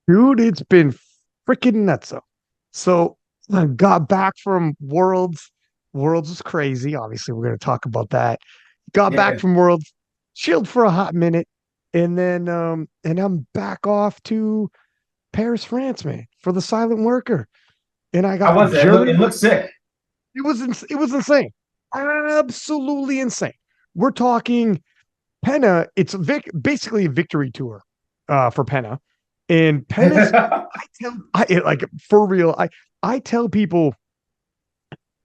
Dude, it's been freaking nuts. So I got back from Worlds. Worlds was crazy. Obviously, we're going to talk about that. Got back Yeah. from Worlds, chilled for a hot minute, and then and I'm back off to Paris, France, man, for the silent worker. And I How got was it? It German. looked sick. It was insane. Absolutely insane. We're talking Penna. It's basically a victory tour for Penna. And Penna's I tell like for real, I tell people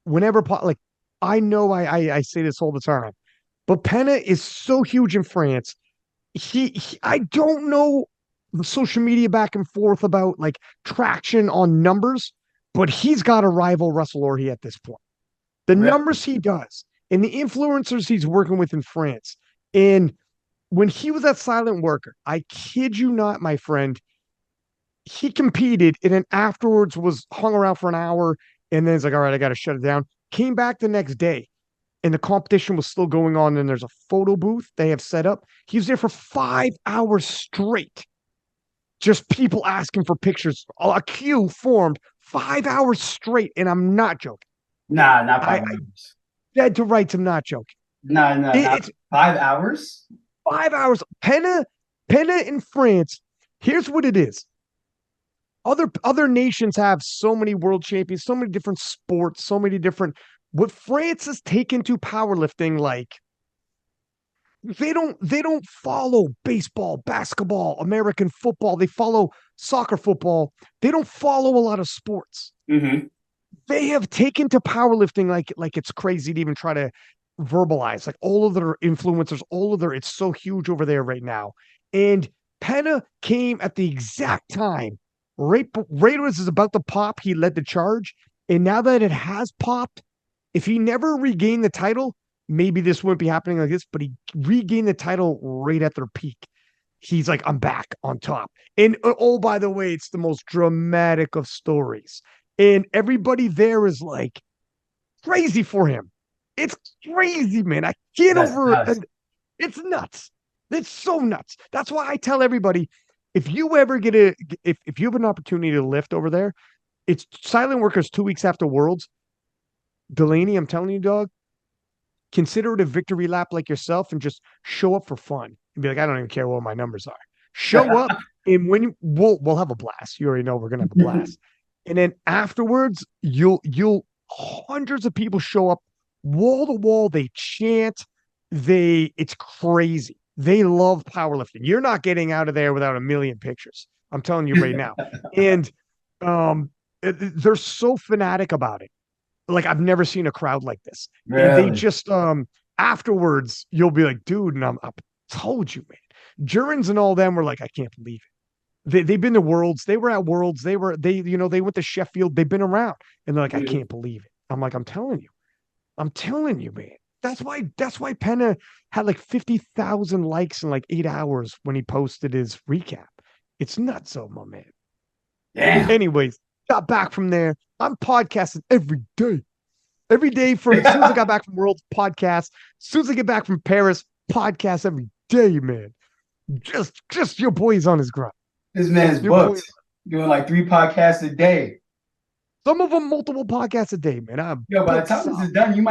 whenever like I know I say this all the time, but Penna is so huge in France. I don't know the social media back and forth about like traction on numbers, but he's got to rival Russell Orhe at this point. The Really? numbers he does and the influencers he's working with in France. And when he was at Silent Worker, I kid you not, my friend, he competed and then afterwards was hung around for an hour and then it's like, all right, I got to shut it down. Came back the next day and the competition was still going on and there's a photo booth they have set up. He was there for 5 hours straight. Just people asking for pictures. A queue formed 5 hours straight. And I'm not joking. Nah, not I 5 hours. dead to rights, I'm not joking. Nah, nah, not It's 5 hours. 5 hours. Penna in France. Here's what it is. Other nations have so many world champions, so many different sports, so many different. What France has taken to powerlifting, like they don't follow baseball, basketball, American football. They follow soccer, football. They don't follow a lot of sports. Mm-hmm. They have taken to powerlifting like it's crazy to even try to verbalize. Like all of their influencers, all of their it's so huge over there right now. And Penna came at the exact time. Right as it's about to pop, he led the charge. And now that it has popped, if he never regained the title, maybe this wouldn't be happening like this, but he regained the title right at their peak. He's like, I'm back on top. And oh, by the way, it's the most dramatic of stories. And everybody there is like crazy for him. It's crazy, man. I can't That's over. nuts. It's nuts. It's so nuts. That's why I tell everybody if you ever get a if you have an opportunity to lift over there, it's silent workers 2 weeks after Worlds. Delaney, I'm telling you, dog, consider it a victory lap like yourself and just show up for fun and be like, I don't even care what my numbers are. Show up and when we'll have a blast. You already know we're gonna have a blast. And then afterwards, you'll hundreds of people show up wall to wall. They chant. It's crazy. They love powerlifting. You're not getting out of there without a million pictures. I'm telling you right now. And um, they're so fanatic about it like I've never seen a crowd like this. And they Really? just afterwards you'll be like, dude, and I told you, man. Jurens and all them were like, I can't believe it. They've been to Worlds. They were at Worlds. They went to Sheffield. They've been around. And they're like, I Mhm. can't believe it. I'm like, I'm telling you. I'm telling you, man. That's why Penna had like 50,000 likes in like 8 hours when he posted his recap. It's nuts, so my man. Damn. Anyways, got back from there. I'm podcasting every day. Every day from as soon as I got back from World Podcast, as soon as I get back from Paris, podcast every day, man. Just your boy's on his grind. This man's Your boy, booked. Doing like 3 podcasts a day. some of them multiple podcasts a day, man. I'm Yo, by the booked time this solid. is done, you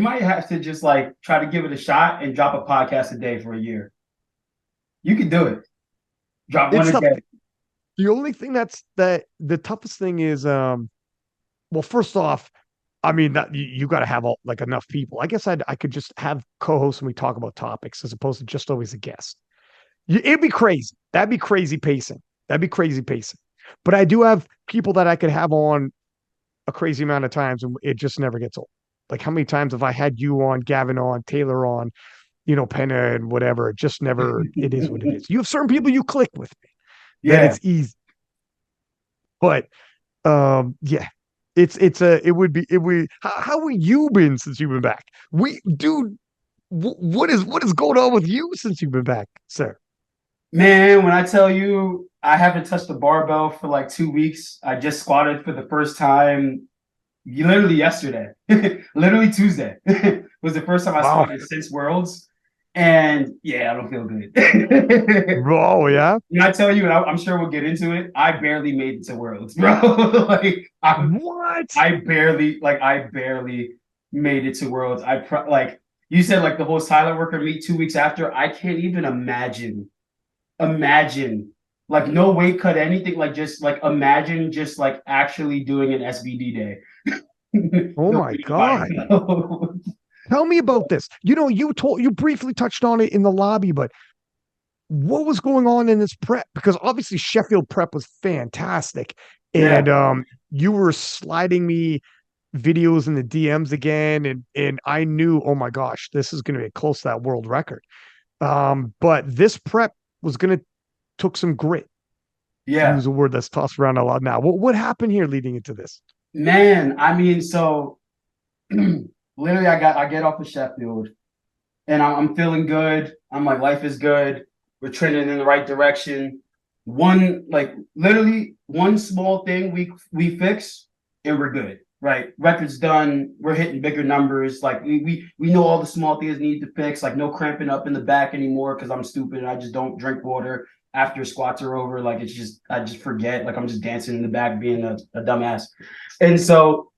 might have to just like try to give it a shot and drop a podcast a day for a year. You could do it. Drop one It's a tough. day. The only thing that the toughest thing is well, first off, I mean that you got to have all like enough people. I guess I could just have co-hosts and we talk about topics as opposed to just always a guest. It'd be crazy. That'd be crazy pacing. That'd be crazy pacing. But I do have people that I could have on a crazy amount of times and it just never gets old. Like how many times have I had you on, Gavin on, Taylor on, Penna and whatever. It just never, it is what it is. You have certain people you click with me, then Yeah. it's easy. But yeah, it would be, how have you been since you've been back? Dude, what is going on with you since you've been back, sir? Man, when I tell you I haven't touched the barbell for like 2 weeks, I just squatted for the first time literally yesterday. Literally Tuesday was the first time I Wow. squatted since Worlds. And yeah, I don't feel good. Oh yeah. And I tell you, and I'm sure we'll get into it. I barely made it to Worlds, bro. like What? I barely made it to Worlds. Like you said, like the whole silent worker meet 2 weeks after. I can't even imagine like no weight cut, anything. Like just like imagine just like actually doing an SBD day. Oh The my way my God. Tell me about this. You briefly touched on it in the lobby, but what was going on in this prep? Because obviously Sheffield prep was fantastic. yeah, And you were sliding me videos in the DMs again, and I knew, oh my gosh, this is gonna be close to that world record. But this prep was gonna took some grit, to yeah, use a word that's tossed around a lot now. What happened here leading into this? man. I mean, so literally, I get off of Sheffield, and I'm feeling good. I'm like, life is good. We're trending in the right direction. One like literally one small thing we fix and we're good. Right, record's done. We're hitting bigger numbers. Like we know all the small things need to fix. Like no cramping up in the back anymore because I'm stupid and I just don't drink water after squats are over. Like it's just I just forget. Like I'm just dancing in the back being a dumbass. And so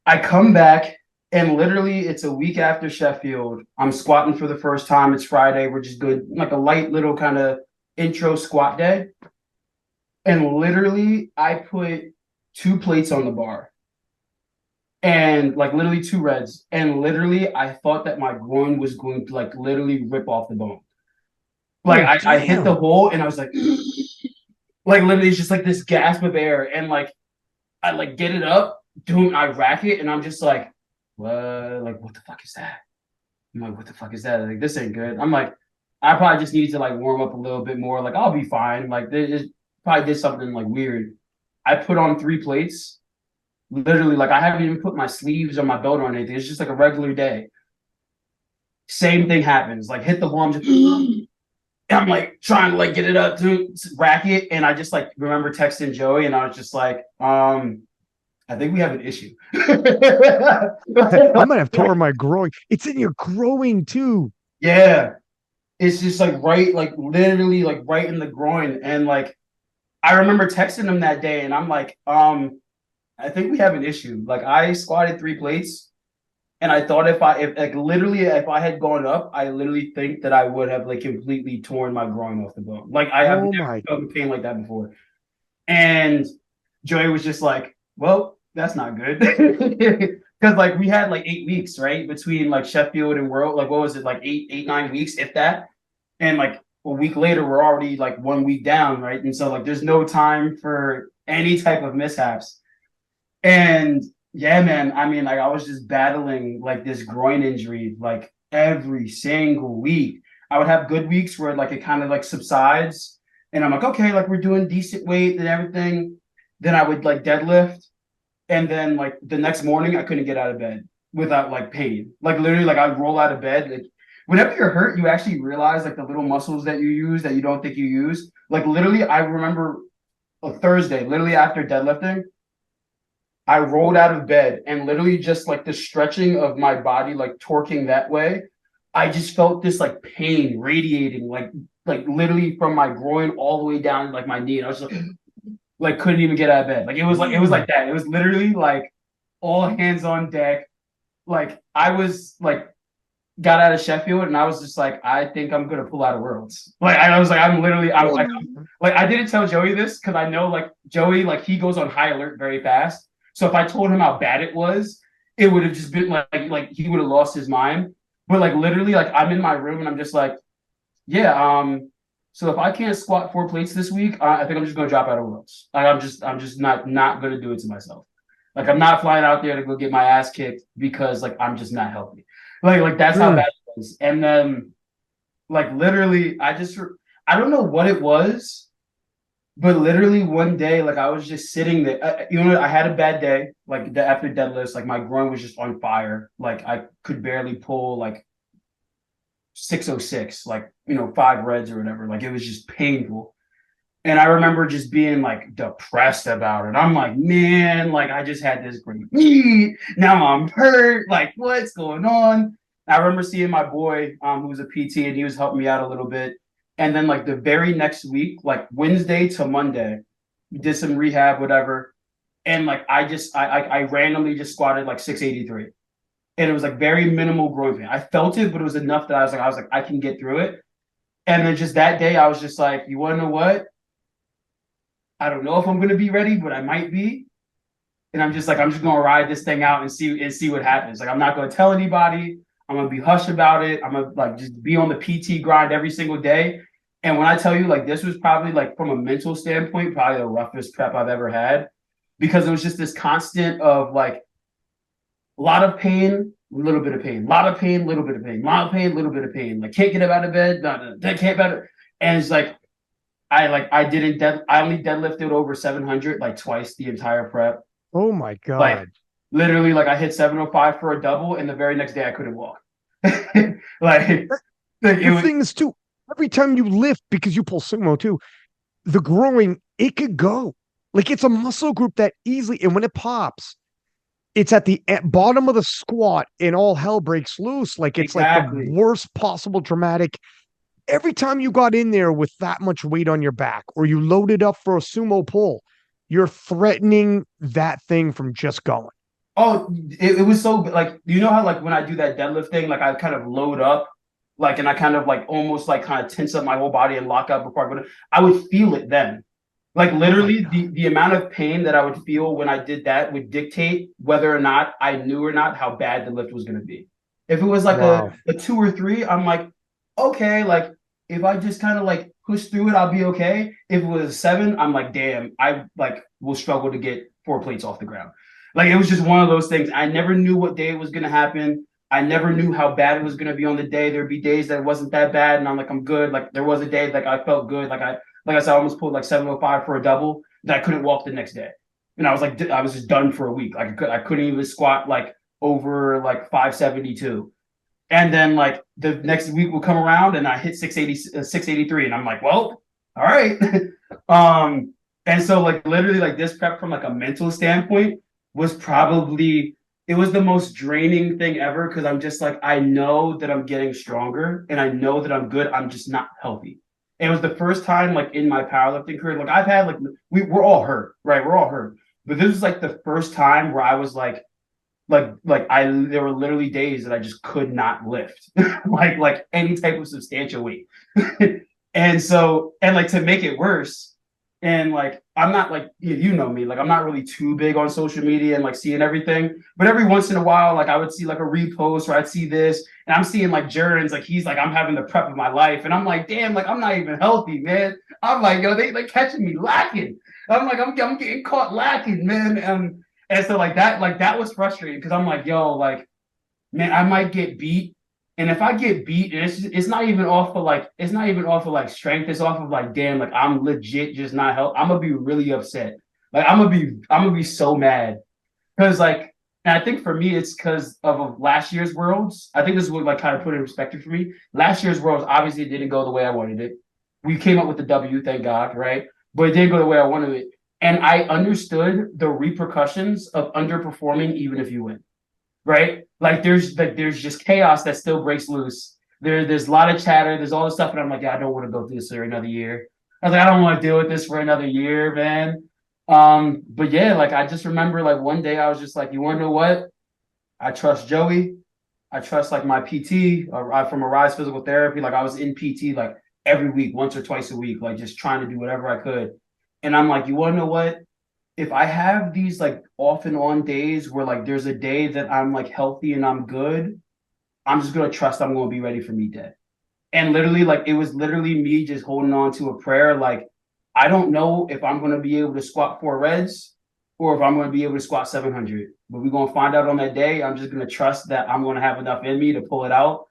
I come back and literally it's a week after Sheffield. I'm squatting for the first time. It's Friday. We're just good, like a light little kind of intro squat day. And literally I put 2 plates on the bar and like literally 2 reds. And literally I thought that my groin was going to like literally rip off the bone. Like Oh I hit the damn. hole and I was like literally it's just like this gasp of air. And like I like get it up, doing I rack it, and I'm just like, what? Like, what the fuck is that? I'm like, what the fuck is that? Like, this ain't good. I'm like, I probably just need to like warm up a little bit more. Like, I'll be fine. Like, they just probably did something like weird. I put on 3 plates. Literally, like I haven't even put my sleeves or my belt on anything. It's just like a regular day. Same thing happens. Like, hit the wall. I'm just I'm like trying to like get it up to rack it, and I just like remember texting Joey, and I was just like, I think we have an issue. I might have tore my groin. It's in your groin too. Yeah, it's just like right, like literally like right in the groin. And like I remember texting him that day and I'm like, I think we have an issue. Like I squatted 3 plates and I thought if like literally if I had gone up, I literally think that I would have like completely torn my groin off the bone. Like I have Oh never my. felt pain like that before. And Joey was just like, well, that's not good. Because like we had like 8 weeks, right? Between like Sheffield and World, like what was it, like 9 weeks, if that. And like a week later, we're already like 1 week down, right? And so like there's no time for any type of mishaps. And yeah, man, I mean, like I was just battling like this groin injury like every single week. I would have good weeks where like it kind of like subsides and I'm like, okay, like we're doing decent weight and everything. Then I would like deadlift. And then like the next morning I couldn't get out of bed without like pain. Like literally, like I'd roll out of bed. Like whenever you're hurt, you actually realize like the little muscles that you use that you don't think you use. Like literally, I remember a Thursday, literally after deadlifting, I rolled out of bed and literally just like the stretching of my body, like torquing that way, I just felt this like pain radiating, like literally from my groin all the way down like my knee. And I was like couldn't even get out of bed. Like it was like Ooh. that. It was literally like all hands on deck. Like I was like got out of Sheffield and I was just like, I think I'm gonna pull out of Worlds. Like I was like, I'm like, I didn't tell Joey this because I know like Joey, like he goes on high alert very fast. So if I told him how bad it was, it would have just been like he would have lost his mind. But like literally, like I'm in my room and I'm just like, yeah, so if I can't squat 4 plates this week, I think I'm just gonna drop out of Worlds. Like I'm just not gonna do it to myself. Like I'm not flying out there to go get my ass kicked because like I'm just not healthy. Like that's how bad it was. And then like literally, I don't know what it was, but literally one day, like I was just sitting there. You know, I had a bad day. Like after deadlifts, like my groin was just on fire. Like I could barely pull like 606, like 5 reds or whatever. Like it was just painful. And I remember just being like depressed about it. I'm like, man, like I just had this great meet. Now I'm hurt. Like, what's going on? I remember seeing my boy, who was a PT, and he was helping me out a little bit. And then like the very next week, like Wednesday to Monday, we did some rehab, whatever. And like I randomly just squatted like 683. And it was like very minimal groin pain. I felt it, but it was enough that I was like, I can get through it. And then just that day, I was just like, you want to know what? I don't know if I'm gonna be ready, but I might be. And I'm just like, I'm just gonna ride this thing out and see what happens. Like I'm not gonna tell anybody. I'm gonna be hush about it. I'm gonna like just be on the PT grind every single day. And when I tell you, like, this was probably like from a mental standpoint, probably the roughest prep I've ever had, because it was just this constant of like a lot of pain, a little bit of pain, a lot of pain, a little bit of pain, a lot of pain, a little bit of pain. Like can't get up out of bed, no, can't better. And it's like I only deadlifted over 700 like twice the entire prep. Oh my Like God. literally, like I hit 705 for a double, and the very next day I couldn't walk. like, like it The was thing is too, every time you lift, because you pull sumo too, the groin, it could go. Like it's a muscle group that easily, and when it pops, it's at the bottom of the squat and all hell breaks loose. Like it's like the exactly. worst possible traumatic. Every time you got in there with that much weight on your back or you loaded up for a sumo pull, you're threatening that thing from just going. Oh, it was so like you know how like when I do that deadlift thing, like I kind of load up, like and I kind of like almost like kind of tense up my whole body and lock up before I go to. I would feel it then. Like Oh my literally, God. the amount of pain that I would feel when I did that would dictate whether or not I knew or not how bad the lift was going to be. If it was like Wow. a two or three, I'm like, okay, like if I just kind of like push through it, I'll be okay. If it was a seven, I'm like, damn, I like will struggle to get 4 plates off the ground. Like it was just one of those things. I never knew what day it was going to happen. I never knew how bad it was going to be on the day. There'd be days that it wasn't that bad, and I'm like, I'm good. Like there was a day like I felt good. Like I said, I almost pulled like 705 for a double that I couldn't walk the next day. And I was like, I was just done for a week. Like I couldn't even squat like over like 572. And then like the next week will come around and I hit 680, 683. And I'm like, well, all right. And so like literally like this prep from like a mental standpoint was probably it was the most draining thing ever because I'm just like, I know that I'm getting stronger and I know that I'm good. I'm just not healthy. And it was the first time like in my powerlifting career, like I've had like we're all hurt, right? We're all hurt. But this was like the first time where I was like I there were literally days that I just could not lift like any type of substantial weight. And so and like to make it worse, and like I'm not like you know me, like I'm not really too big on social media and like seeing everything, but every once in a while, like I would see like a repost or I'd see this, and I'm seeing like Jaren's like he's like I'm having the prep of my life, and I'm like damn, like I'm not even healthy, man. I'm like yo, they like catching me lacking. I'm getting caught lacking, man. And so like that was frustrating because I'm like, yo, like, man, I might get beat. And if I get beat, and it's not even off of like it's not even off of like strength, it's off of like, damn, like I'm legit just not help. I'm gonna be really upset. Like I'm gonna be so mad. Cause like and I think for me it's because of last year's worlds. I think this is what like kind of put it in perspective for me. Last year's worlds obviously didn't go the way I wanted it. We came up with the W, thank God, right? But it didn't go the way I wanted it. And I understood the repercussions of underperforming even if you win. Right? Like there's just chaos that still breaks loose. There's a lot of chatter, there's all this stuff, and I'm like, yeah, I don't want to go through this for another year. I was like, I don't want to deal with this for another year, man. But yeah, like I just remember like one day I was just like, you want to know what? I trust Joey. I trust like my PT from Arise Physical Therapy. Like I was in PT like every week, once or twice a week, like just trying to do whatever I could. And I'm like, you want to know what? If I have these like off and on days where like there's a day that I'm like healthy and I'm good, I'm just gonna trust I'm gonna be ready for meet day. And literally, like it was literally me just holding on to a prayer. Like, I don't know if I'm gonna be able to squat 4 reds or if I'm gonna be able to squat 700. But we're gonna find out on that day. I'm just gonna trust that I'm gonna have enough in me to pull it out.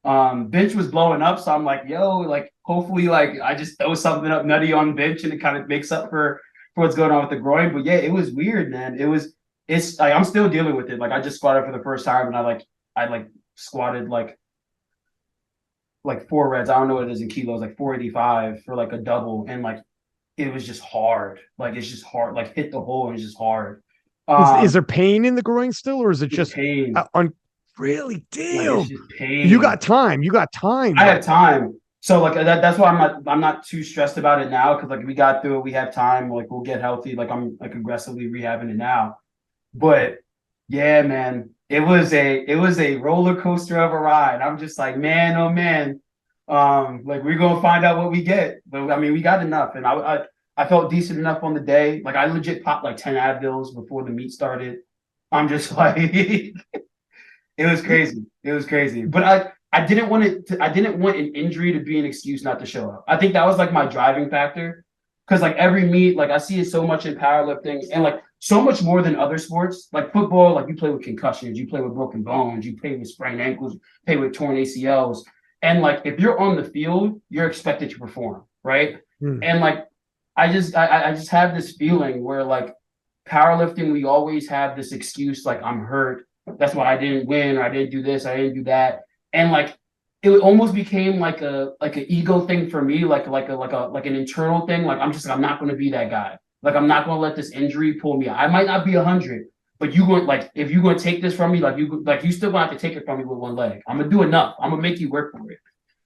Bench was blowing up, so I'm like, yo, like hopefully, like I just throw something up nutty on bench and it kind of makes up for what's going on with the groin. But yeah, it was weird, man. It's like I'm still dealing with it. Like I just squatted for the first time and I squatted like 4 reds. I don't know what it is in kilos, like 485 for like a double, and like it was just hard. Like it's just hard. Like hit the hole and it's just hard. Is Um, there pain in the groin still, or is it it's just pain. on? Really? Like it's Damn. just You pain. got time. You got time, I bro. have time. So like that's why I'm not too stressed about it now because like we got through it, we have time, like we'll get healthy. Like I'm like aggressively rehabbing it now. But yeah, man, it was a roller coaster of a ride. I'm just like, man, oh man. Like we're gonna find out what we get. But I mean, we got enough. And I felt decent enough on the day. Like I legit popped like 10 Advils before the meet started. I'm just like it was Yeah. crazy. It was crazy. But I didn't want it to, I didn't want an injury to be an excuse not to show up. I think that was like my driving factor. Cause like every meet, like I see it so much in powerlifting and like so much more than other sports. Like football, like you play with concussions, you play with broken bones, you play with sprained ankles, play with torn ACLs. And like if you're on the field, you're expected to perform, right? Hmm. And like I just have this feeling where like powerlifting, we always have this excuse like I'm hurt. That's why I didn't win, or I didn't do this, I didn't do that. And like it almost became like an ego thing for me, like an internal thing. Like I'm just like I'm not gonna be that guy. Like I'm not gonna let this injury pull me out. I might not be 100, but you going like if you're gonna take this from me, like you still gonna have to take it from me with one leg. I'm gonna do enough. I'm gonna make you work for it.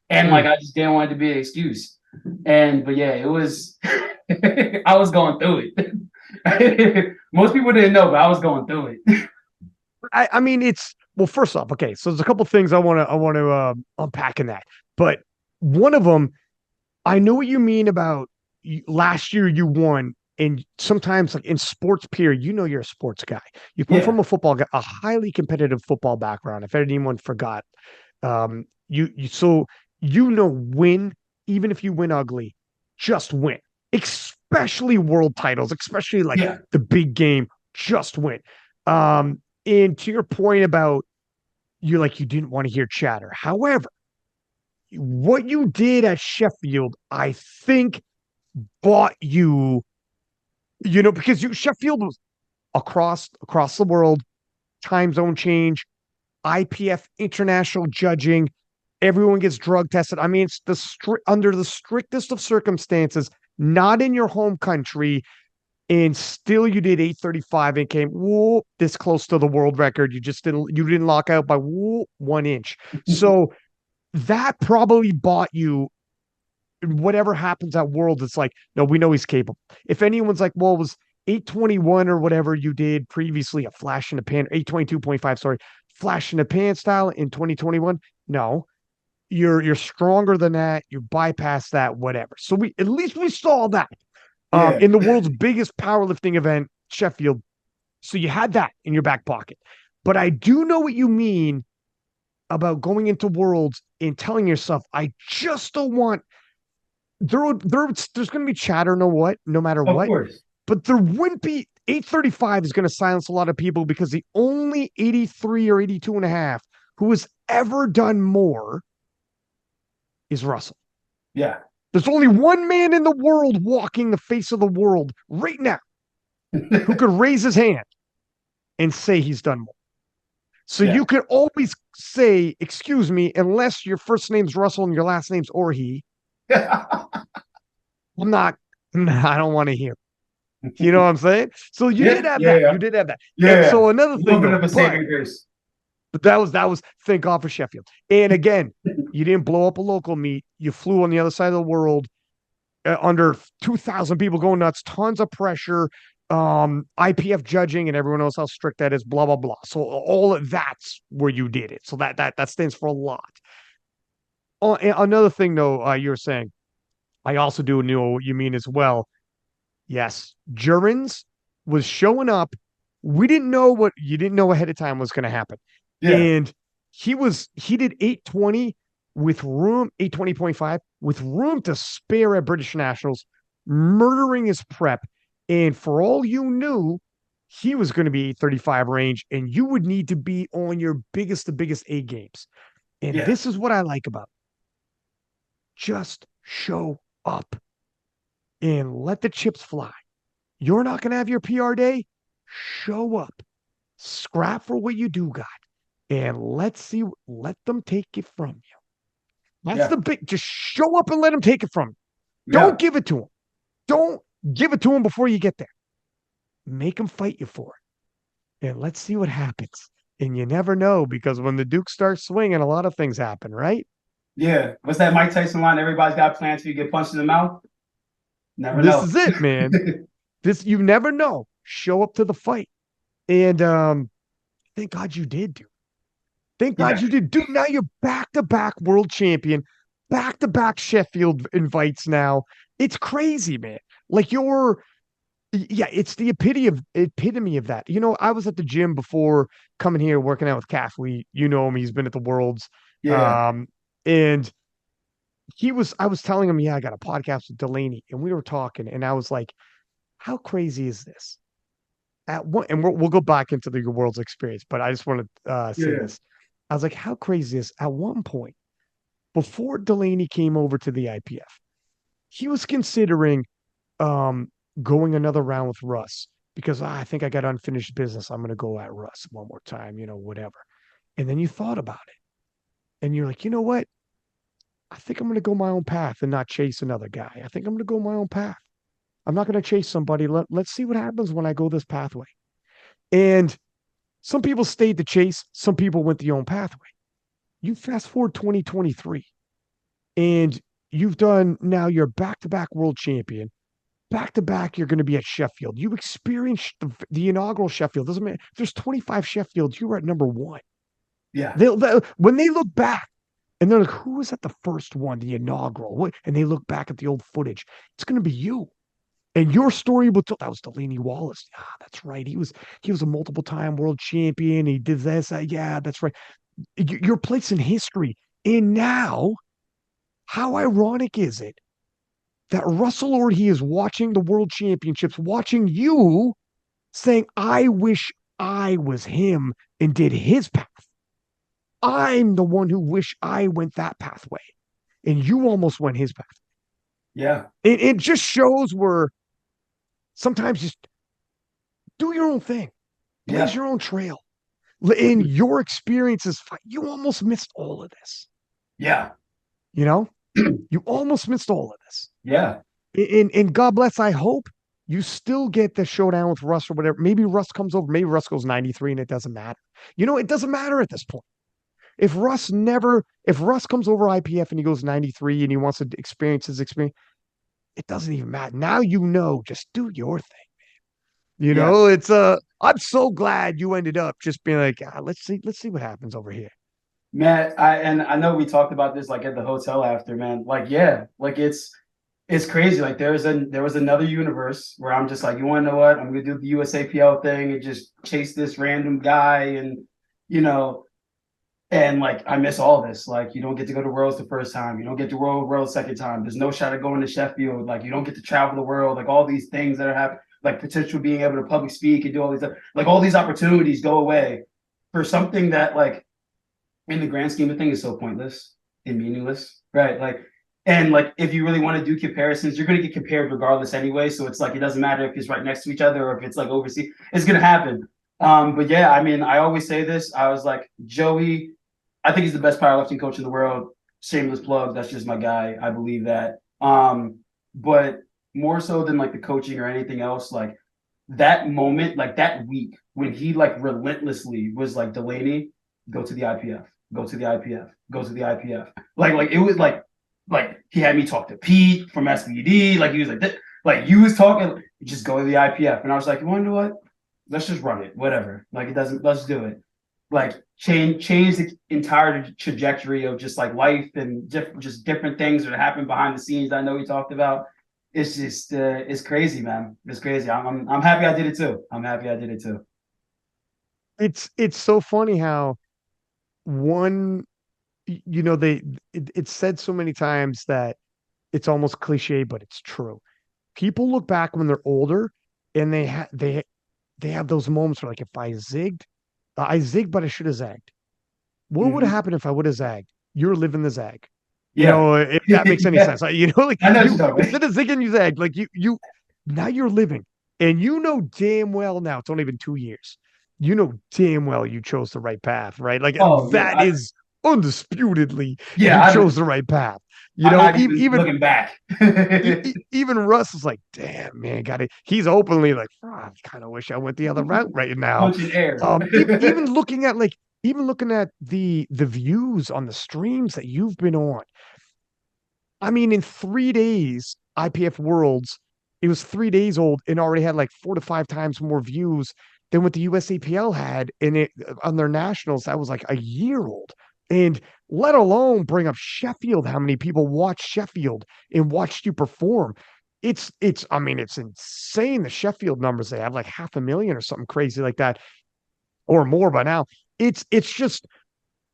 And Hmm. like I just didn't want it to be an excuse. And but yeah, it was I was going through it. Most people didn't know, but I was going through it. I mean, it's well. First off, okay. So there's a couple things I want to unpack in that, but one of them, I know what you mean about last year you won, and sometimes like in sports period, you know you're a sports guy. You come Yeah, from a highly competitive football background. If anyone forgot, so you know win, even if you win ugly, just win. Especially world titles, especially like yeah, the big game, just win. Um, and to your point about you didn't want to hear chatter. However, what you did at Sheffield, I think bought you, because Sheffield was across the world, time zone change, IPF international judging, everyone gets drug tested. I mean, it's under the strictest of circumstances, not in your home country, and still you did 835 and came this close to the world record. You didn't lock out by 1 inch. So that probably bought you whatever happens at World. It's like, no, we know he's capable. If anyone's like, well, it was 821 or whatever you did previously, a flash in the pan, 822.5, sorry, flash in the pan style in 2021. No, you're stronger than that. You bypass that, whatever. So we at least we saw that yeah, in the world's biggest powerlifting event, Sheffield. So you had that in your back pocket. But I do know what you mean about going into worlds and telling yourself, I just don't want there's going to be chatter, no matter of what. course. But there wouldn't be 835 is going to silence a lot of people because the only 83 or 82 and a half who has ever done more is Russell. Yeah. There's only one man in the world walking the face of the world right now who could raise his hand and say he's done more. So Yeah. you could always say, excuse me, unless your first name's Russell and your last name's Orhi, I'm not, I don't want to hear. You know what I'm saying? So you did Yeah, have that. yeah, You did have that. And yeah. so A another little thing bit though, of a but saving grace. that was thank God for Sheffield. And again, you didn't blow up a local meet. You flew on the other side of the world under 2,000 people going nuts, tons of pressure, IPF judging, and everyone knows how strict that is. Blah blah blah. So all of that's where you did it. So that stands for a lot. Oh, another thing though, you were saying, I also do know what you mean as well. Yes, Jurins was showing up. We didn't know what you didn't know ahead of time was going to happen. Yeah, And he did 820 with room, 820.5 with room to spare at British Nationals, murdering his prep. And for all you knew, he was going to be 835 range, and you would need to be on your the biggest A games. And yeah, this is what I like about it. Just show up and let the chips fly. You're not going to have your PR day. Show up, scrap for what you do got, and let them take it from you. That's yeah, the just show up and let them take it from you. yeah, Don't give it to them. Don't give it to them before you get there. Make them fight you for it. And let's see what happens. And you never know because when the Duke starts swinging, a lot of things happen, right? Yeah. What's that Mike Tyson line? Everybody's got plans for you get punched in the mouth. Never This know. is it, man. This you never know. Show up to the fight. And thank God you did, dude. Thank God Yeah. you did. Dude, now you're back-to-back world champion, back-to-back Sheffield invites now. It's crazy, man. Like yeah, it's the epitome of that. I was at the gym before coming here working out with Calf. You know him, he's been at the Worlds. Yeah. Um, and I was telling him, yeah, I got a podcast with Delaney, and we were talking, and I was like, how crazy is this? At one, and we'll go back into the Worlds experience, but I just want to say Yeah. this. I was like, how crazy is at one point before Delaney came over to the IPF, he was considering um, going another round with Russ because I think I got unfinished business. I'm going to go at Russ one more time, whatever. And then you thought about it and you're like, you know what? I think I'm going to go my own path and not chase another guy. I think I'm going to go my own path. I'm not going to chase somebody. Let's see what happens when I go this pathway. And some people stayed to chase, some people went the own pathway. You fast forward 2023 and you've done now you're back to back world champion. Back to back, you're going to be at Sheffield. You experienced the inaugural Sheffield. Doesn't matter. If there's 25 Sheffields, you were at number one. Yeah. When they look back and they're like, who was at the first one, the inaugural? What? And they look back at the old footage. It's going to be you. And your story will tell that was Delaney Wallace. Ah, that's right. He was a multiple time world champion. He did this. Yeah, that's right. Your place in history. And now, how ironic is it that Russell Orhe is watching the world championships, watching you saying, I wish I was him and did his path. I'm the one who wish I went that pathway. And you almost went his path. Yeah. It just shows where sometimes just do your own thing, blaze Yeah. your own trail. In your experiences, you almost missed all of this. Yeah. You know, you almost missed all of this. Yeah. And God bless, I hope you still get the showdown with Russ or whatever. Maybe Russ comes over. Maybe Russ goes 93 and it doesn't matter. It doesn't matter at this point. If Russ comes over IPF and he goes 93 and he wants to experience his experience, it doesn't even matter. Now just do your thing. Yeah. It's I'm so glad you ended up just being like, let's see what happens over here. Man, I know we talked about this like at the hotel after, man. Like, yeah, like it's crazy. Like there was another universe where I'm just like, you want to know what? I'm gonna do the USAPL thing and just chase this random guy and you know, and like I miss all this. Like you don't get to go to Worlds the first time, you don't get to World second time. There's no shot of going to Sheffield. Like you don't get to travel the world. Like all these things that are happening, like potential being able to public speak and do all these stuff, like all these opportunities go away for something that like in the grand scheme of things is so pointless and meaningless, right? Like if you really want to do comparisons, you're going to get compared regardless anyway. So it's like it doesn't matter if it's right next to each other or if it's like overseas, it's going to happen. But yeah, I mean, I always say this. I was like, Joey, I think he's the best powerlifting coach in the world. Shameless plug. That's just my guy. I believe that. But more so than like the coaching or anything else, like that moment, like that week when he like relentlessly was like Delaney, go to the IPF, go to the IPF, go to the IPF. Like it was like he had me talk to Pete from SBD. Like he was like this, like you was talking, just go to the IPF. And I was like, you want to know what? Let's just run it, whatever. Like it doesn't, let's do it. Like change the entire trajectory of just like life and just different things that happen behind the scenes that I know we talked about. It's just it's crazy, man. It's crazy. I'm happy I did it too. I'm happy I did it too. It's so funny how one it's said so many times that it's almost cliche, but it's true. People look back when they're older and they have those moments where like if I zigged, but I should have zagged. What would have Mm-hmm. happened if I would have zagged? You're living the zag. Yeah. If that makes any Yeah. sense. Like I know what you you're talking about. instead of zigging, you zagged. Like you now you're living. And damn well now, it's only been 2 years. You know damn well you chose the right path, right? Like Oh yeah. that is undisputedly, Yeah, you chose the right path. You I'm know, not even looking back. even Russ is like, damn, man, got it. He's openly like, oh, I kind of wish I went the other route right now. Punching air. Even looking at the views on the streams that you've been on. I mean, in 3 days, IPF Worlds, it was 3 days old and already had like 4 to 5 times more views than what the USAPL had in it on their nationals. That was like a year old. And let alone bring up Sheffield, how many people watched Sheffield and watched you perform. I mean, it's insane the Sheffield numbers they have, like 500,000 or something crazy like that, or more by now. It's just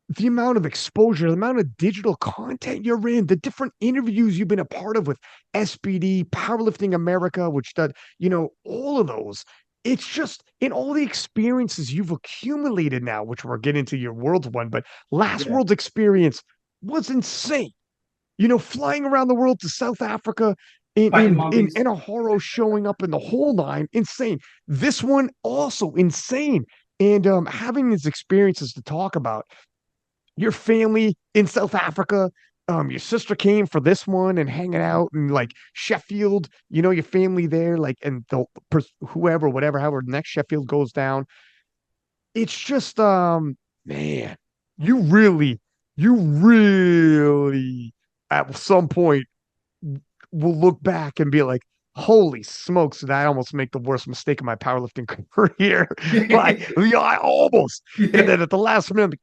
the amount of exposure, the amount of digital content you're in, the different interviews you've been a part of with SBD, Powerlifting America, which does, all of those. It's just in all the experiences you've accumulated now, which we're getting to your Worlds one, but last Yeah, World's experience was insane. Flying around the world to South Africa in fighting in monkeys. Enahoro, showing up in the whole nine, insane. This one also insane. And having these experiences to talk about your family in South Africa. Your sister came for this one and hanging out and like Sheffield, your family there, like, and whoever, whatever, however, next Sheffield goes down. It's just, man, you really at some point will look back and be like, holy smokes, did I almost make the worst mistake of my powerlifting career? Like, I almost. And Yeah. then at the last minute,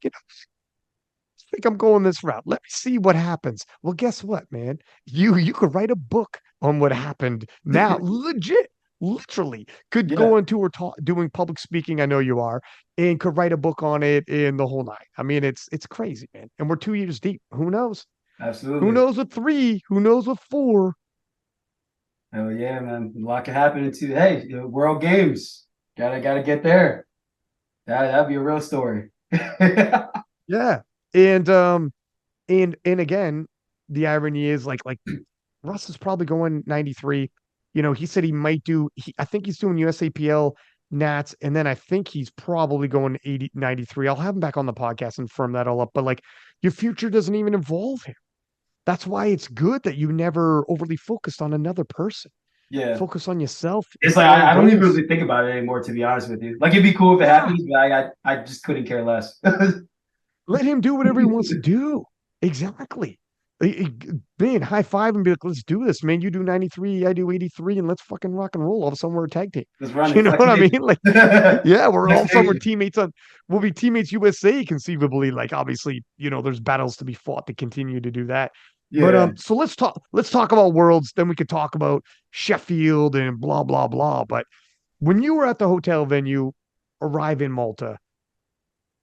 think I'm going this route. Let me see what happens. Well, guess what, man? You could write a book on what happened now. Legit, literally could Yeah, go into or talk doing public speaking. I know you are, and could write a book on it in the whole night. I mean, it's crazy, man. And we're 2 years deep. Who knows? Who absolutely. knows with three? Who knows with four? Hell yeah, man. A lot can happen into hey, World Games. Gotta get there. That'd be a real story. Yeah. And again, the irony is like Russ is probably going 93. He said he might do, I think he's doing USAPL Nats, and then I think he's probably going 80, 93. I'll have him back on the podcast and firm that all up. But like your future doesn't even involve him. That's why it's good that you never overly focused on another person. Yeah. Focus on yourself and It's like your own I don't even goals. really think about it anymore, to be honest with you. Like it'd be cool if it Yeah. happens, but I just couldn't care less. Let him do whatever he wants to do. Exactly. Man, high five and be like, let's do this, man. You do 93, I do 83, and let's fucking rock and roll. All of a sudden, we're a tag team. Just run You it. know Flex what I mean? Nation. Like, yeah, we're all Flex of a sudden we're Nation. teammates we'll be teammates USA conceivably. Like, obviously, there's battles to be fought to continue to do that. But Yeah. so let's talk about Worlds, then we could talk about Sheffield and blah blah blah. But when you were at the hotel venue, arrive in Malta,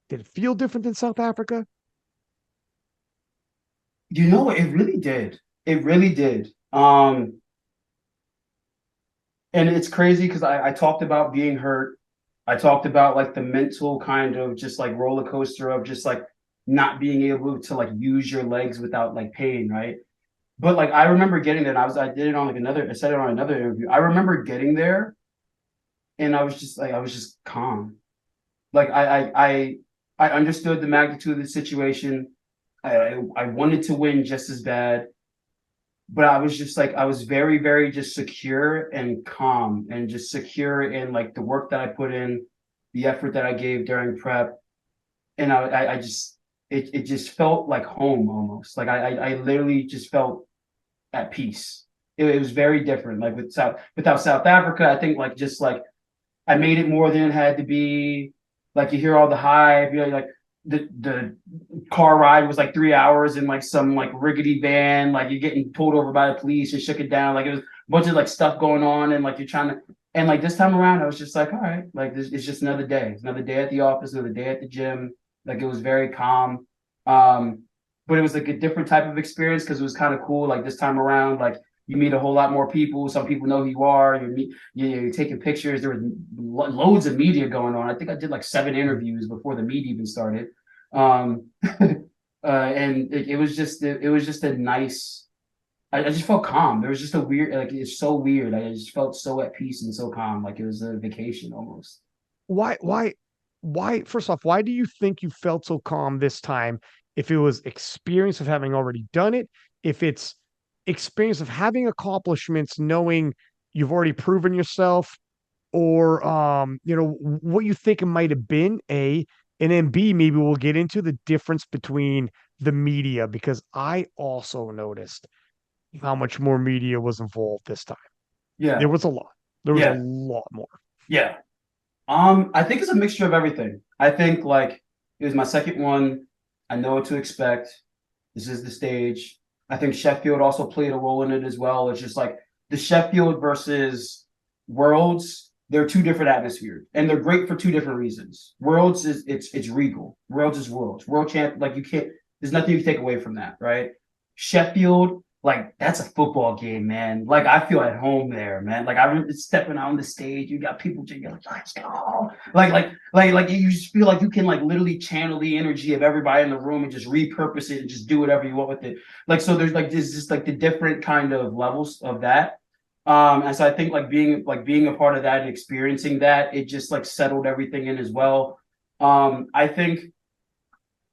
did it feel different than South Africa? You know what? It really did. It really did. And it's crazy because I talked about being hurt. I talked about like the mental kind of just like roller coaster of just like not being able to like use your legs without like pain, right? But like I remember getting there and I did it on like I said it on another interview. I remember getting there and I was just calm. Like I understood the magnitude of the situation. I wanted to win just as bad, but I was just like I was very, very just secure and calm and just secure in like the work that I put in, the effort that I gave during prep. And I just it just felt like home almost. Like I literally just felt at peace. It was very different. Like without South Africa, I think like just like I made it more than it had to be. Like you hear all the hype, like the car ride was like 3 hours in like some like rickety van, like you're getting pulled over by the police and shook it down. Like it was a bunch of like stuff going on, and like you're trying to. And like this time around, I was just like, all right, like this, it's just another day. It's another day at the office, another day at the gym. Like it was very calm. Um, but it was like a different type of experience because it was kind of cool. Like this time around, like you meet a whole lot more people. Some people know who you are. You're taking pictures. There was loads of media going on. I think I did like 7 interviews before the meet even started. And it was just a nice. I just felt calm. There was just a weird, like it's so weird. I just felt so at peace and so calm, like it was a vacation almost. Why? First off, why do you think you felt so calm this time? if it was experience of having already done it, if it's experience of having accomplishments, knowing you've already proven yourself, or what you think it might have been, A, and then B, maybe we'll get into the difference between the media, because I also noticed how much more media was involved this time. Yeah. There was a lot. There was a Yeah. lot more. Yeah. I think it's a mixture of everything. I think like it was my second one. I know what to expect. This is the stage. I think Sheffield also played a role in it as well. It's just like the Sheffield versus Worlds, they're two different atmospheres, and they're great for two different reasons. Worlds is it's regal. Worlds is worlds. World champ, like you can't, there's nothing you can take away from that, right? Sheffield, like that's a football game, man. Like I feel at home there, man. Like I remember stepping out on the stage, you got people just like, let's go. Like you just feel like you can like literally channel the energy of everybody in the room and just repurpose it and just do whatever you want with it. Like so there's just like the different kind of levels of that. And so I think being a part of that and experiencing that, it just like settled everything in as well. I think,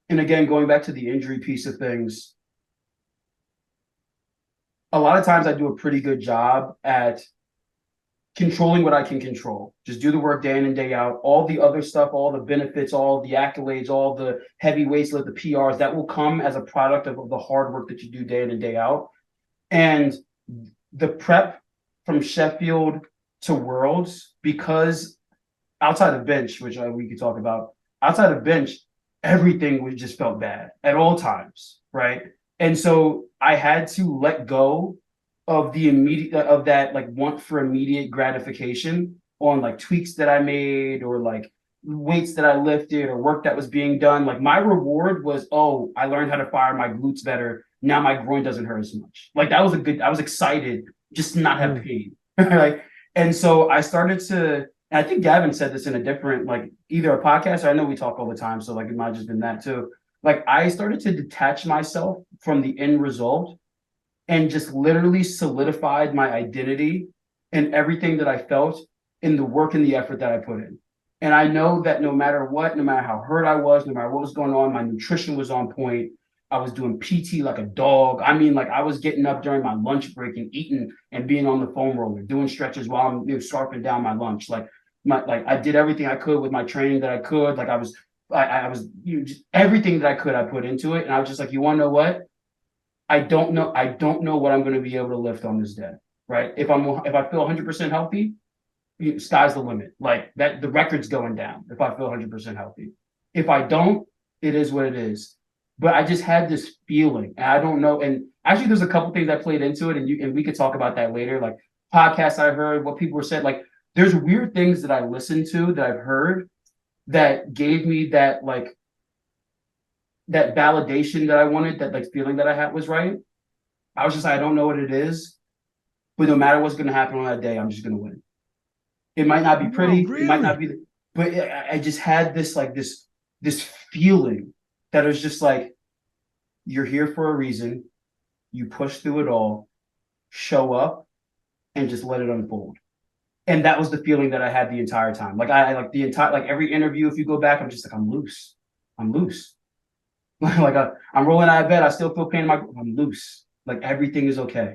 and again, going back to the injury piece of things, a lot of times I do a pretty good job at controlling what I can control. Just do the work day in and day out. All the other stuff, all the benefits, all the accolades, all the heavy weights, the PRs, that will come as a product of the hard work that you do day in and day out. And the prep from Sheffield to Worlds, because outside of bench, which we could talk about, outside of bench, everything was just felt bad at all times, right? And so I had to let go of the immediate of that like want for immediate gratification on like tweaks that I made or like weights that I lifted or work that was being done. Like my reward was, oh, I learned how to fire my glutes better. Now my groin doesn't hurt as much. Like that was I was excited just to not have pain. Like, and so I started to, and I think Gavin said this in a different, like either a podcast or I know we talk all the time. So like it might have just been that too. Like I started to detach myself from the end result and just literally solidified my identity and everything that I felt in the work and the effort that I put in. And I know that no matter what, no matter how hurt I was, no matter what was going on, my nutrition was on point. I was doing PT like a dog. I mean, like I was getting up during my lunch break and eating and being on the foam roller, doing stretches while I'm scarfing down my lunch. Like I did everything I could with my training that I could. Like I was just everything that I could, I put into it. And I was just like, you want to know what? I don't know what I'm going to be able to lift on this day, right? If I feel 100% healthy, sky's the limit. Like that, the record's going down if I feel 100% healthy. If I don't, it is what it is. But I just had this feeling, and I don't know. And actually, there's a couple things that played into it, and we could talk about that later. Like podcasts I heard, what people were said. Like there's weird things that I listened to that I've heard that gave me that like that validation that I wanted, that like feeling that I had was right. I was just like, I don't know what it is, but no matter what's going to happen on that day, I'm just going to win. It might not be pretty, really? it might not be, but I just had this like this feeling that was just like, you're here for a reason. You push through it all, show up, and just let it unfold. And that was the feeling that I had the entire time. Like I like the entire like every interview. If you go back, I'm just like I'm loose. I'm loose. Like I'm rolling out of bed. I still feel pain in my. I'm loose. Like everything is okay.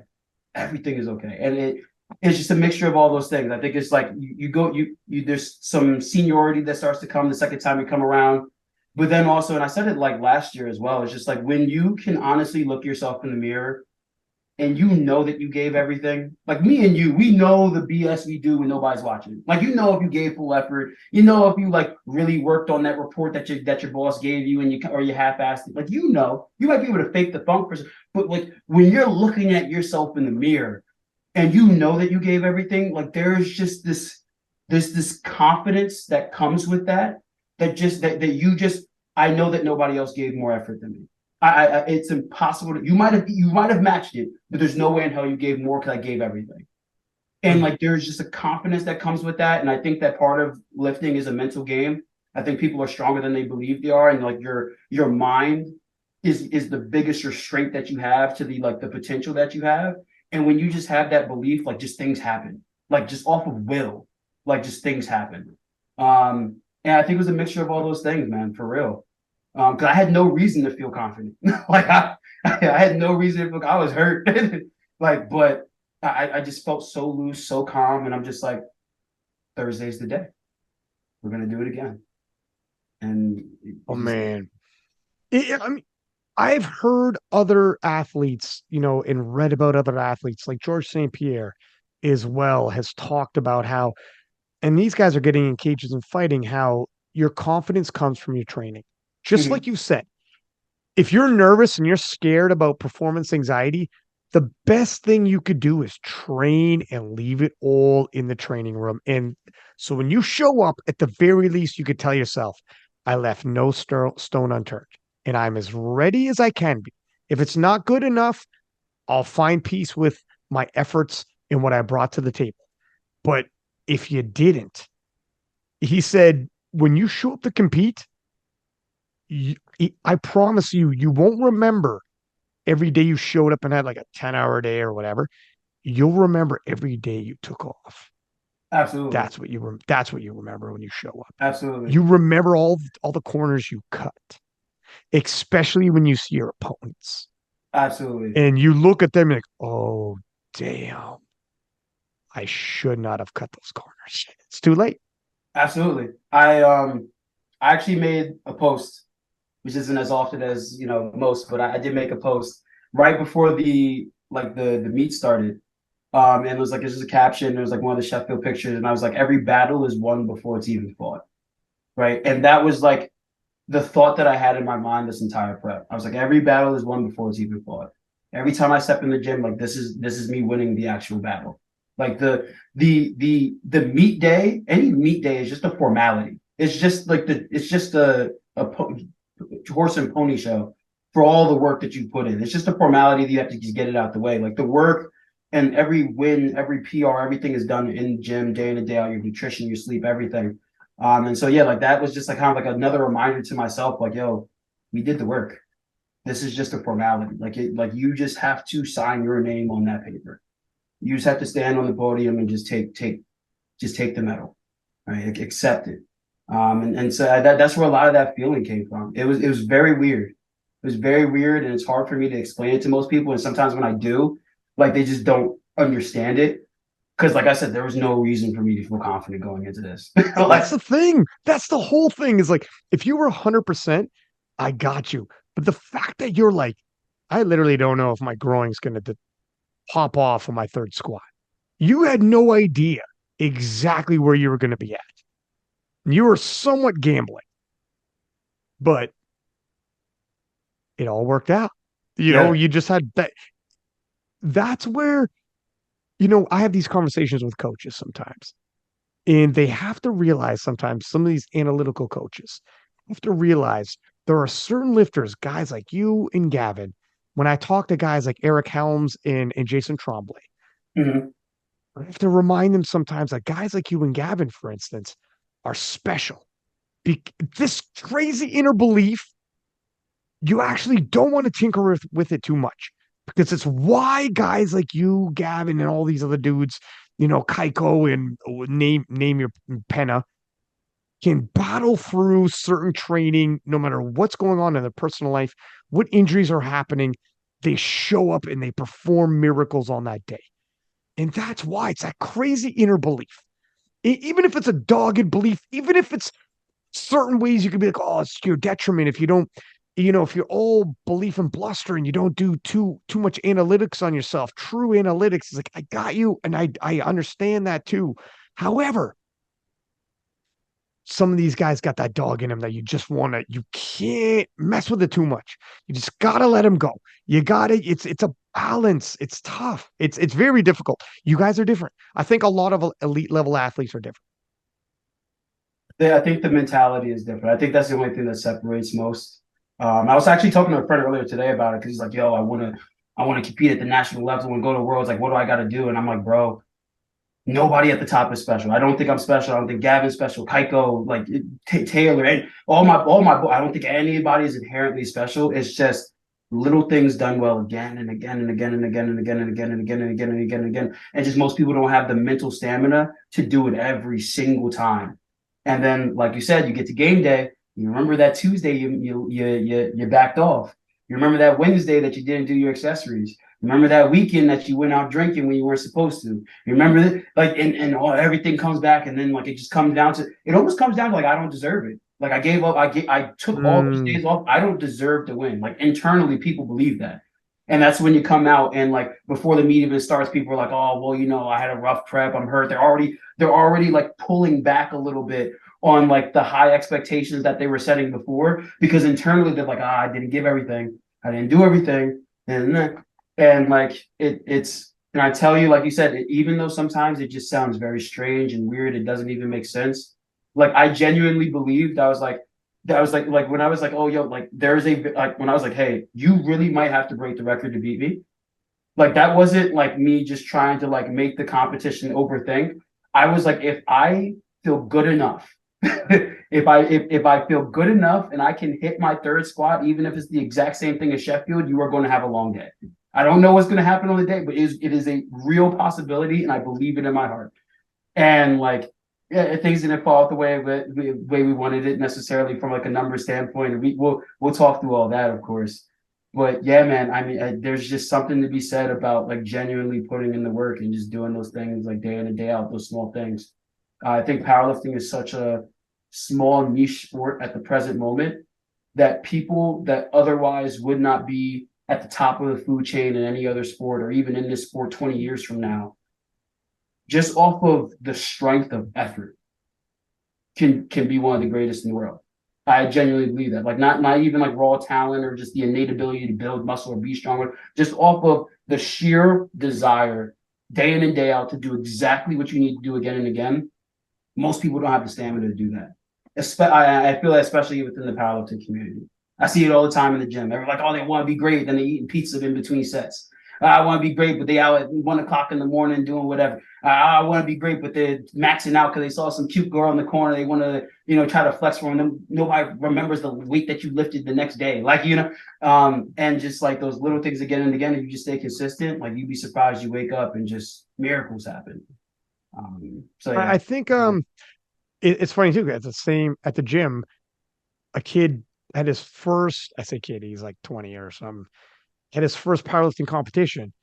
Everything is okay. And it's just a mixture of all those things. I think it's like you there's some seniority that starts to come the second time you come around. But then also, and I said it like last year as well, it's just like when you can honestly look yourself in the mirror and you know that you gave everything, like me and you, we know the BS we do when nobody's watching. Like, you know, if you gave full effort, you know, if you like really worked on that report that your boss gave you and you half-assed it, like, you know, you might be able to fake the funk, but like when you're looking at yourself in the mirror and you know that you gave everything, like there's just this confidence that comes with that you just, I know that nobody else gave more effort than me. It's impossible to, you might have matched it, but there's no way in hell you gave more because I gave everything. And like there's just a confidence that comes with that. And I think that part of lifting is a mental game. I think people are stronger than they believe they are. And like your mind is the biggest restraint that you have to the like the potential that you have. And when you just have that belief, like just things happen. Like just off of will, like just things happen. And I think it was a mixture of all those things, man, for real. Because I had no reason to feel confident. Like I had no reason to feel I was hurt. Like, but I just felt so loose, so calm, and I'm just like, Thursday's the day. We're gonna do it again. And Oh it just man. I mean, I've heard other athletes, and read about other athletes like George St. Pierre as well has talked about how, and these guys are getting in cages and fighting, how your confidence comes from your training. Just Mhm. like you said, if you're nervous and you're scared about performance anxiety, the best thing you could do is train and leave it all in the training room. And so when you show up, at the very least, you could tell yourself, I left no stone unturned and I'm as ready as I can be. If it's not good enough, I'll find peace with my efforts and what I brought to the table. But if you didn't, he said, when you show up to compete, you, I promise you, you won't remember every day you showed up and had like a 10-hour day or whatever. You'll remember every day you took off. Absolutely. That's what you remember when you show up. Absolutely. You remember all the corners you cut, especially when you see your opponents. Absolutely. And you look at them and like, oh damn, I should not have cut those corners. It's too late. Absolutely. I actually made a post, which isn't as often as most, but I did make a post right before the meet started. And it was like, this is a caption. It was like one of the Sheffield pictures, and I was like, every battle is won before it's even fought, right? And that was like the thought that I had in my mind this entire prep. I was like, every battle is won before it's even fought. Every time I step in the gym, like this is me winning the actual battle. Like the meet day, any meet day is just a formality. It's just a horse and pony show for all the work that you put in. It's just a formality that you have to just get it out the way. Like the work and every win, every PR, everything is done in the gym day in and day out. Your nutrition, your sleep, everything. And so yeah, like that was just like kind of like another reminder to myself, like, yo, we did the work. This is just a formality. Like you just have to sign your name on that paper. You just have to stand on the podium and just take the medal, right? Accept it. And so that's where a lot of that feeling came from. It was very weird. It was very weird, and it's hard for me to explain it to most people. And sometimes when I do, like they just don't understand it. Because, like I said, there was no reason for me to feel confident going into this. And that's Like, the thing. That's the whole thing is like, if you were 100%, I got you. But the fact that you're like, I literally don't know if my groin's going to pop off on my third squat. You had no idea exactly where you were going to be at. You were somewhat gambling, but it all worked out. yeah. You just had that. That's where, I have these conversations with coaches sometimes, and they have to realize sometimes some of these analytical coaches have to realize there are certain lifters, guys like you and Gavin. When I talk to guys like Eric Helms and Jason Tremblay, Mhm. I have to remind them sometimes that guys like you and Gavin, for instance, are special. This crazy inner belief, you actually don't want to tinker with it too much because it's why guys like you, Gavin, and all these other dudes, Kaiko and name your penna, can battle through certain training no matter what's going on in their personal life, what injuries are happening. They show up and they perform miracles on that day. And that's why it's that crazy inner belief. Even if it's a dogged belief, even if it's certain ways you can be like, oh, it's to your detriment if you don't, if you're all belief and bluster and you don't do too much analytics on yourself. True analytics is like, I got you, and I understand that too. However, some of these guys got that dog in them that you can't mess with it too much. You just gotta let them go. You gotta, it's a balance. It's tough. It's very difficult. You guys are different. I think a lot of elite level athletes are different. I think the mentality is different. I think that's the only thing that separates most. I was actually talking to a friend earlier today about it because he's like, "Yo, I want to compete at the national level and go to worlds. Like, what do I got to do?" And I'm like, "Bro, nobody at the top is special. I don't think I'm special. I don't think Gavin's special. Kaiko, like Taylor, and I don't think anybody is inherently special. It's just little things done well again and again and again and again and again and again and again and again and again and again. And just most people don't have the mental stamina to do it every single time. And then, like you said, you get to game day You remember that Tuesday you backed off. You remember that Wednesday that you didn't do your accessories. Remember that weekend that you went out drinking when you weren't supposed to. You remember that, like, and everything comes back, and then like it just comes down to it. Almost comes down to like I don't deserve it. Like I gave up. I took all those Mm, days off. I don't deserve to win. Like internally, people believe that. And that's when you come out and like before the meet even starts, people are like, "Oh, well, I had a rough prep. I'm hurt." They're already like pulling back a little bit on like the high expectations that they were setting before because internally they're like, I didn't give everything. I didn't do everything. And like it's and I tell you, like you said, even though sometimes it just sounds very strange and weird, it doesn't even make sense. Like I genuinely believed I was like when I was like, oh yo, like there's a like when I was like, hey, you really might have to break the record to beat me. Like that wasn't like me just trying to like make the competition overthink. I was like, if I feel good enough, if I feel good enough and I can hit my third squat, even if it's the exact same thing as Sheffield, you are going to have a long day. I don't know what's going to happen on the day, but it is a real possibility, and I believe it in my heart. And like, yeah, things didn't fall out the way we wanted it necessarily from like a number standpoint. And we'll talk through all that, of course. But yeah, man, I mean, there's just something to be said about like genuinely putting in the work and just doing those things like day in and day out, those small things. I think powerlifting is such a small niche sport at the present moment that people that otherwise would not be at the top of the food chain in any other sport or even in this sport 20 years from now, just off of the strength of effort, can be one of the greatest in the world. I genuinely believe that. Like not even like raw talent or just the innate ability to build muscle or be stronger, just off of the sheer desire day in and day out to do exactly what you need to do again and again. Most people don't have the stamina to do that. I feel that especially within the powerlifting community. I see it all the time in the gym. They're like, oh, they want to be great, then they eating pizza in between sets. I want to be great, but they out at 1 o'clock in the morning doing whatever. I want to be great, but they're maxing out because they saw some cute girl in the corner. They want to, try to flex for them. Nobody remembers the weight that you lifted the next day. And just like those little things again and again, if you just stay consistent, like you'd be surprised you wake up and just miracles happen. So yeah. I think it's funny too. At the gym, a kid had his first. I say kid, he's like 20 or something. Had his first powerlifting competition,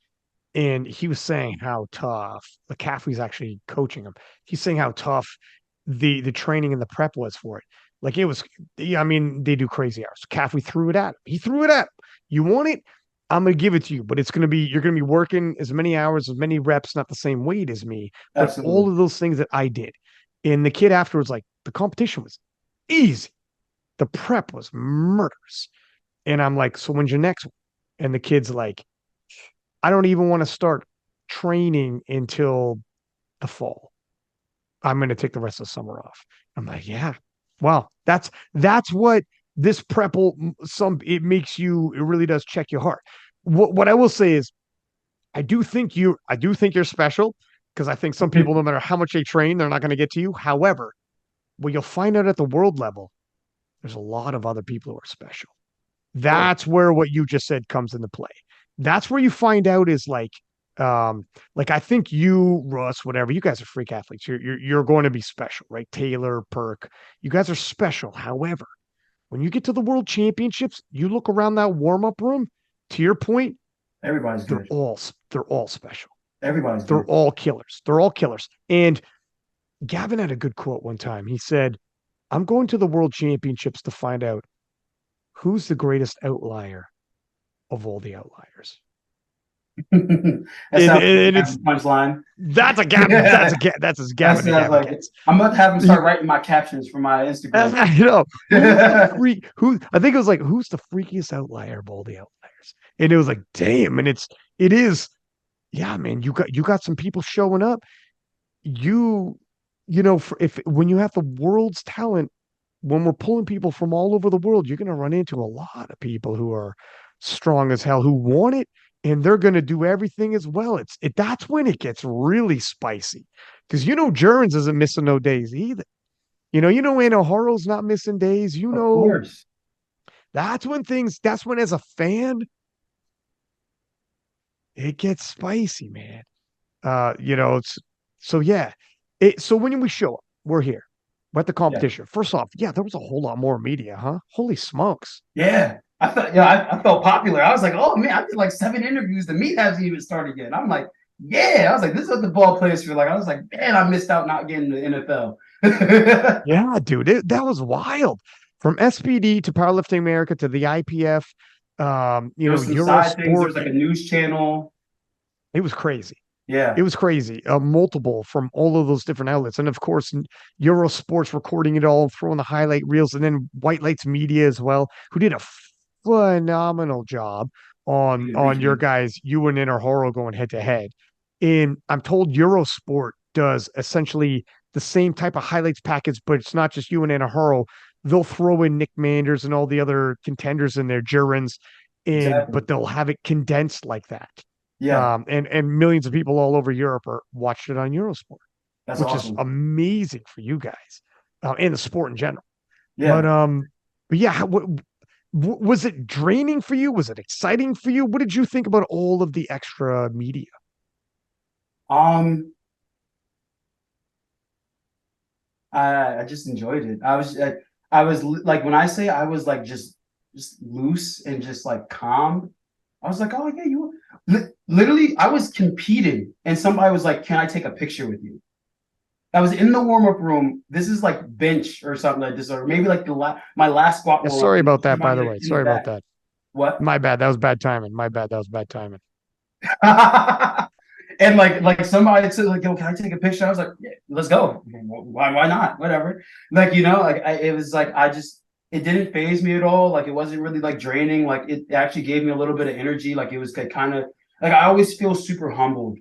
and he was saying how tough the calf was actually coaching him. He's saying how tough the training and the prep was for it. Like it was, yeah, I mean, they do crazy hours. Caffrey threw it at him. He threw it at him. You want it? I'm gonna give it to you, but you're gonna be working as many hours, as many reps, not the same weight as me, but all Absolutely. of those things that I did. And the kid afterwards, like the competition was easy. The prep was murders. And I'm like, so when's your next one? And the kid's like, I don't even want to start training until the fall. I'm going to take the rest of the summer off. I'm like, yeah, well, that's what this prep will, it makes you, it really does check your heart. What I will say is, I do think you're special because I think some people, no matter how much they train, they're not going to get to you. However, what you'll find out at the world level, there's a lot of other people who are special. Sure. That's where what you just said comes into play. That's where you find out is like I think you, Russ, whatever, you guys are freak athletes. You're going to be special, right? Taylor, Perk, you guys are special. However, when you get to the world championships, you look around that warm-up room, to your point, Everybody's they're good. all they're all special. Everybody's They're good. all killers. They're all killers. And Gavin had a good quote one time. He said, I'm going to the world championships to find out who's the greatest outlier of all the outliers. That And, sounds like and a it's punchline. that's as That Gavin to sounds Gavin like it. gets. I'm about to have him He, start writing my captions for my Instagram. you know, who's the freak? Who I think it was like, who's the freakiest outlier of all the outliers? And it was like, damn. And it is, yeah, man. You got some people showing up. You, if when you have the world's talent, when we're pulling people from all over the world, you're going to run into a lot of people who are strong as hell who want it, and they're going to do everything as well. That's when it gets really spicy because Jurgens isn't missing no days either. Anoharo's not missing days. Of course. That's when as a fan, it gets spicy, man. It's so yeah. So when we show up, we're here. What the Yeah. competition? First off, yeah, there was a whole lot more media, huh? Holy smokes. Yeah. I felt yeah, I felt popular. I was like, oh man, I did like 7 interviews. The meet hasn't even started yet. I'm like, yeah. I was like, this is what the ball players feel like. I was like, man, I missed out not getting the NFL. Yeah, dude, that was wild. From SPD to Powerlifting America to the IPF, There was some side things. There Eurosport, was like a news channel. it was crazy. It Yeah, was crazy. Multiple from all of those different outlets, and of course, Eurosports recording it all, throwing the highlight reels, and then White Lights Media as well, who did a phenomenal job really on appreciate your it. guys, you and Horo going head to head. And I'm told Eurosport does essentially the same type of highlights package, but it's not just you and Horo. They'll throw in Nick Manders and all the other contenders in their Jurens, and Exactly. but they'll have it condensed like that. Yeah, And millions of people all over Europe are watched it on Eurosport, that's which is awesome. amazing for you guys, and the sport in general. But Yeah. but yeah, was it draining for you? Was it exciting for you? What did you think about all of the extra media? Um, I just enjoyed it. I was like when I say I was like just loose and just like calm. I was like, oh yeah, you literally. I was competing, and somebody was like, "Can I take a picture with you?" I was in the warm up room. This is like bench or something like this, or maybe like my last squat Yeah, warm up. sorry And about that, by somebody the like way. in the Sorry about back. that. What? My bad. That was bad timing. My bad. That was bad timing. And like somebody said like, yo, can I take a picture? I was like, yeah, let's go. Why not? Whatever. Like like it was like I just it didn't phase me at all. Like it wasn't really like draining. Like it actually gave me a little bit of energy. Like it was like kind of like I always feel super humbled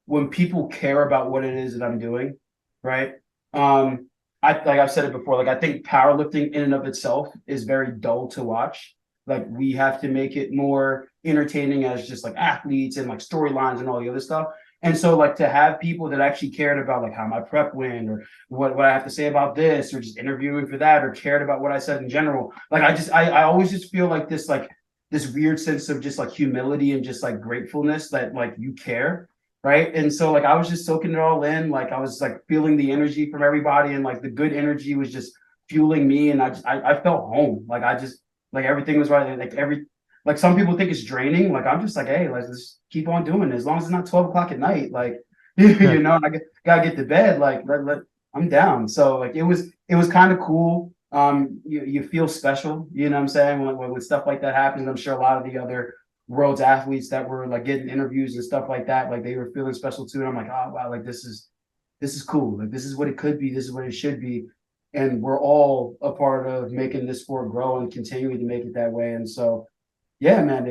when people care about what it is that I'm doing, right? I like I've said it before, like I think powerlifting in and of itself is very dull to watch. Like we have to make it more entertaining as just like athletes and like storylines and all the other stuff. And so like to have people that actually cared about like how my prep went or what I have to say about this or just interviewing for that or cared about what I said in general. Like I always just feel like this weird sense of just like humility and just like gratefulness that like you care, right? And so like I was just soaking it all in. Like I was like feeling the energy from everybody, and like the good energy was just fueling me. And I felt home. Like I just like everything was right. Like some people think it's draining. Like I'm just like, hey, let's keep on doing it as long as it's not 12 o'clock at night. Like Yeah. gotta get to bed. Like I'm down. So like it was kind of cool. You feel special, you know what I'm saying, when stuff like that happens. I'm sure a lot of the other world's athletes that were like getting interviews and stuff like that, like they were feeling special too. And I'm like, oh wow, like this is cool. Like this is what it could be. This is what it should be. And we're all a part of making this sport grow and continuing to make it that way. And so, yeah, man,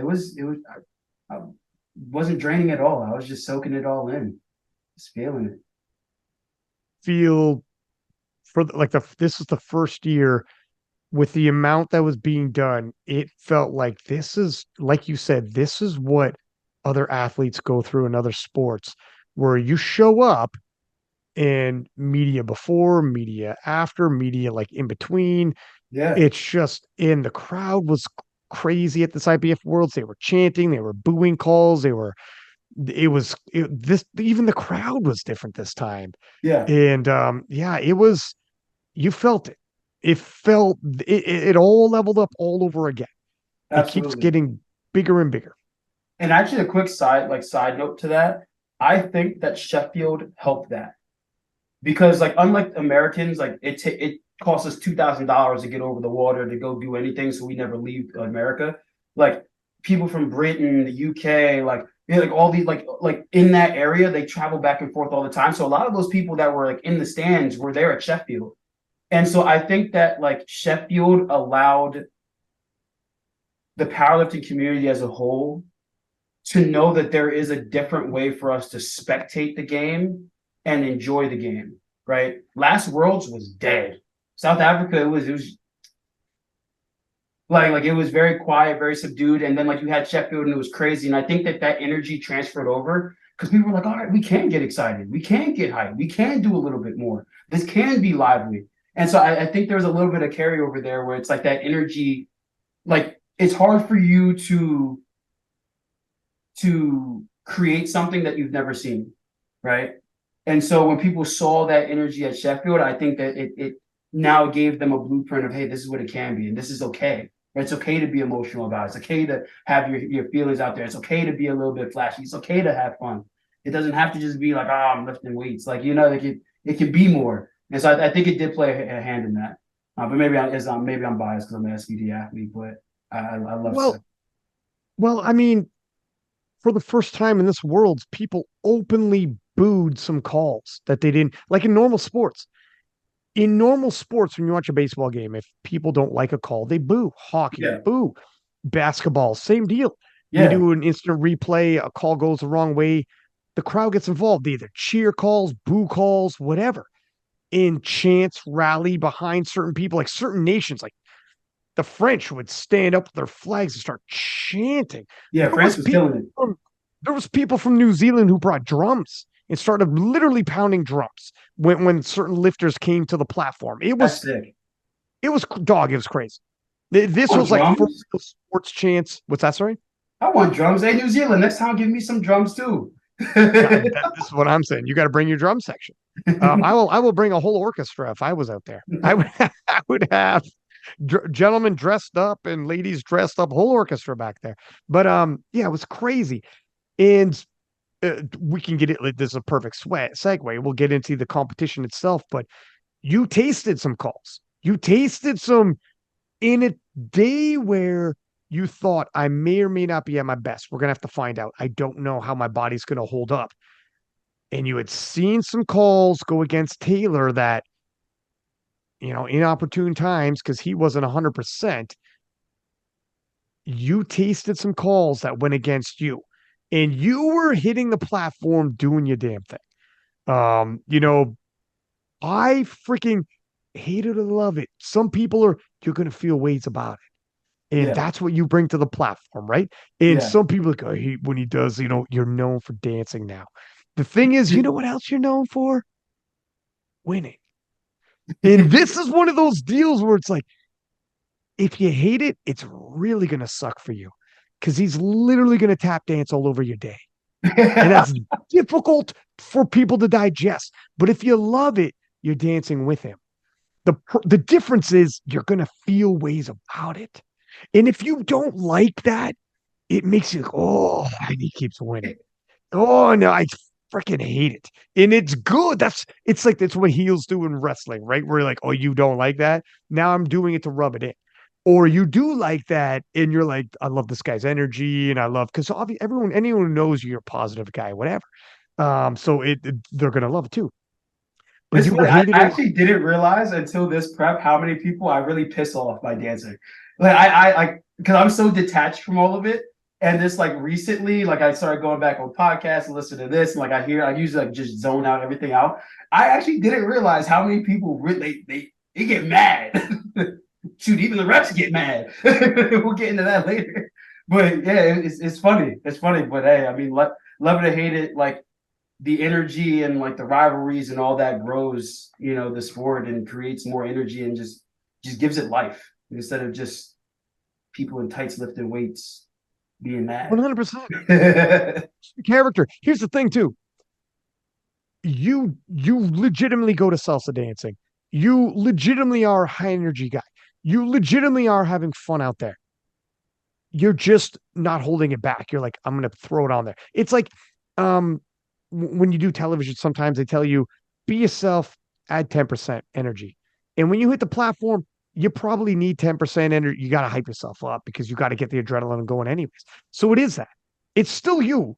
I wasn't draining at all. I was just soaking it all in, just feeling it. Feel for like this was the first year with the amount that was being done, it felt like this is, like you said, this is what other athletes go through in other sports, where you show up and media before, media after, media like in between. Yeah, It's just in the crowd was crazy at this IPF Worlds. They were chanting, they were booing calls, this even the crowd was different this time. yeah, And yeah, it was you felt it. It felt it all leveled up all over again. It keeps absolutely. getting bigger and bigger. And actually, a quick side note to that, I think that Sheffield helped that because like unlike Americans, like it costs us $2,000 to get over the water to go do anything, so we never leave America. Like people from Britain, the UK, like like all these like in that area, they travel back and forth all the time. So a lot of those people that were like in the stands were there at Sheffield, and so I think that like Sheffield allowed the powerlifting community as a whole to know that there is a different way for us to spectate the game and enjoy the game, right? Last Worlds was dead. South Africa, it was like it was very quiet, very subdued, and then like you had Sheffield and it was crazy. And I think that that energy transferred over because people were like, all right, we can get excited, we can get hyped, we can do a little bit more. This can be lively, and so I think there's a little bit of carryover there where it's like that energy, like it's hard for you to create something that you've never seen, right? And so when people saw that energy at Sheffield, I think that now gave them a blueprint of, hey, this is what it can be, and this is okay. It's okay to be emotional about it. It's okay to have your feelings out there. It's okay to be a little bit flashy. It's okay to have fun. It doesn't have to just be like, oh, I'm lifting weights. Like, like it can be more. And so I think it did play a hand in that. But maybe I'm biased because I'm an SBD athlete, but I love Well, sex. I mean, for the first time in this world, people openly booed some calls that they didn't like in normal sports. In normal sports, when you watch a baseball game, if people don't like a call, they boo. Hockey, Yeah, boo. Basketball, same deal. You yeah, do an instant replay, a call goes the wrong way, the crowd gets involved, either cheer calls, boo calls, whatever. In chants, rally behind certain people, like certain nations, like the French would stand up with their flags and start chanting. yeah. There France was was people killing it. from there was people from New Zealand who brought drums and started literally pounding drums when certain lifters came to the platform. That's sick. It was dog. It was crazy. This On was like for drums, sports chants. What's that? Sorry. I want drums. Hey, New Zealand, next time give me some drums too. This is what I'm saying. You got to bring your drum section. I will bring a whole orchestra if I was out there. I would I would have gentlemen dressed up and ladies dressed up, whole orchestra back there. But yeah, it was crazy. And we can get it. This is a perfect segue. We'll get into the competition itself. But you tasted some calls. You tasted some in a day where you thought I may or may not be at my best. We're gonna have to find out. I don't know how my body's gonna hold up. And you had seen some calls go against Taylor that, inopportune times because he wasn't 100%. You tasted some calls that went against you, and you were hitting the platform doing your damn thing. I freaking hate it or love it. Some people you're going to feel ways about it. And Yeah, that's what you bring to the platform, right? And yeah. some people are like, I hate when he does, you're known for dancing now. The thing is, you know what else you're known for? Winning. And this is one of those deals where it's like, if you hate it, it's really going to suck for you because he's literally going to tap dance all over your day. And that's difficult for people to digest. But if you love it, you're dancing with him. The difference is you're going to feel ways about it. And if you don't like that, it makes you like, oh, and he keeps winning. Oh no, I freaking hate it. And it's good. That's what heels do in wrestling, right? Where you're like, oh, you don't like that. Now I'm doing it to rub it in. Or you do like that, and you're like, I love this guy's energy, and I love because anyone who knows you're a positive guy, whatever. So they're gonna love it too. But It's you funny. hate it I or actually didn't realize until this prep how many people I really piss off by dancing. Like I because I'm so detached from all of it. And this like recently, like I started going back on podcasts and listen to this, and like I usually like just zone out everything out. I actually didn't realize how many people really they get mad. Shoot, even the reps get mad. We'll get into that later. But yeah, it's funny. It's funny. But hey, I mean, love it or hate it, like the energy and like the rivalries and all that grows, the sport and creates more energy and just gives it life instead of just people in tights lifting weights being mad. 100%. Character. Here's the thing too. You legitimately go to salsa dancing. You legitimately are a high energy guy. You legitimately are having fun out there. You're just not holding it back. You're like, I'm gonna throw it on there. It's like um when you do television, sometimes they tell you, be yourself, add 10% energy. And when you hit the platform, you probably need 10% energy. You got to hype yourself up because you got to get the adrenaline going anyways. So it is that. It's still you.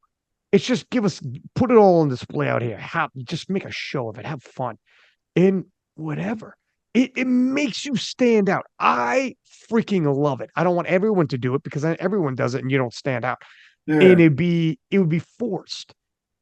It's just put it all on display out here. Just make a show of it. Have fun. And whatever. It makes you stand out. I freaking love it. I don't want everyone to do it because everyone does it and you don't stand out. And Yeah. it would be forced.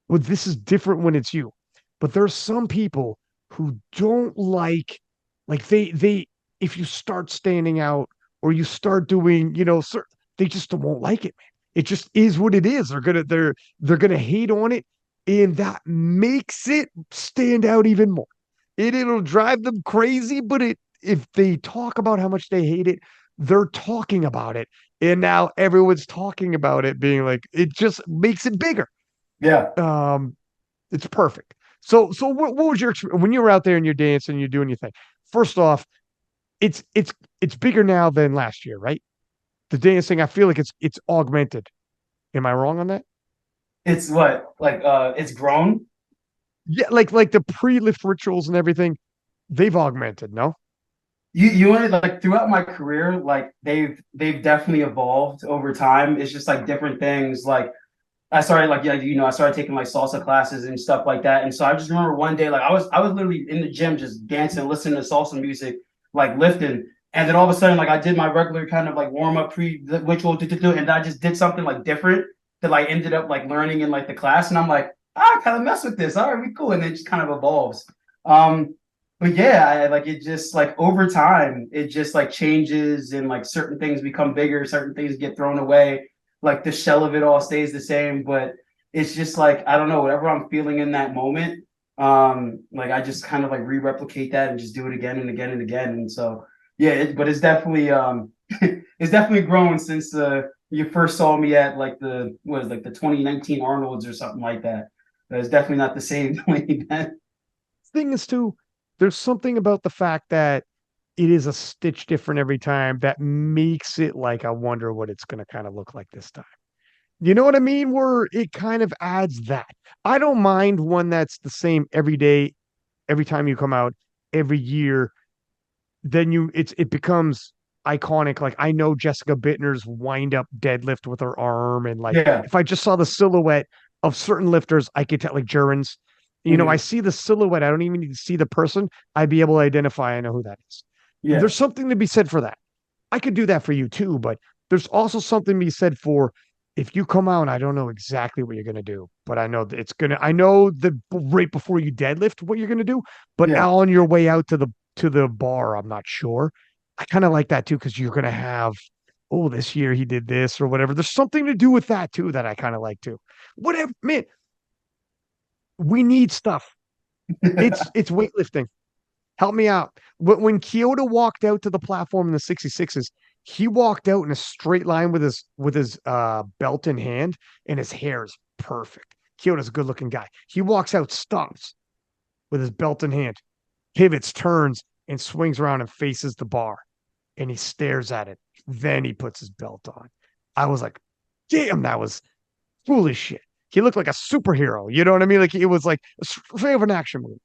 But this is different when it's you. But there are some people who don't like if you start standing out or you start doing, they just won't like it, man. It just is what it is. They're gonna hate on it, and that makes it stand out even more. It'll drive them crazy, but if they talk about how much they hate it, they're talking about it. And now everyone's talking about it, being like, it just makes it bigger. Yeah. Um, it's perfect. So what was your experience when you were out there and you're dancing, you're doing your thing? First off, it's bigger now than last year, right? The dancing, I feel like it's augmented. Am I wrong on that? It's what like it's grown. Yeah, like the pre-lift rituals and everything, they've augmented, no? You want to like throughout my career, like they've definitely evolved over time. It's just like different things. Like I started like yeah, I started taking like salsa classes and stuff like that. And so I just remember one day like I was literally in the gym just dancing, listening to salsa music, like lifting. And then all of a sudden, like I did my regular kind of like warm up pre ritual, and I just did something like different that I ended up like learning in like the class. And I'm like, I kind of mess with this. All right, we cool. And it just kind of evolves. But yeah, like it just like over time, it just like changes and like certain things become bigger, certain things get thrown away. Like the shell of it all stays the same, but it's just like I don't know, whatever I'm feeling in that moment. Like I just kind of like re-replicate that and just do it again and again and again. And so yeah, but it's definitely it's definitely grown since you first saw me at like the what is like the 2019 Arnold's or something like that. It's definitely not the same Delaney then. Thing is too, there's something about the fact that it is a stitch different every time that makes it like I wonder what it's gonna kind of look like this time. You know what I mean? Where it kind of adds that. I don't mind one that's the same every day, every time you come out, every year. Then it becomes iconic. Like I know Jessica Bittner's wind up deadlift with her arm, and like Yeah. if I just saw the silhouette of certain lifters, I could tell like Germans. I Mhm. see the silhouette. I don't even need to see the person. I'd be able to identify. I know who that is. Yeah. There's something to be said for that. I could do that for you too, but there's also something to be said for if you come out and I don't know exactly what you're gonna do, but I know that I know the right before you deadlift what you're gonna do, but Yeah. on your way out to the bar, I'm not sure. I kind of like that too, because you're gonna have, oh, this year he did this or whatever. There's something to do with that too that I kind of like too. Whatever, man, we need stuff. It's weightlifting. Help me out. When Kyoto walked out to the platform in the 66s, he walked out in a straight line with his belt in hand, and his hair is perfect. Kyoto's a good looking guy. He walks out, stops with his belt in hand, pivots, turns, and swings around and faces the bar. And he stares at it. Then he puts his belt on. I was like, damn, that was foolish shit. He looked like a superhero. You know what I mean? Like it was like straight of an action movie.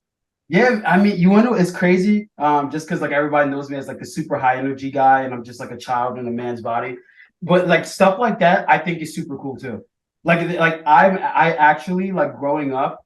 Yeah, I mean, you want to know, it's crazy. Just because like everybody knows me as like a super high energy guy, and I'm just like a child in a man's body. But like stuff like that, I think is super cool too. Like I actually like growing up,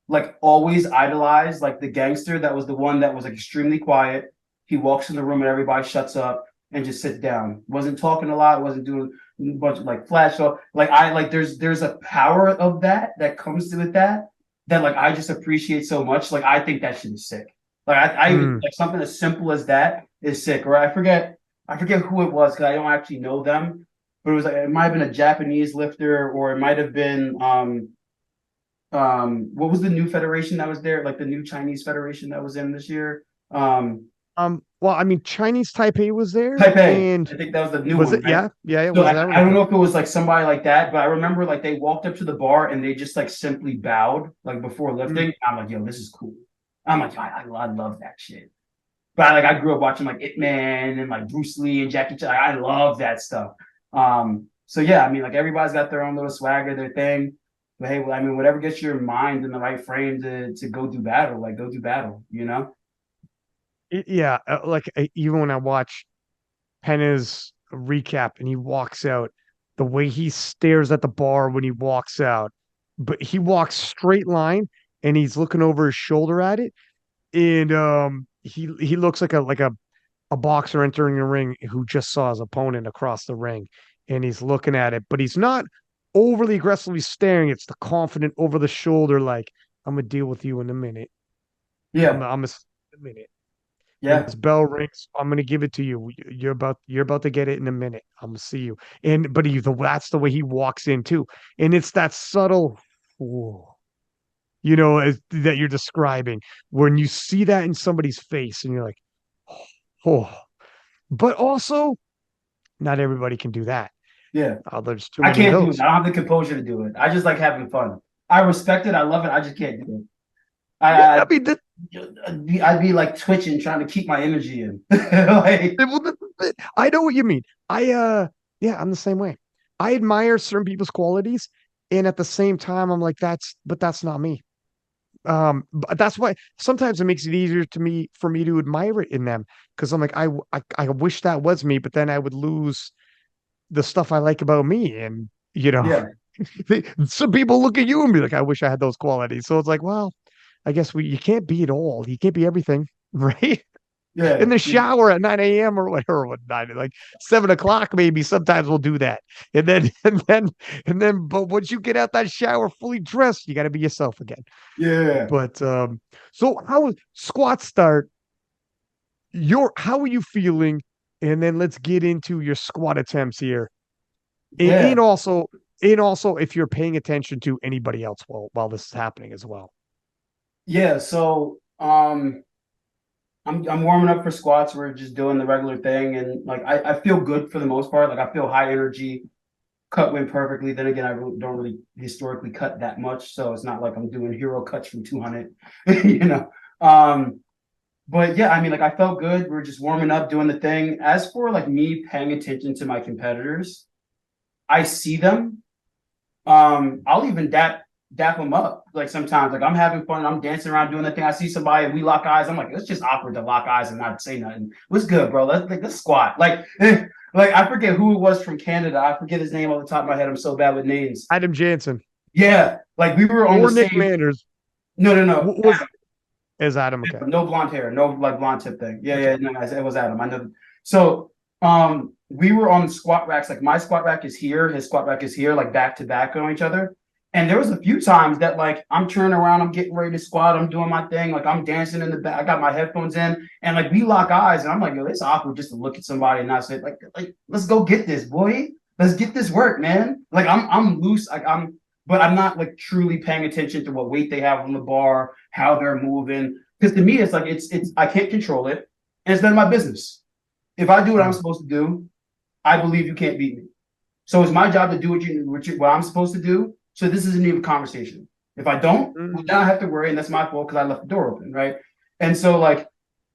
like always idolized like the gangster that was the one that was like extremely quiet. He walks in the room and everybody shuts up and just sits down. Wasn't talking a lot, wasn't doing a bunch of like flash stuff. Like I like there's a power of that comes with that like I just appreciate so much. Like I think that shit is sick. Like I even Mm. like something as simple as that is sick. Or I forget who it was because I don't actually know them, but it was like it might have been a Japanese lifter or it might have been what was the new federation that was there? Like the new Chinese federation that was in this year. Well, I mean, Chinese Taipei was there, Taipei. and I think that was the new was one, it? right? Yeah, yeah, it So was that I, one. I don't Okay. know if it was like somebody like that, but I remember like they walked up to the bar and they just like simply bowed like before Mm. lifting. I'm like, yo, this is cool. I'm like, I love that shit. But I grew up watching like Ip Man and like Bruce Lee and Jackie Chan. Like, I love that stuff. So yeah, I mean, like everybody's got their own little swagger, their thing. But hey, well, I mean, whatever gets your mind in the right frame to go do battle, like go do battle, you know? Yeah, like even when I watch Penna's recap and he walks out, the way he stares at the bar when he walks out, but he walks straight line and he's looking over his shoulder at it, and he looks like a boxer entering a ring who just saw his opponent across the ring, and he's looking at it, but he's not overly aggressively staring. It's the confident over the shoulder, like I'm gonna deal with you in a minute. Yeah, I'm a minute. When yeah, this bell rings, I'm gonna give it to you. You're about to get it in a minute. I'm gonna see you. And but that's the way he walks in too. And it's that subtle, ooh, that you're describing when you see that in somebody's face and you're like, oh, but also not everybody can do that. yeah. There's too I many of can't do it. those. I don't have the composure to do it. I just like having fun. I respect it. I love it. I just can't do it. Yeah, I I mean, I'd be like twitching, trying to keep my energy in. Like, well, I know what you mean. Yeah, I'm the same way. I admire certain people's qualities, and at the same time, I'm like, that's not me. But that's why sometimes it makes it easier to me for me to admire it in them because I'm like, I wish that was me, but then I would lose the stuff I like about me, and yeah, some people look at you and be like, I wish I had those qualities. So it's like, well, I guess you can't be it all. You can't be everything, right? In yeah, the shower at 9 a.m. or whatever, what 9, like 7 o'clock, maybe sometimes we'll do that. And then, but once you get out that shower fully dressed, you got to be yourself again. yeah, But, so how squat start? How are you feeling? And then let's get into your squat attempts here. And, yeah, and also, and also if you're paying attention to anybody else while this is happening as well. yeah. So, I'm warming up for squats. We're just doing the regular thing, and like I feel good for the most part. Like I feel high energy, cut went perfectly. Then again, I don't really historically cut that much, so it's not like I'm doing hero cuts from 200, you know. Um, but yeah, I mean, like I felt good. We're just warming up, doing the thing. As for like me paying attention to my competitors, I see them. I'll even dap them up. Like sometimes, like I'm having fun, I'm dancing around doing the thing. I see somebody and we lock eyes. I'm like, it's just awkward to lock eyes and not say nothing. What's good, bro? Let's squat. Like I forget who it was from Canada. I forget his name off the top of my head. I'm so bad with names. Adam Jansen Yeah, like we were on the or Nick same. Manners No. was as Adam. Okay. No blonde hair, no like blonde tip thing. Yeah, no, it was Adam. I know. So, we were on squat racks. Like my squat rack is here, his squat rack is here, like back to back on each other. And there was a few times that like I'm turning around, I'm getting ready to squat, I'm doing my thing, like I'm dancing in the back. I got my headphones in, and like we lock eyes, and I'm like, yo, it's awkward just to look at somebody and not say like let's go get this, boy. Let's get this work, man. Like I'm loose, like but I'm not like truly paying attention to what weight they have on the bar, how they're moving. Because to me, it's like it's I can't control it, and it's none of my business. If I do what I'm Mm. supposed to do, I believe you can't beat me. So it's my job to do what I'm supposed to do. So this isn't even a conversation. If I don't, Mm. well, then I have to worry, and that's my fault because I left the door open, right? And so like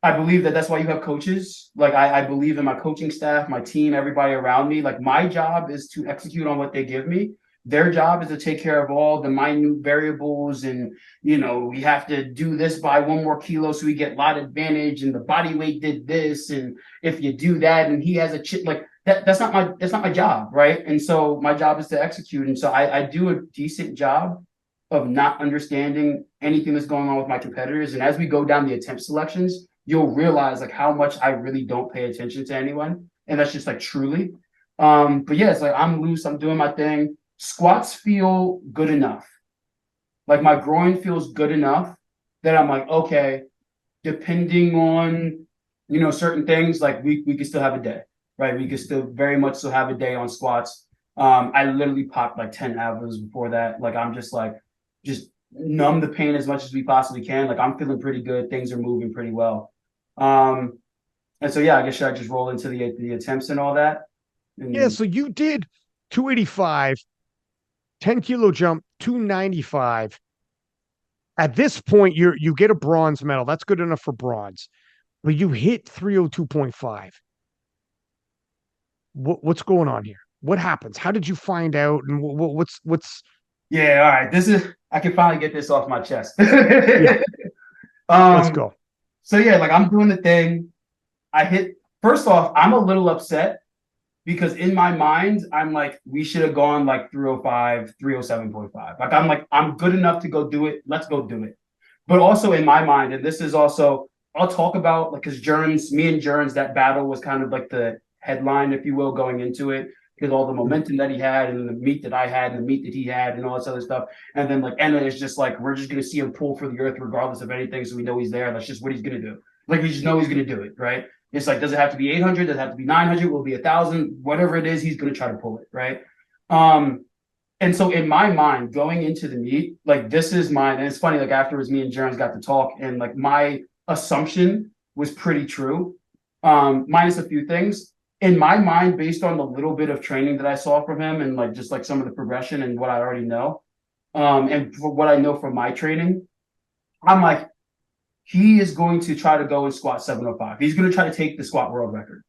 I believe that that's why you have coaches. Like I believe in my coaching staff, my team, everybody around me. Like my job is to execute on what they give me. Their job is to take care of all the minute variables, and we have to do this by 1 more kilo so we get lot advantage, and the body weight did this, and if you do that, and he has a chip like that. That's not my job, right? And so my job is to execute, and so I do a decent job of not understanding anything that's going on with my competitors. And as we go down the attempt selections, you'll realize like how much I really don't pay attention to anyone. And that's just like truly. But yeah, it's like I'm loose, I'm doing my thing. Squats feel good enough. Like my groin feels good enough that I'm like, okay, depending on certain things, like we could still have a day, right? We could still very much still have a day on squats. I literally popped like 10 avos before that. Like I'm just like just numb the pain as much as we possibly can. Like I'm feeling pretty good. Things are moving pretty well. Um, and so yeah, I guess should I just roll into the attempts and all that? Yeah. And So you did 285, 10 kilo jump, 295. At this point, you get a bronze medal. That's good enough for bronze. But you hit 302.5. What's going on here? What happens? How did you find out? And what's yeah, all right. This is I can finally get this off my chest. yeah, let's um, go. so yeah, like I'm doing the thing. I hit first off, I'm a little upset because in my mind, I'm like, we should have gone like 305, 307.5. Like I'm good enough to go do it. Let's go do it. But also in my mind, and this is also, I'll talk about like because me and Jerns, that battle was kind of like the headline, if you will, going into it. Because all the momentum that he had and the meat that I had and the meat that he had and all this other stuff. And then like Enna is just like, we're just gonna see him pull for the earth regardless of anything. So we know he's there. That's just what he's gonna do. Like we just know he's gonna do it, right? It's like, does it have to be 800? Does it have to be 900? Will it be 1,000? Whatever it is, he's going to try to pull it, right? And so in my mind, going into the meet, like this is mine. And it's funny, like afterwards, me and Jerens got to talk, and like my assumption was pretty true, minus a few things. In my mind, based on the little bit of training that I saw from him, and like just like some of the progression and what I already know, and what I know from my training, I'm like, he is going to try to go and squat 705. He's going to try to take the squat world record,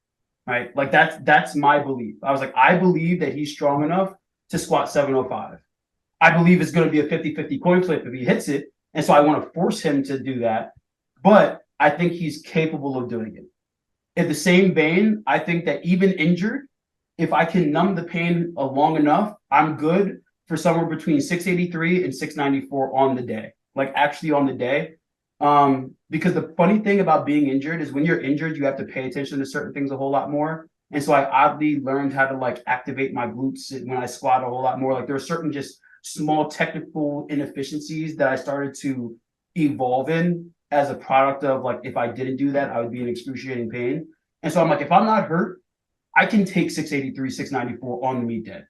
right? Like that's my belief. I was like, I believe that he's strong enough to squat 705. I believe it's going to be a 50-50 coin flip if he hits it. And so I want to force him to do that. But I think he's capable of doing it. In the same vein, I think that even injured, if I can numb the pain long enough, I'm good for somewhere between 683 and 694 on the day, like actually on the day. Because the funny thing about being injured is when you're injured, you have to pay attention to certain things a whole lot more. And so I oddly learned how to like activate my glutes when I squat a whole lot more. Like there are certain just small technical inefficiencies that I started to evolve in as a product of like, if I didn't do that, I would be in excruciating pain. And so I'm like, if I'm not hurt, I can take 683, 694 on the meet day.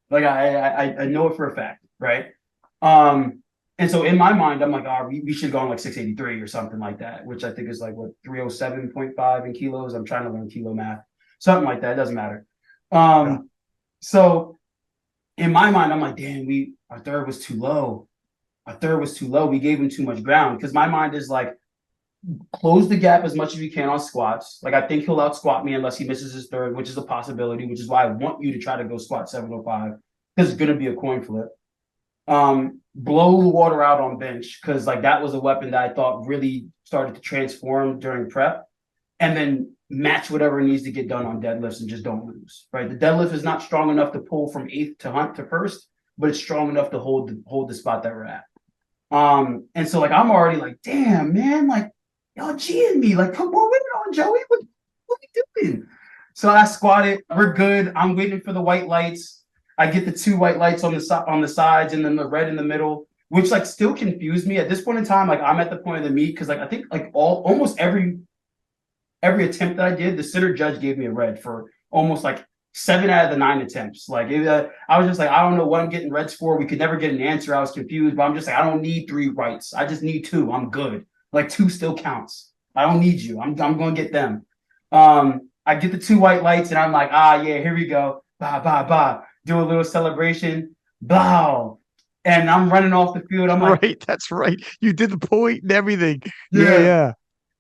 Like I know it for a fact, right? And so in my mind, I'm like, oh, we should go on like 683 or something like that, which I think is like what 307.5 in kilos. I'm trying to learn kilo math, something like that. It doesn't matter. So in my mind, I'm like, damn, our third was too low. Our third was too low. We gave him too much ground because my mind is like, close the gap as much as you can on squats. Like I think he'll out squat me unless he misses his third, which is a possibility, which is why I want you to try to go squat 705 because it's going to be a coin flip. Blow the water out on bench because like that was a weapon that I thought really started to transform during prep, and then match whatever needs to get done on deadlifts and just don't lose. Right, the deadlift is not strong enough to pull from eighth to hunt to first, but it's strong enough to hold the spot that we're at. And so like I'm already like, damn man, like y'all G'ing me, like come on, wait on Joey, what we doing? So I squatted, we're good. I'm waiting for the white lights. I get the two white lights on the sides and then the red in the middle, which like still confused me at this point in time. Like I'm at the point of the meet because like I think like almost every attempt that I did, the sitter judge gave me a red for almost like 7 out of the 9 attempts. Like I was just like, I don't know what I'm getting reds for. We could never get an answer. I was confused, but I'm just like, I don't need 3 rights. I just need 2. I'm good. Like 2 still counts. I don't need you. I'm going to get them. I get the 2 white lights and I'm like, yeah, here we go. Bah, bah, bah. Do a little celebration. Blah. And I'm running off the field. I'm like, right, that's right. You did the point and everything. yeah. Yeah.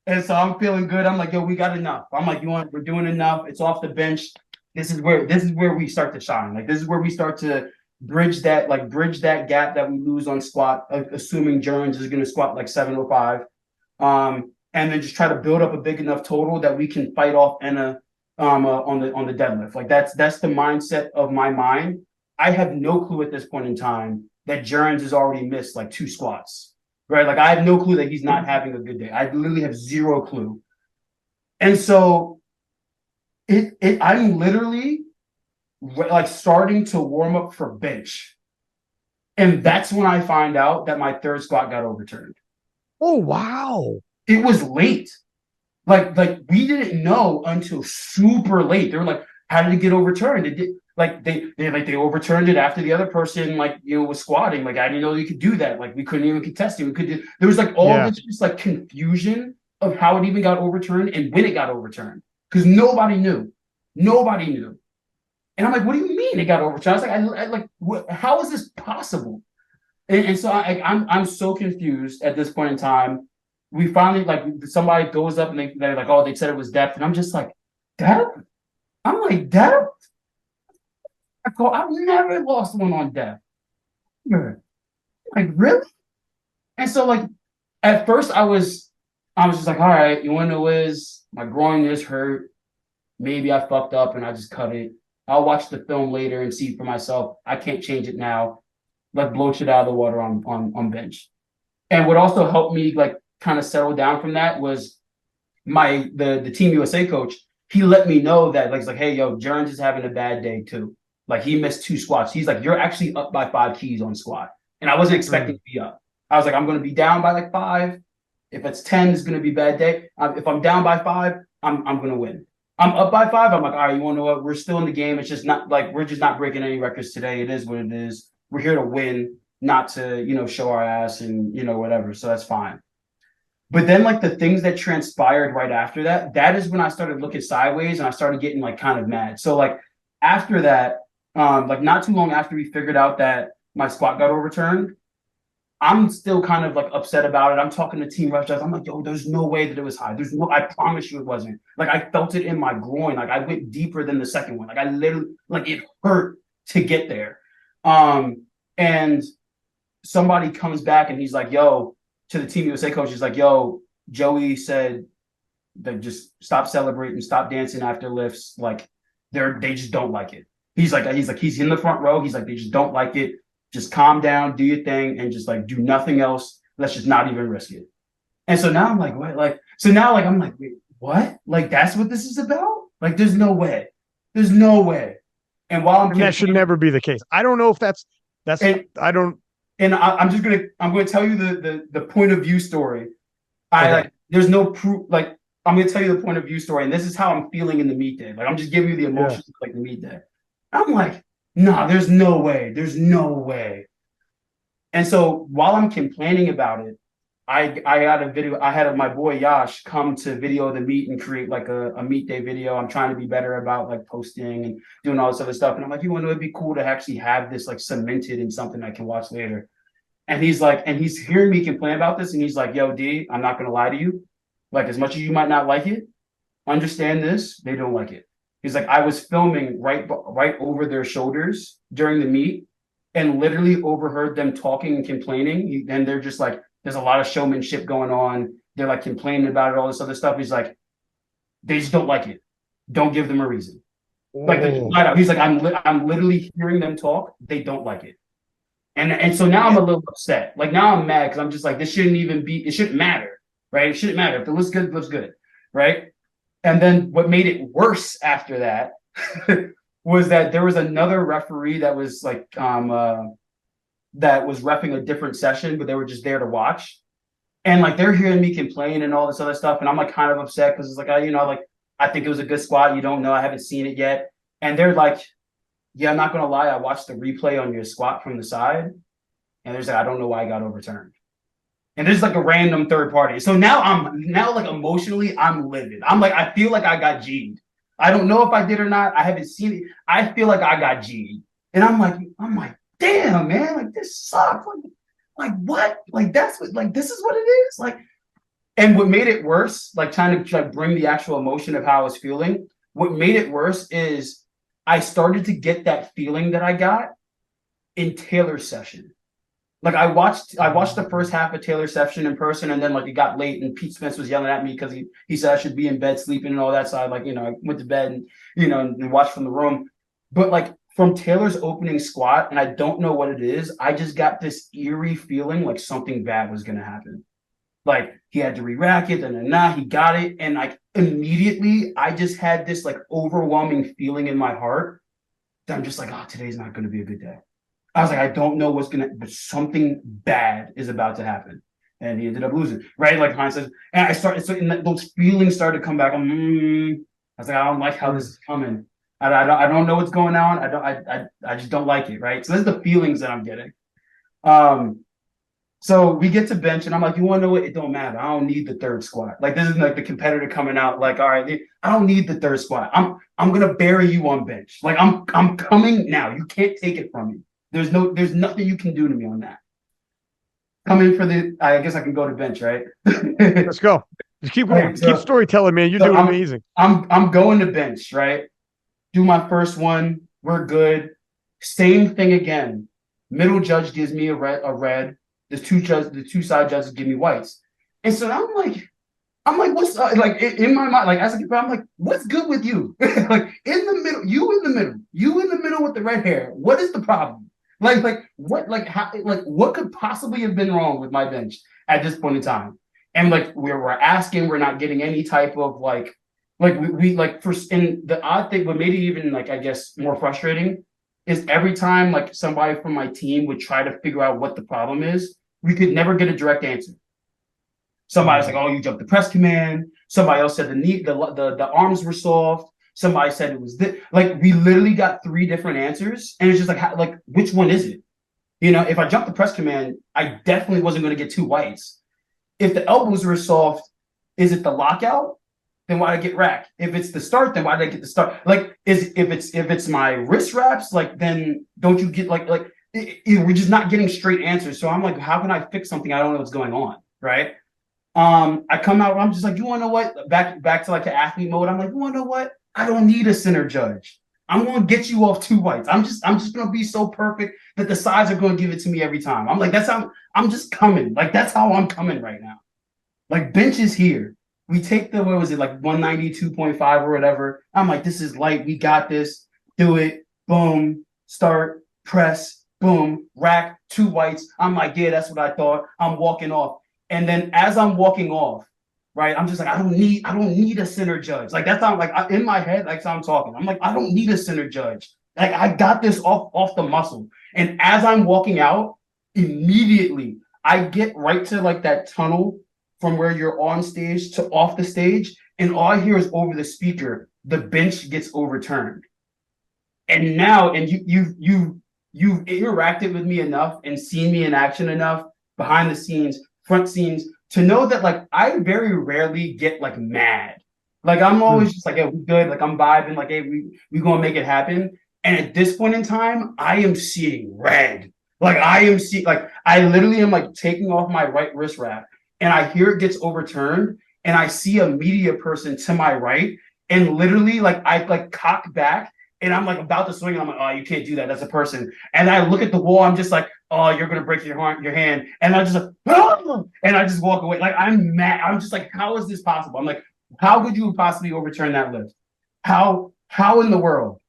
And so I'm feeling good. I'm like, yo, we got enough. I'm like, we're doing enough. It's off the bench. This is where we start to shine. Like this is where we start to bridge that gap that we lose on squat, assuming Jones is going to squat like 705. And then just try to build up a big enough total that we can fight off Enna on the deadlift. Like that's the mindset of my mind. I have no clue at this point in time that Jones has already missed like 2 squats. Right? Like I have no clue that he's not having a good day. I literally have 0 clue. And so I'm literally like starting to warm up for bench. And that's when I find out that my third squat got overturned. Oh, wow. It was late. Like we didn't know until super late. They were like, how did it get overturned? It did, like they overturned it after the other person was squatting. Like I didn't know you could do that. Like we couldn't even contest it. There was like all this just like confusion of how it even got overturned and when it got overturned. Because nobody knew. Nobody knew. And I'm like, what do you mean it got overturned? I was like, how is this possible? And so I'm so confused at this point in time. We finally like somebody goes up and they're like, oh, they said it was depth. And I'm just like, depth? I'm like, depth? I've never lost one on depth. Like, really? And so like at first I was just like, all right, you wanna know what it is? My groin is hurt. Maybe I fucked up and I just cut it. I'll watch the film later and see for myself. I can't change it now. Like blow shit out of the water on bench. And what also helped me like kind of settle down from that was the Team USA coach. He let me know that like, he's like, hey, yo, Jones is having a bad day too. Like he missed 2 squats. He's like, you're actually up by 5 keys on squat. And I wasn't expecting to be up. I was like, I'm going to be down by like 5. If it's 10, it's going to be a bad day. If I'm down by 5, I'm going to win. I'm up by 5. I'm like, all right, you want to know what? We're still in the game. It's just not like we're just not breaking any records today. It is what it is. We're here to win, not to, show our ass and, whatever. So that's fine. But then like the things that transpired right after that is when I started looking sideways and I started getting like kind of mad. So like after that, like not too long after we figured out that my squat got overturned, I'm still kind of like upset about it. I'm talking to team ref judges. I'm like, yo, there's no way that it was high. There's no, I promise you it wasn't. Like I felt it in my groin. Like I went deeper than the second one. Like I literally, like it hurt to get there. And somebody comes back and he's like, yo, to the Team USA coach, he's like, yo, Joey said that just stop celebrating, stop dancing after lifts. Like they just don't like it. He's in the front row. He's like, they just don't like it. Just calm down, do your thing, and just like do nothing else. Let's just not even risk it. And so now I'm like, what? Like, so now like I'm like, wait, what? Like that's what this is about? Like, there's no way. There's no way. And while I'm that should never be the case. I don't know if that's and, I don't. And I'm gonna tell you the point of view story. Like there's no proof. Like I'm gonna tell you the point of view story, and this is how I'm feeling in the meet day. Like I'm just giving you the emotions of like the meet day. I'm like, nah, there's no way. There's no way. And so while I'm complaining about it, I got a video. I had my boy Yash come to video the meet and create like a meet day video. I'm trying to be better about like posting and doing all this other stuff. And I'm like, you know, it'd be cool to actually have this like cemented in something I can watch later. And he's like, and he's hearing me complain about this. And he's like, yo, D, I'm not going to lie to you. Like, as much as you might not like it, understand this, they don't like it. He's like, I was filming right over their shoulders during the meet and literally overheard them talking and complaining. And they're just like, there's a lot of showmanship going on. They're like complaining about it, all this other stuff. He's like, they just don't like it. Don't give them a reason. Like, he's like, I'm literally hearing them talk. They don't like it. And so now I'm a little upset. Like now I'm mad because I'm just like, this shouldn't even be, it shouldn't matter, right? It shouldn't matter. If it looks good, it looks good, right? And then what made it worse after that was that there was another referee that was like, that was reffing a different session, but they were just there to watch. And like they're hearing me complain and all this other stuff. And I'm like kind of upset because it's like, I think it was a good squat. You don't know. I haven't seen it yet. And they're like, yeah, I'm not going to lie. I watched the replay on your squat from the side. And there's like, I don't know why I got overturned. And there's like a random third party. So now like emotionally, I'm livid. I'm like, I feel like I got G'd. I don't know if I did or not. I haven't seen it. I feel like I got G'd. And I'm like, damn, man, like this sucks. Like what? Like that's what, like this is what it is. Like, and what made it worse, like trying to like bring the actual emotion of how I was feeling. What made it worse is I started to get that feeling that I got in Taylor's session. Like I watched the first half of Taylor's session in person, and then like it got late, and Pete Spence was yelling at me because he said I should be in bed sleeping and all that. So I I went to bed and and watched from the room. But like from Taylor's opening squat, and I don't know what it is, I just got this eerie feeling like something bad was gonna happen. Like he had to re-rack it, and then he got it, and like immediately I just had this like overwhelming feeling in my heart that I'm just like, oh, today's not going to be a good day. I was like, I don't know what's gonna, but something bad is about to happen, and he ended up losing, right? Like Heinz says, and I started, so those feelings started to come back. I was like, I don't like how this is coming. I don't know what's going on. I just don't like it, right? So there's the feelings that I'm getting. So we get to bench, and I'm like, you want to know what? It don't matter. I don't need the third squat. Like this is like the competitor coming out. Like, all right, I don't need the third squat. I'm gonna bury you on bench. Like I'm coming now. You can't take it from me. There's nothing you can do to me on that. Coming for I guess I can go to bench, right? Let's go. Just keep going. Right, keep storytelling, man. You're doing amazing. I'm going to bench, right? Do my first one. We're good. Same thing again. Middle judge gives me a red. The two side judges give me whites. And so I'm like, what's like in my mind, like as a kid, I'm like, what's good with you? Like in the middle, you in the middle with the red hair. What is the problem? Like what could possibly have been wrong with my bench at this point in time? And like we're asking, we're not getting any type of like we like first. And the odd thing, what made it even like I guess more frustrating is every time like somebody from my team would try to figure out what the problem is, we could never get a direct answer. Somebody's like, "Oh, you jumped the press command." Somebody else said the arms were soft. Somebody said it was this. Like we literally got 3 different answers, and it's just like which one is it? If I jumped the press command, I definitely wasn't going to get 2 whites. If the elbows were soft, is it the lockout? Then why did I get racked? If it's the start, then why did I get the start? Like if it's my wrist wraps, like then don't you get like we're just not getting straight answers. So I'm like, how can I fix something? I don't know what's going on, right? I come out, I'm just like, you want to know what? Back to like the athlete mode. I'm like, you want to know what? I don't need a center judge. I'm going to get you off 2 whites. I'm just going to be so perfect that the sides are going to give it to me every time. I'm like, that's how I'm just coming. Like, that's how I'm coming right now. Like, bench is here. We take the, what was it, like 192.5 or whatever. I'm like, this is light. We got this. Do it. Boom. Start. Press. Boom. Rack. 2 whites. I'm like, yeah, that's what I thought. I'm walking off. And then as I'm walking off, right, I'm just like, I don't need a center judge. Like, that's how, like, in my head, like, so I'm talking. I'm like, I don't need a center judge. Like, I got this off the muscle. And as I'm walking out, immediately I get right to like that tunnel from where you're on stage to off the stage, and all I hear is over the speaker, the bench gets overturned. And now, and you've interacted with me enough and seen me in action enough behind the scenes, front scenes, to know that like I very rarely get like mad. Like I'm always just like, hey, we good, like I'm vibing, like hey, we gonna make it happen. And at this point in time, I am seeing red. Like I am seeing, like I literally am like taking off my right wrist wrap, and I hear it gets overturned, and I see a media person to my right, and literally like I like cock back, and I'm like about to swing, and I'm like, oh, you can't do that. That's a person. And I look at the wall, I'm just like, oh, you're gonna break your hand, and I just like, oh! And I just walk away. Like I'm mad. I'm just like, how is this possible? I'm like, how could you possibly overturn that lift? How in the world?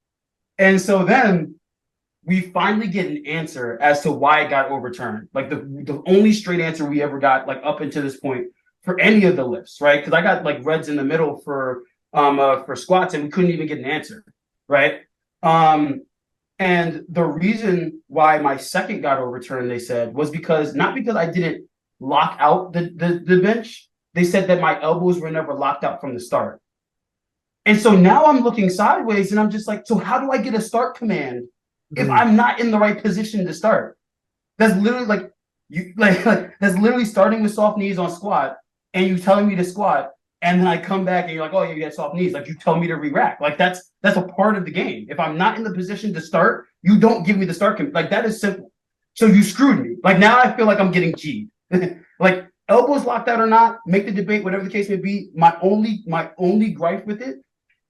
And so then we finally get an answer as to why it got overturned. Like the only straight answer we ever got, like up until this point, for any of the lifts, right? Because I got like reds in the middle for squats, and we couldn't even get an answer, right? And the reason why my second got overturned, they said, was not because I didn't lock out the bench. They said that my elbows were never locked out from the start. And so now I'm looking sideways, and I'm just like, so how do I get a start command if I'm not in the right position to start? That's literally like that's literally starting with soft knees on squat, and you telling me to squat, and then I come back and you're like, oh, you get soft knees. Like you tell me to re-rack. Like that's a part of the game. If I'm not in the position to start, you don't give me the start command. Like that is simple. So you screwed me. Like now I feel like I'm getting G'd. Like elbows locked out or not, make the debate, whatever the case may be. My only gripe with it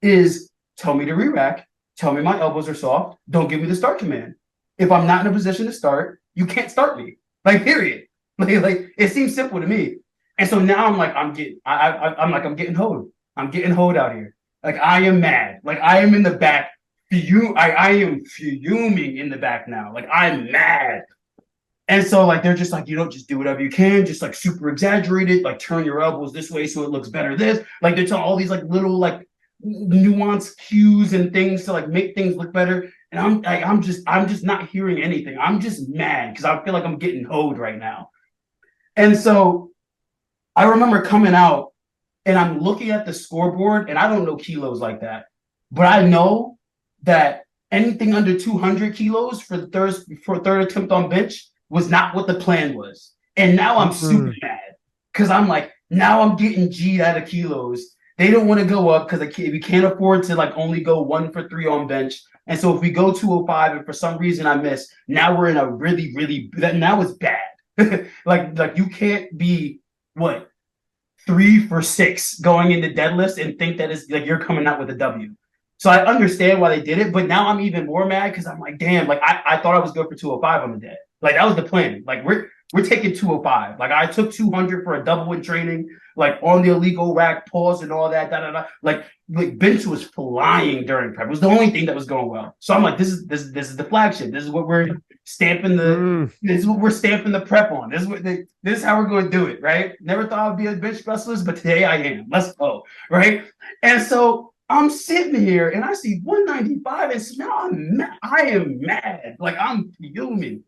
is tell me to re-rack. Tell me my elbows are soft. Don't give me the start command. If I'm not in a position to start, you can't start me. Like, period. Like it seems simple to me. And so now I'm like, I'm getting hoed. I'm getting hoed out here. Like I am mad. Like I am in the back. I am fuming in the back now. Like I'm mad. And so like they're just like, you don't just do whatever you can, just like super exaggerated, like turn your elbows this way so it looks better. This, like they're telling all these like little like nuanced cues and things to like make things look better. And I'm just not hearing anything. I'm just mad because I feel like I'm getting hoed right now. And so I remember coming out and I'm looking at the scoreboard, and I don't know kilos like that, but I know that anything under 200 kilos for third attempt on bench was not what the plan was. And now I'm super mad because I'm like, now I'm getting G'd out of kilos. They don't want to go up because we can't afford to like only go 1 for 3 on bench. And so if we go 205 and for some reason I miss, now we're in a really now it's bad. like you can't be what 3 for 6 going into deadlifts and think that it's like you're coming out with a W. So I understand why they did it, but now I'm even more mad because I'm like, damn, like I thought I was good for 205 on the day. Like that was the plan. Like we're taking 205. Like I took 200 for a double in training, like on the illegal rack, pause and all that, Like bench was flying during prep. It was the only thing that was going well. So I'm like, this is the flagship. This is what we're stamping this is what we're stamping the prep on. This is how we're going to do it, right? Never thought I'd be a bench specialist, but today I am. Let's go, right? And so I'm sitting here and I see 195 and now I am mad. Like I'm fuming.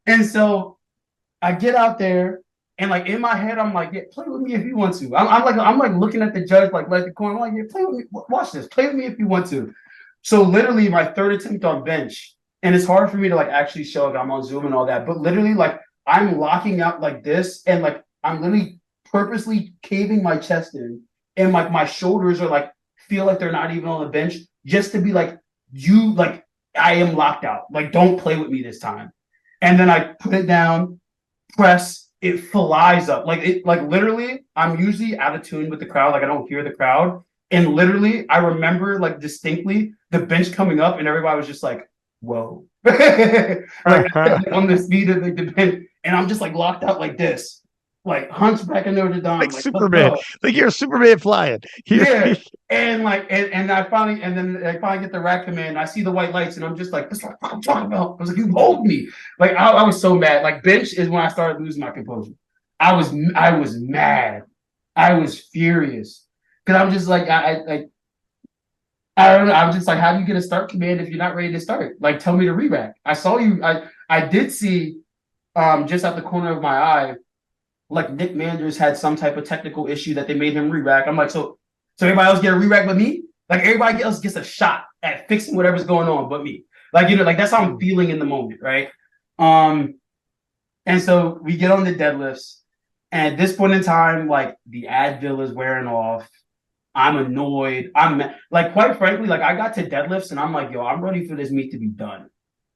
And so I get out there and like in my head, I'm like, yeah, play with me if you want to. I'm like looking at the judge, like the corner, I'm like, yeah, play with me. Watch this. Play with me if you want to. So literally my third attempt on bench, and it's hard for me to like actually show it. I'm on Zoom and all that, but literally like I'm locking out like this, and like I'm literally purposely caving my chest in, and like my shoulders are like feel like they're not even on the bench, just to be like, I am locked out. Like, don't play with me this time. and then I put it down, press, it flies up. Like literally, I'm usually out of tune with the crowd. Like I don't hear the crowd. And literally, I remember like distinctly the bench coming up, and everybody was just like, whoa. Like on the speed of the bench. And I'm just like locked out like this. Like Hunchback of Notre Dame. Like Like, let's Superman. go. Like you're a Superman flying. Yeah. And like and I finally and then I finally get the rack command. And I see the white lights and I'm just like, that's what I'm talking about. I was like, you hold me. Like I was so mad. Like bench is when I started losing my composure. I was mad. I was furious. Because I'm just like I don't know. I'm just like, how do you get a start command if you're not ready to start? Like tell me to re-rack. I saw you, I did see just at the corner of my eye, like Nick Manders had some type of technical issue that they made him re-rack. I'm like, so everybody else get a re-rack but me? Like everybody else gets a shot at fixing whatever's going on but me. Like, you know, like that's how I'm feeling in the moment, right? And so we get on the deadlifts, and at this point in time, like the Advil is wearing off. I'm annoyed. I'm like, quite frankly, like I got to deadlifts and I'm like, yo, I'm ready for this meet to be done.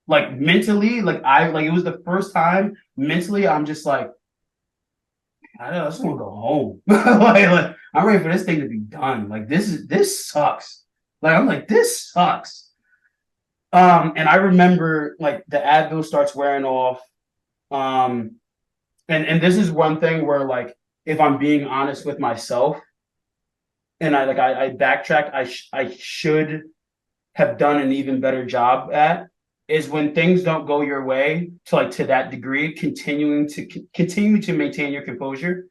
Like mentally, like it was the first time mentally, I'm just like, I just want to go home. like, I'm ready for this thing to be done. Like this sucks. Like I'm like, this sucks. And I remember like the Advil starts wearing off. And this is one thing where like if I'm being honest with myself, and I backtrack, I should have done an even better job at is when things don't go your way to that degree, continue to maintain your composure.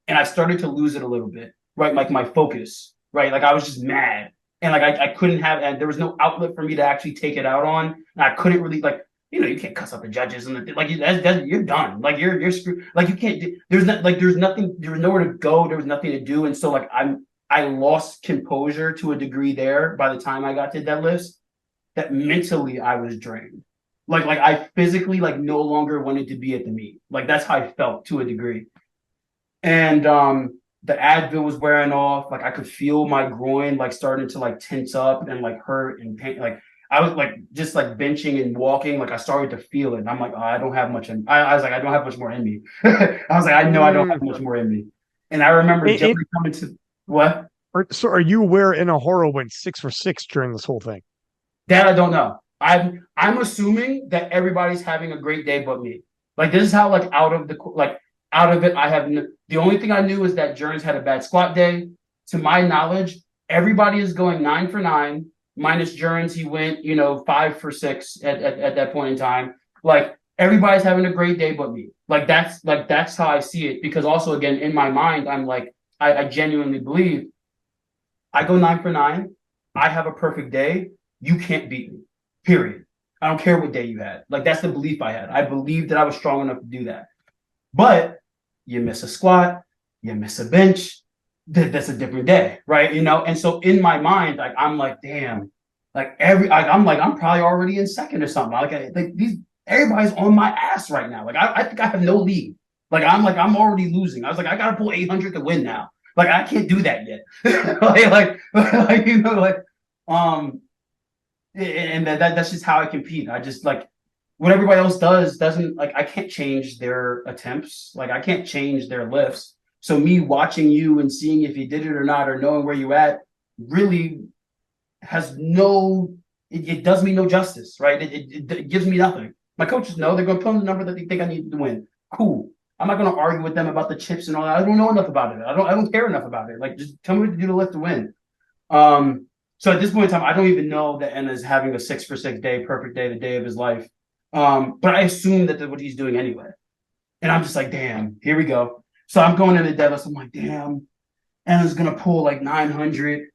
And I started to lose it a little bit, right? Like my focus, right? Like I was just mad. And like I couldn't have, and there was no outlet for me to actually take it out on. And I couldn't really like, you know, you can't cuss out the judges and like you're done. Like you're screwed. Like you can't. There's nothing. There was nowhere to go. There was nothing to do. And so like I lost composure to a degree there by the time I got to deadlifts that mentally I was drained. Like I physically like no longer wanted to be at the meet. Like that's how I felt to a degree. And the Advil was wearing off. Like I could feel my groin like starting to like tense up and like hurt and pain. Like I was like just like benching and walking. Like I started to feel it. And I'm like, oh, I don't have much in I was like, I don't have much more in me. I was like, I know I don't have much more in me. And I remember Joey coming to what? So are you wearing a horror went 6 for 6 during this whole thing? That I don't know. I'm assuming that everybody's having a great day but me. Like this is how like out of it I have the only thing I knew is that Jones had a bad squat day. To my knowledge, everybody is going 9 for 9 minus Jones. He went 5 for 6 at that point in time. Like everybody's having a great day but me. Like that's how I see it, because also again in my mind I'm like I genuinely believe I go 9 for 9. I have a perfect day. You can't beat me, period. I don't care what day you had. Like, that's the belief I had. I believed that I was strong enough to do that. But you miss a squat, you miss a bench, that's a different day, right? And so in my mind, like, I'm like, damn, like I'm probably already in second or something. Everybody's on my ass right now. Like, I think I have no lead. I'm already losing. I was like, I got to pull 800 to win now. Like, I can't do that yet. And that's just how I compete. I just like what everybody else doesn't like. I can't change their attempts. Like I can't change their lifts. So me watching you and seeing if you did it or not, or knowing where you at, really has it does me no justice, right? It gives me nothing. My coaches know they're going to put on the number that they think I need to win. Cool. I'm not going to argue with them about the chips and all that. I don't know enough about it. I don't care enough about it. Like just tell me what to do to lift to win. So at this point in time, I don't even know that Enna's having a 6 for 6 day, perfect day, the day of his life. But I assume that's what he's doing anyway. And I'm just like, damn, here we go. So I'm going into deadlifts. I'm like, damn, Enna's gonna pull like 900.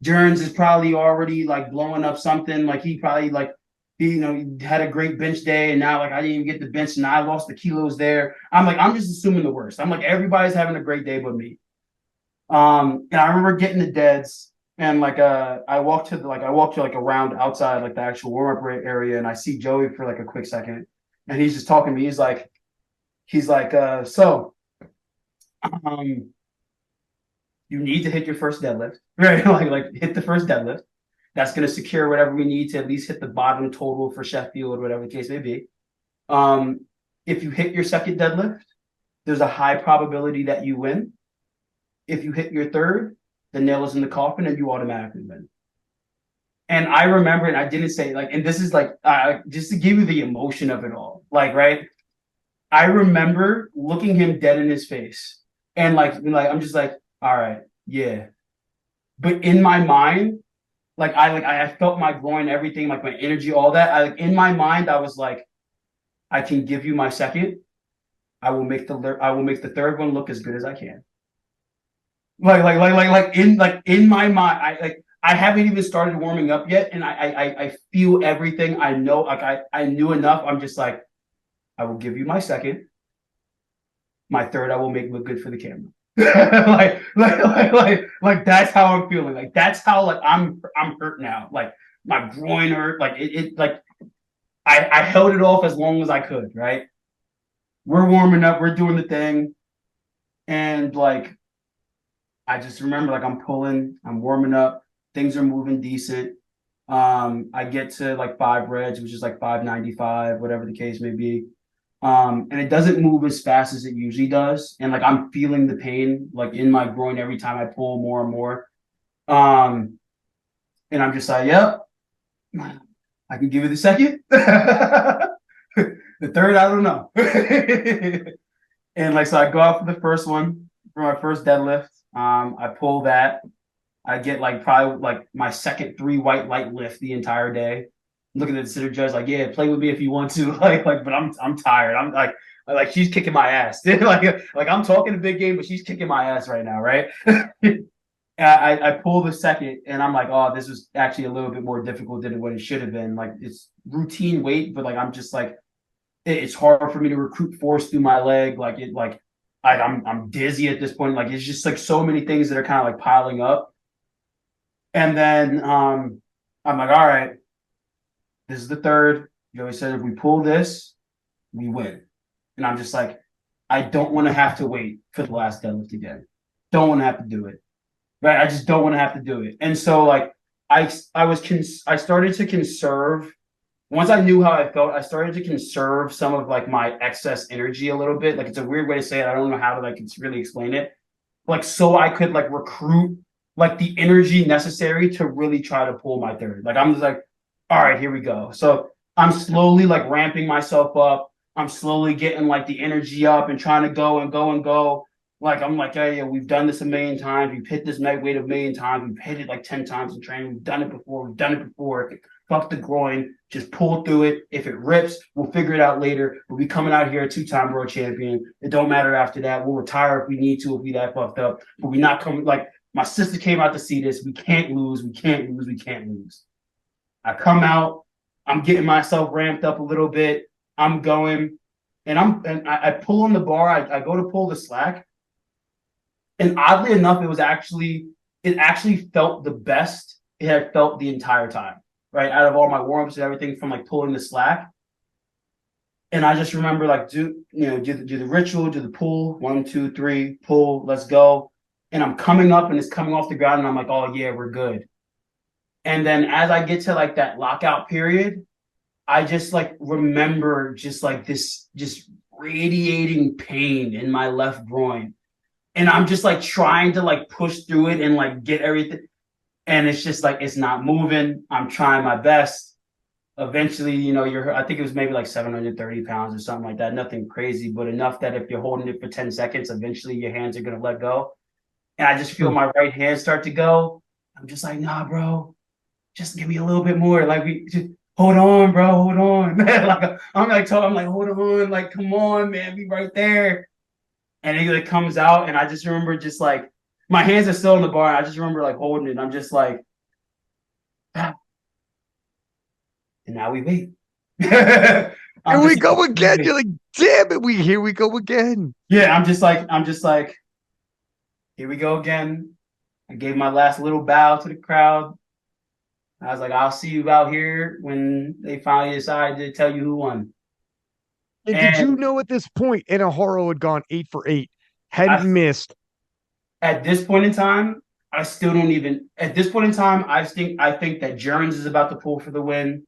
Jerns is probably already like blowing up something. Like he probably like he had a great bench day, and now like I didn't even get the bench, and I lost the kilos there. I'm like, I'm just assuming the worst. I'm like, everybody's having a great day but me. And I remember getting the deads. And like I walked to like around outside like the actual warm-up area, and I see Joey for like a quick second, and he's just talking to me. He's like, so you need to hit your first deadlift, right? like hit the first deadlift. That's gonna secure whatever we need to at least hit the bottom total for Sheffield, whatever the case may be. if you hit your second deadlift, there's a high probability that you win. If you hit your third, the nail is in the coffin and you automatically win. And I remember, and I didn't say like, and this is like, just to give you the emotion of it all, like, right? I remember looking him dead in his face and like I'm just like, all right, yeah. But in my mind, I felt my groin, everything, like my energy, all that. In my mind, I was like, I can give you my second. I will make the third one look as good as I can. In my mind, I haven't even started warming up yet, and I feel everything. I know, I knew enough. I'm just like, I will give you my second. My third, I will make look good for the camera. That's how I'm feeling. Like that's how like I'm hurt now. Like my groin hurt. Like I held it off as long as I could. Right. We're warming up. We're doing the thing, and like I just remember like I'm pulling. I'm warming up. Things are moving decent. I get to like 5 reds, which is like 595, whatever the case may be. And it doesn't move as fast as it usually does. And like I'm feeling the pain like in my groin every time I pull more and more. And I'm just like, yep, I can give you the second. The third, I don't know. And like so I go out for the first one for my first deadlift. I pull that. I get like probably like my second 3 white light lift the entire day. Looking at the center judge, like, yeah, play with me if you want to, but I'm tired. I'm like she's kicking my ass. like I'm talking a big game, but she's kicking my ass right now, right? I pull the second, and I'm like, oh, this was actually a little bit more difficult than what it should have been. Like it's routine weight, but like I'm just like, it's hard for me to recruit force through my leg. I'm dizzy at this point. Like it's just like so many things that are kind of like piling up. And then I'm like, all right. This is the third. Joey said, if we pull this, we win. And I'm just like, I don't want to have to wait for the last deadlift again. Don't want to have to do it. Right? I just don't want to have to do it. And so like I started to conserve. Once I knew how I felt, I started to conserve some of like my excess energy a little bit. Like it's a weird way to say it. I don't know how to like really explain it. Like so I could like recruit like the energy necessary to really try to pull my third. Like I'm just like, all right, here we go. So I'm slowly like ramping myself up. I'm slowly getting like the energy up and trying to go and go and go. Like I'm like, hey, yeah, we've done this a million times. We've hit this weight a million times. We've hit it like 10 times in training. We've done it before. Fuck the groin. Just pull through it. If it rips, we'll figure it out later. We'll be coming out here a 2-time world champion. It don't matter after that. We'll retire if we need to, if we that fucked up. But we're not coming. Like my sister came out to see this. We can't lose. We can't lose. We can't lose. I come out, I'm getting myself ramped up a little bit. I'm going, and I pull on the bar. I go to pull the slack, and oddly enough, it actually felt the best it had felt the entire time. Right out of all my warm-ups and everything from like pulling the slack. And I just remember like do the ritual, do the pull, 1, 2, 3, pull, let's go. And I'm coming up, and it's coming off the ground, and I'm like, oh yeah, we're good. And then as I get to like that lockout period, I just like remember just like this just radiating pain in my left groin. And I'm just like trying to like push through it and like get everything. And it's just like, it's not moving. I'm trying my best. Eventually, I think it was maybe like 730 pounds or something like that. Nothing crazy, but enough that if you're holding it for 10 seconds, eventually your hands are going to let go. And I just feel my right hand start to go. I'm just like, nah, bro. Just give me a little bit more. Like we just hold on, bro, hold on. I'm like, hold on, like, come on, man, be right there. And it like comes out, and I just remember just like my hands are still in the bar. I just remember like holding it. And I'm just like, and now we wait. Here we go again. You're like, damn it, here we go again. Yeah, I'm just like, here we go again. I gave my last little bow to the crowd. I was like, I'll see you out here when they finally decide to tell you who won. And did you know at this point, Inahoro had gone 8 for 8, hadn't missed? At this point in time, I still don't even. At this point in time, I think that Jerns is about to pull for the win.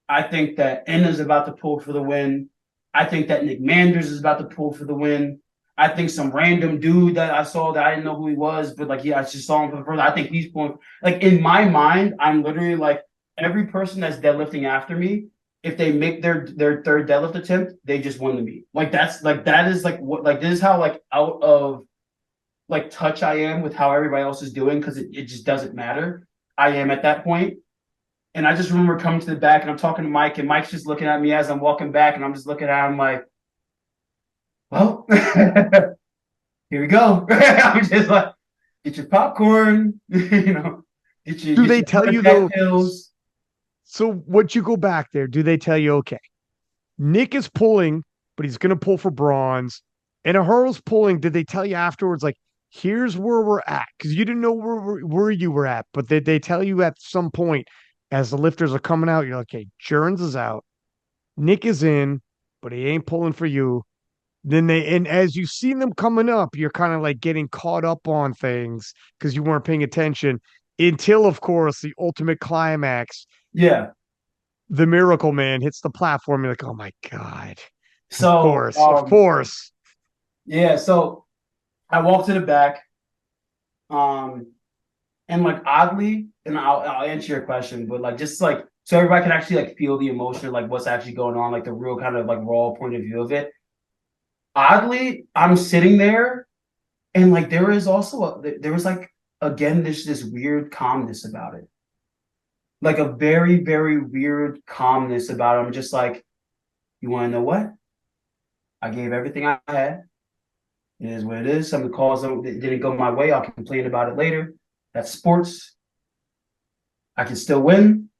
I think that Enna's about to pull for the win. I think that Nick Manders is about to pull for the win. I think some random dude that I saw that I didn't know who he was, but like, yeah, I just saw him for the first. I think he's pulling. Like in my mind, I'm literally like every person that's deadlifting after me. If they make their third deadlift attempt, they just won the meet. Like that is like what like this is how like out of like touch I am with how everybody else is doing because it just doesn't matter. I am at that point. And I just remember coming to the back and I'm talking to Mike, and Mike's just looking at me as I'm walking back, and I'm just looking at him like, well, here we go. I'm just like, get your popcorn, get your Do they tell you though? pills. So once you go back there, do they tell you, okay, Nick is pulling, but he's going to pull for bronze, and Ahur's pulling? Did they tell you afterwards, like, here's where we're at? Because you didn't know where you were at, but did they tell you at some point as the lifters are coming out, you're like, okay, Jerns is out, Nick is in, but he ain't pulling for you. And as you see them coming up, you're kind of like getting caught up on things because you weren't paying attention until, of course, the ultimate climax. Yeah. The Miracle Man hits the platform. You're like, oh my God. So, Of course. Yeah. So I walked to the back. And like oddly, and I'll answer your question, but like just like so everybody can actually like feel the emotion, like what's actually going on, like the real kind of like raw point of view of it. Oddly, I'm sitting there, and like there was like again this weird calmness about it, like a very very weird calmness about it. I'm just like, you want to know what? I gave everything I had. It is what it is. Some of the calls didn't go my way. I'll complain about it later. That's sports. I can still win,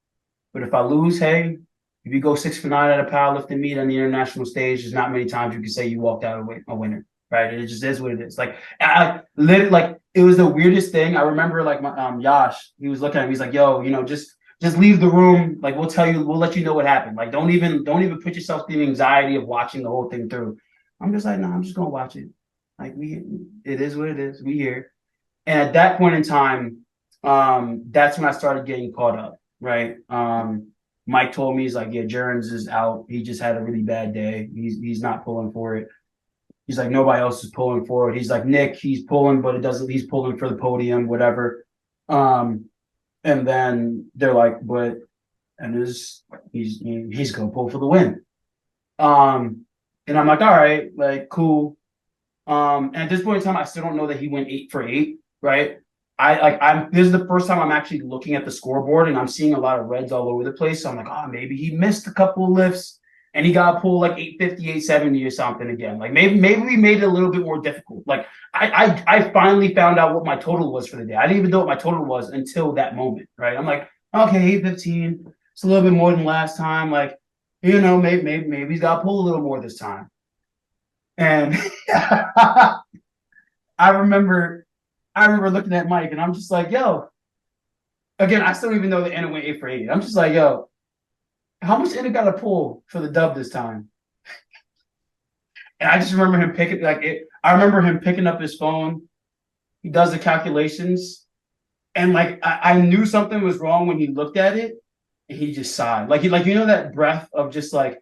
but if I lose, hey, if you go 6 for 9 at a powerlifting meet on the international stage, there's not many times you can say you walked out a winner, right? It just is what it is. Like I literally, like it was the weirdest thing. I remember like my Yash, he was looking at me. He's like, "Yo, just leave the room. Like we'll let you know what happened. Like don't even put yourself through the anxiety of watching the whole thing through." I'm just like, no, I'm just gonna watch it. Like it is what it is. We here. And at that point in time, that's when I started getting caught up, right? Mike told me, he's like, yeah, Jerns is out. He just had a really bad day. He's not pulling for it. He's like, nobody else is pulling for it. He's like, Nick, he's pulling, but he's pulling for the podium, whatever. And then they're like, he's gonna pull for the win. And I'm like, all right, like cool. And at this point in time, I still don't know that he went 8 for 8. Right. This is the first time I'm actually looking at the scoreboard, and I'm seeing a lot of reds all over the place. So I'm like, oh, maybe he missed a couple of lifts and he got pulled like 850, 870 or something again. Like maybe we made it a little bit more difficult. Like I finally found out what my total was for the day. I didn't even know what my total was until that moment. Right. I'm like, okay, 815. It's a little bit more than last time. Like, maybe he's got pulled a little more this time. And I remember looking at Mike, and I'm just like, yo, again, I still don't even know the Anna went 8 for 8. I'm just like, yo, how much Anna got to pull for the dub this time? And I just remember him picking up his phone. He does the calculations, and like I knew something was wrong when he looked at it, and he just sighed. Like that breath of just like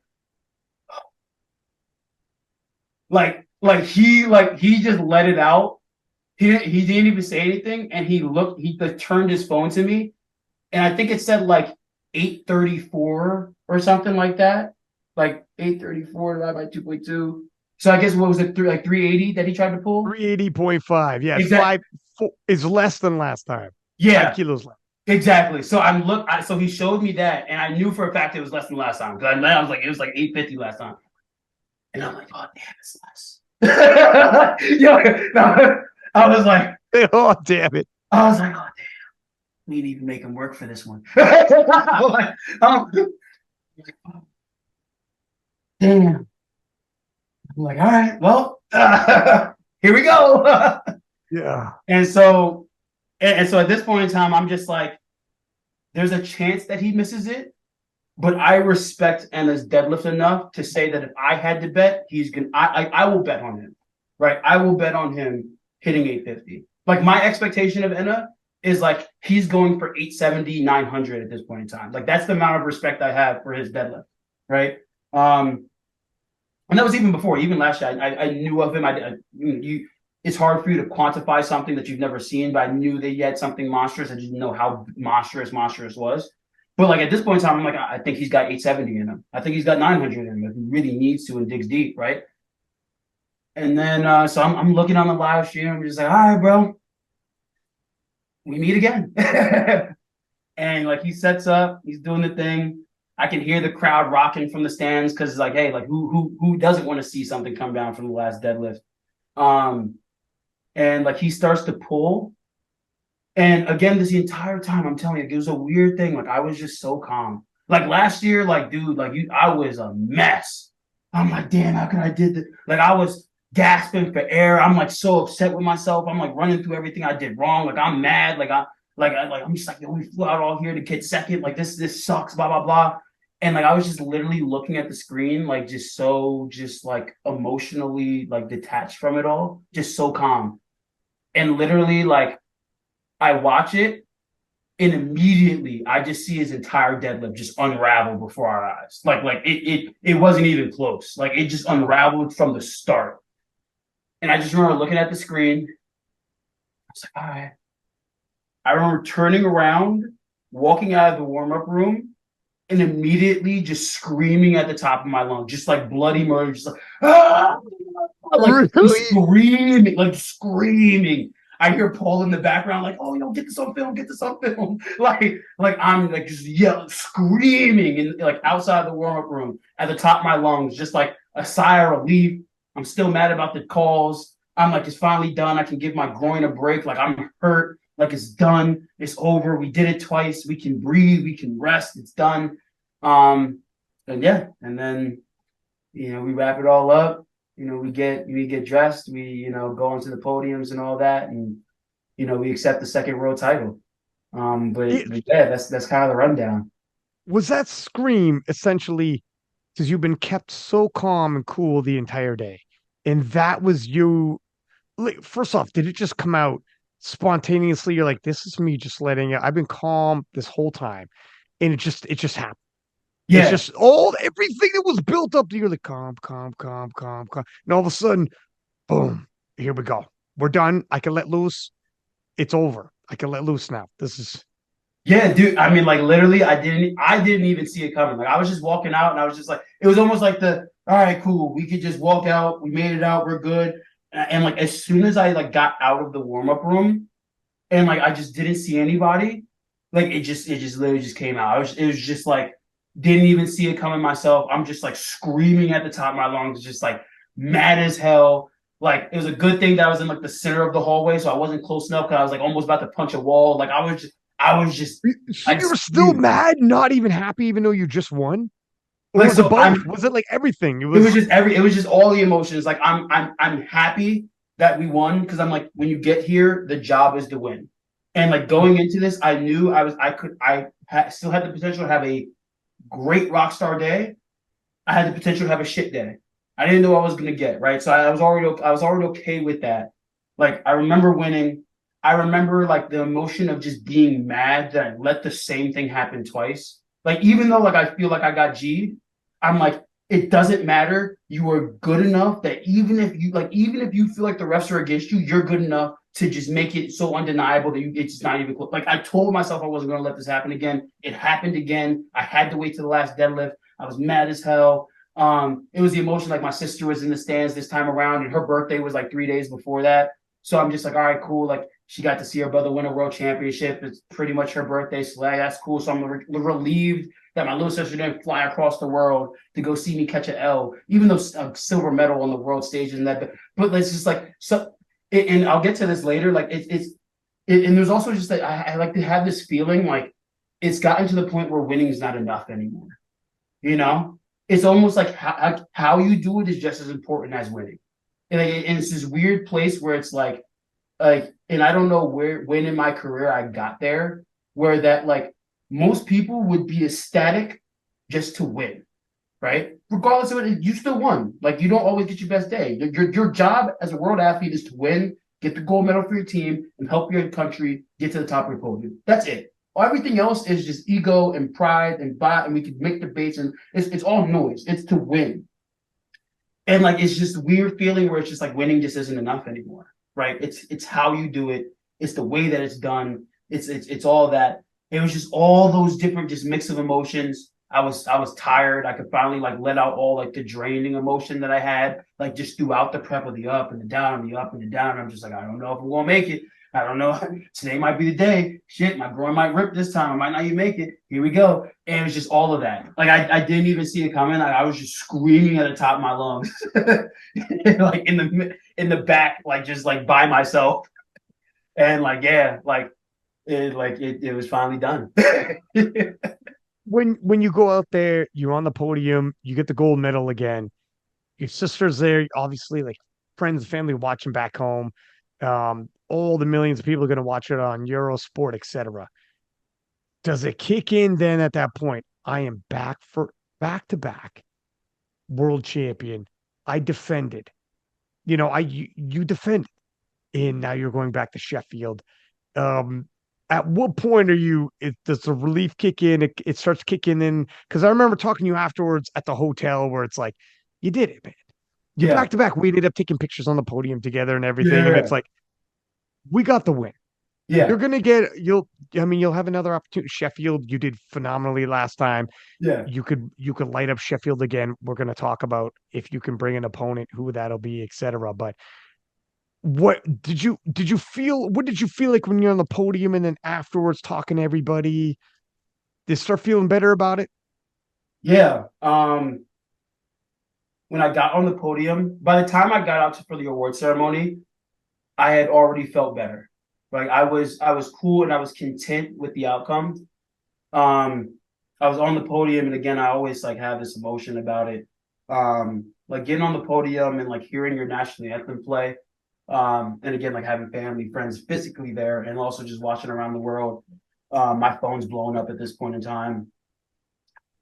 he just let it out. He didn't even say anything, and he like, turned his phone to me, and I think it said like 834 or something like that, like 834 divided by 2.2. So I guess what was it, like 380 that he tried to pull? 380.5. Yeah, exactly. It's less than last time. Yeah, 5 kilos less. Exactly. So so he showed me that, and I knew for a fact it was less than last time because I was like, it was like 850 last time, and I'm like, oh damn, it's less. I was like, oh damn it. I was like, oh damn, we didn't even make him work for this one. I'm like, damn. I'm like, all right, well, here we go. Yeah. And so at this point in time, I'm just like, there's a chance that he misses it, but I respect Enna's deadlift enough to say that if I had to bet, I will bet on him, right? I will bet on him hitting 850. Like my expectation of Enna is like he's going for 870, 900 at this point in time. Like that's the amount of respect I have for his deadlift, right? And that was even before, even last year. I knew of him. It's hard for you to quantify something that you've never seen, but I knew that he had something monstrous. I didn't know how monstrous was. But like at this point in time, I'm like, I think he's got 870 in him. I think he's got 900 in him if he really needs to and digs deep, right? And then so I'm looking on the live stream. I'm just like, all right, bro, we meet again. And like he sets up, he's doing the thing. I can hear the crowd rocking from the stands because it's like, hey, like who doesn't want to see something come down from the last deadlift? And like he starts to pull. And again, this entire time, I'm telling you, it was a weird thing. Like I was just so calm. Like last year, like dude, like I was a mess. I'm like, damn, how could I did this? Like I was gasping for air. I'm like so upset with myself. I'm like running through everything I did wrong. Like I'm mad. I'm just like, we flew out all here to get second. Like this sucks. Blah blah blah. And like I was just literally looking at the screen, like just like emotionally like detached from it all, just so calm. And literally like I watch it and immediately I just see his entire deadlift just unravel before our eyes. Like it wasn't even close. Like it just unraveled from the start. And I just remember looking at the screen. I was like, all right. I remember turning around, walking out of the warm-up room, and immediately just screaming at the top of my lungs, just like bloody murder, just like, ah! Like Really? screaming. I hear Paul in the background, like, "Oh, yo, get this on film, get this on film!" like I'm like just yelling, screaming, and like outside the warm up room at the top of my lungs, just like a sigh of relief. I'm still mad about the calls. I'm like, it's finally done. I can give my groin a break. Like I'm hurt. Like it's done. It's over. We did it twice. We can breathe. We can rest. It's done. And yeah, and then we wrap it all up. We get dressed, we go onto the podiums and all that, and we accept the second world title. But yeah, that's kind of the rundown. Was that scream essentially because you've been kept so calm and cool the entire day? And that was you. Like, first off, did it just come out spontaneously? You're like, this is me just letting it. I've been calm this whole time. And it just happened. It's Yeah, just all everything that was built up to you're like calm, calm, calm, calm, calm. And all of a sudden, boom, here we go. We're done. I can let loose. It's over. I can let loose now. This is yeah, dude. I mean, like literally, I didn't even see it coming. Like I was just walking out, and I was just like, it was almost like all right, cool. We could just walk out. We made it out. We're good. And like as soon as I like got out of the warm up room, and like I just didn't see anybody, like it just literally just came out. It was just like didn't even see it coming myself. I'm just like screaming at the top of my lungs, just like mad as hell. Like it was a good thing that I was in like the center of the hallway, so I wasn't close enough because I was like almost about to punch a wall. Like so I you just were still mad, not even happy, even though you just won? Or like was it so both? I'm Was it like everything? It it was was just it was just all the emotions. Like I'm happy that we won because I'm like when you get here, the job is to win. And like going into this, I knew still had the potential to have a great rock star day. I had the potential to have a shit day. I didn't know what I was gonna get, right? So I was already okay with that. Like I remember winning. I remember like the emotion of just being mad that I let the same thing happen twice. Like even though like I feel like I got G'd, I'm like, it doesn't matter. You are good enough that even if you feel like the refs are against you, you're good enough to just make it so undeniable that it's just not even close. Like I told myself I wasn't gonna let this happen again. It happened again. I had to wait to the last deadlift. I was mad as hell. It was the emotion like my sister was in the stands this time around, and her birthday was like 3 days before that. So I'm just like, all right, cool. Like she got to see her brother win a world championship. It's pretty much her birthday, so that's cool. So I'm relieved that my little sister didn't fly across the world to go see me catch an L, even though a silver medal on the world stage and that. But it's just like so. And I'll get to this later. Like and there's also just like I like to have this feeling like it's gotten to the point where winning is not enough anymore. You know, it's almost like how you do it is just as important as winning. And it's this weird place where it's like, and I don't know when in my career I got there, where that like most people would be ecstatic just to win, right? Regardless of it, you still won. Like you don't always get your best day. Your job as a world athlete is to win, get the gold medal for your team, and help your country get to the top of your podium. That's it. Everything else is just ego and pride and bot, and we can make debates, and it's all noise. It's to win. And like it's just a weird feeling where it's just like winning just isn't enough anymore, right? It's how you do it, it's the way that it's done, it's all that. It was just all those different just mix of emotions. I was tired. I could finally like let out all like the draining emotion that I had, like just throughout the prep of the up and the down and the up and the down. I'm just like, I don't know if I'm gonna make it. I don't know. Today might be the day. Shit, my groin might rip this time. I might not even make it. Here we go. And it was just all of that. Like I didn't even see it coming. I was just screaming at the top of my lungs, like in the back, like just like by myself. And like yeah, it was finally done. When you go out there, you're on the podium, you get the gold medal again. Your sister's there, obviously, like friends, family watching back home. All the millions of people are going to watch it on Eurosport, etc. Does it kick in then at that point? I am back for back to back world champion. I defended. You defended, and now you're going back to Sheffield. Um, at what point does the relief kick in? It starts kicking in because I remember talking to you afterwards at the hotel where it's like, you did it, man. You Yeah, back to back. We ended up taking pictures on the podium together and everything, and it's yeah, like we got the win. yeah, You're gonna get you'll have another opportunity. Sheffield, you did phenomenally last time. yeah. You could light up Sheffield again. We're gonna talk about if you can bring an opponent, who that'll be, etc. But what did you feel like when you're on the podium and then afterwards talking to everybody? Did you start feeling better about it? Yeah. When I got on the podium, by the time I got out for the award ceremony, I had already felt better. Like I was cool and I was content with the outcome. I was on the podium, and again, I always like have this emotion about it. Like getting on the podium and like hearing your national anthem play. And again, like having family, friends physically there, and also just watching around the world. My phone's blowing up at this point in time.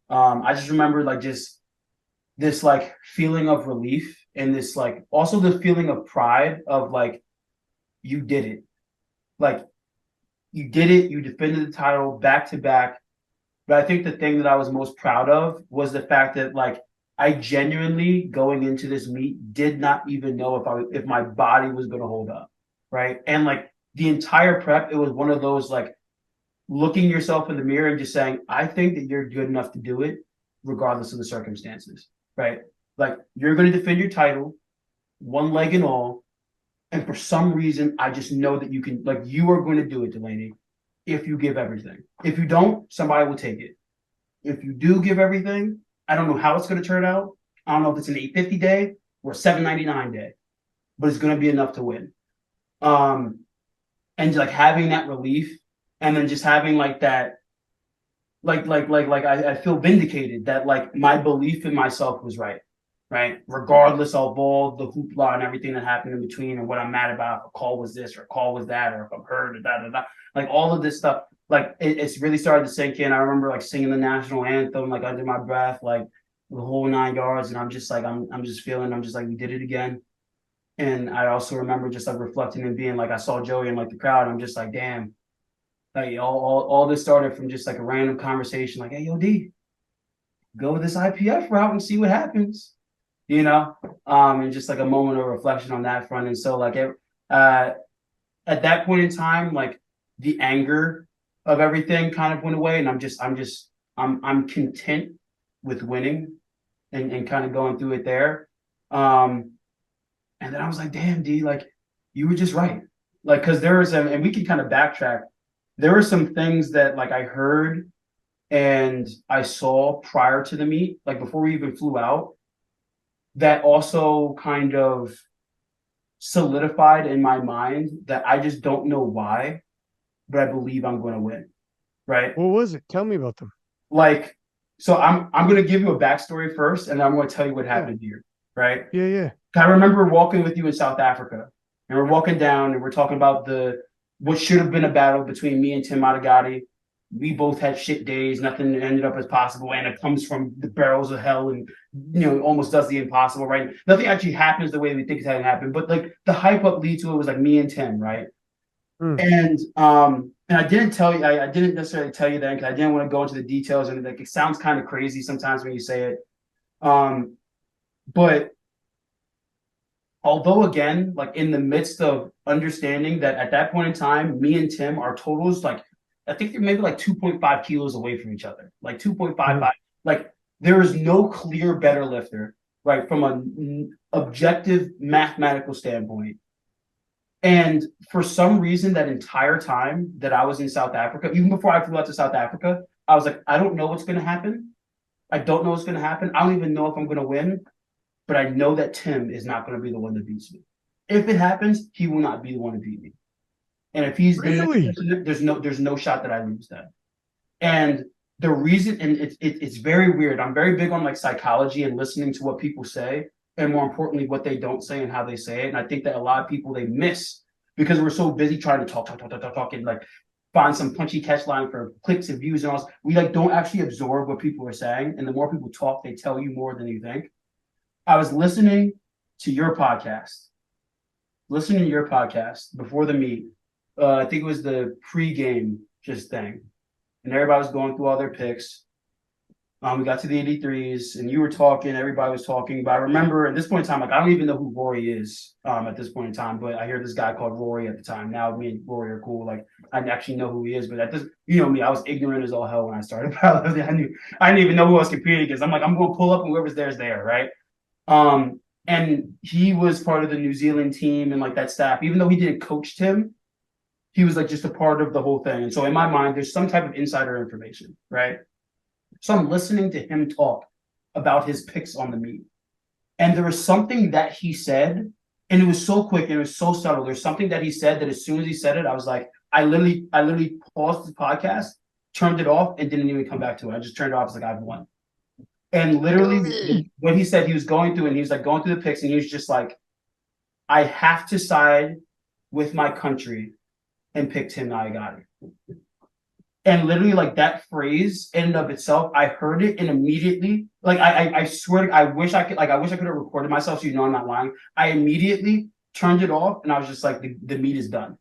I just remember like just this like feeling of relief and this like also the feeling of pride of like you did it. Like you did it, you defended the title back to back. But I think the thing that I was most proud of was the fact that like I genuinely going into this meet did not even know if my body was going to hold up, right? And like the entire prep, it was one of those like looking yourself in the mirror and just saying, I think that you're good enough to do it, regardless of the circumstances, right? Like you're going to defend your title, one leg and all, and for some reason, I just know that you can, like, you are going to do it, Delaney, if you give everything. If you don't, somebody will take it. If you do give everything, I don't know how it's going to turn out. I don't know if it's an 850 day or 799 day, but it's going to be enough to win. Um, and like having that relief and then just having like that, I feel vindicated that like my belief in myself was right, right? Regardless of all the hoopla and everything that happened in between and what I'm mad about, if a call was this or a call was that, or if I'm hurt or da da da. Like all of this stuff, like it's really started to sink in. I remember like singing the national anthem, like under my breath, like the whole 9 yards. And I'm just like, I'm just feeling, I'm just like, we did it again. And I also remember just like reflecting and being like, I saw Joey in like the crowd. I'm just like, damn, like all this started from just like a random conversation, like, hey, yo, D, go this IPF route and see what happens, you know? And just like a moment of reflection on that front. And so like uh at that point in time, like the anger of everything kind of went away. And I'm content with winning and kind of going through it there. Um, and then I was like, damn, D, like you were just right. Like, cause there was and we can kind of backtrack. There were some things that like I heard and I saw prior to the meet, like before we even flew out, that also kind of solidified in my mind that I just don't know why, but I believe I'm going to win. Right. What was it? Tell me about them. Like, so I'm going to give you a backstory first, and I'm going to tell you what Yeah, happened here. Right. yeah, yeah. I remember walking with you in South Africa, and we're walking down, and we're talking about the what should have been a battle between me and Tim Matagati. We both had shit days. Nothing ended up as possible, and it comes from the barrels of hell, and almost does the impossible. Right? Nothing actually happens the way we think it's going to happen, but like the hype up lead to it was like me and Tim, right? Mm. And I didn't tell you, I didn't necessarily tell you that because I didn't want to go into the details, and like it sounds kind of crazy sometimes when you say it. Um, but although again, like in the midst of understanding that at that point in time, me and Tim, our totals, like I think they're maybe like 2.5 kilos away from each other, like 2.55. Like there is no clear better lifter, right? From an objective mathematical standpoint. And for some reason, that entire time that I was in South Africa, even before I flew out to South Africa, I was like, I don't know what's going to happen. I don't know what's going to happen. I don't even know if I'm going to win, but I know that Tim is not going to be the one that beats me. If it happens, he will not be the one to beat me. And if he's the next Really? person, there's no shot that I lose that. And the reason, and it's very weird. I'm very big on like psychology and listening to what people say, and more importantly, what they don't say and how they say it. And I think that a lot of people they miss because we're so busy trying to talk, and like find some punchy catch line for clicks and views and all. We like don't actually absorb what people are saying. And the more people talk, they tell you more than you think. I was listening to your podcast, before the meet. I think it was the pre-game just thing, and everybody was going through all their picks. We got to the 83s, and you were talking. Everybody was talking. But I remember at this point in time, like I don't even know who Rory is at this point in time. But I hear this guy called Rory at the time. Now me and Rory are cool. Like I actually know who he is. But that doesn't, you know me. I was ignorant as all hell when I started. I didn't even know who I was competing against. I'm like, I'm going to pull up, and whoever's there is there, right? And he was part of the New Zealand team and like that staff. Even though he didn't coach Tim, he was like just a part of the whole thing. And so in my mind, there's some type of insider information, right? So I'm listening to him talk about his picks on the meet. And there was something that he said, and it was so quick and it was so subtle. There's something that he said that as soon as he said it, I was like, I literally paused the podcast, turned it off, and didn't even come back to it. I just turned it off. I was like, I've won. And literally when he said he was going through and he was like going through the picks and he was just like, I have to side with my country and pick Tim Nayagati. And literally like that phrase in and of itself, I heard it and immediately, like I swear, I wish I could have recorded myself so you know I'm not lying. I immediately turned it off and I was just like, the meet is done.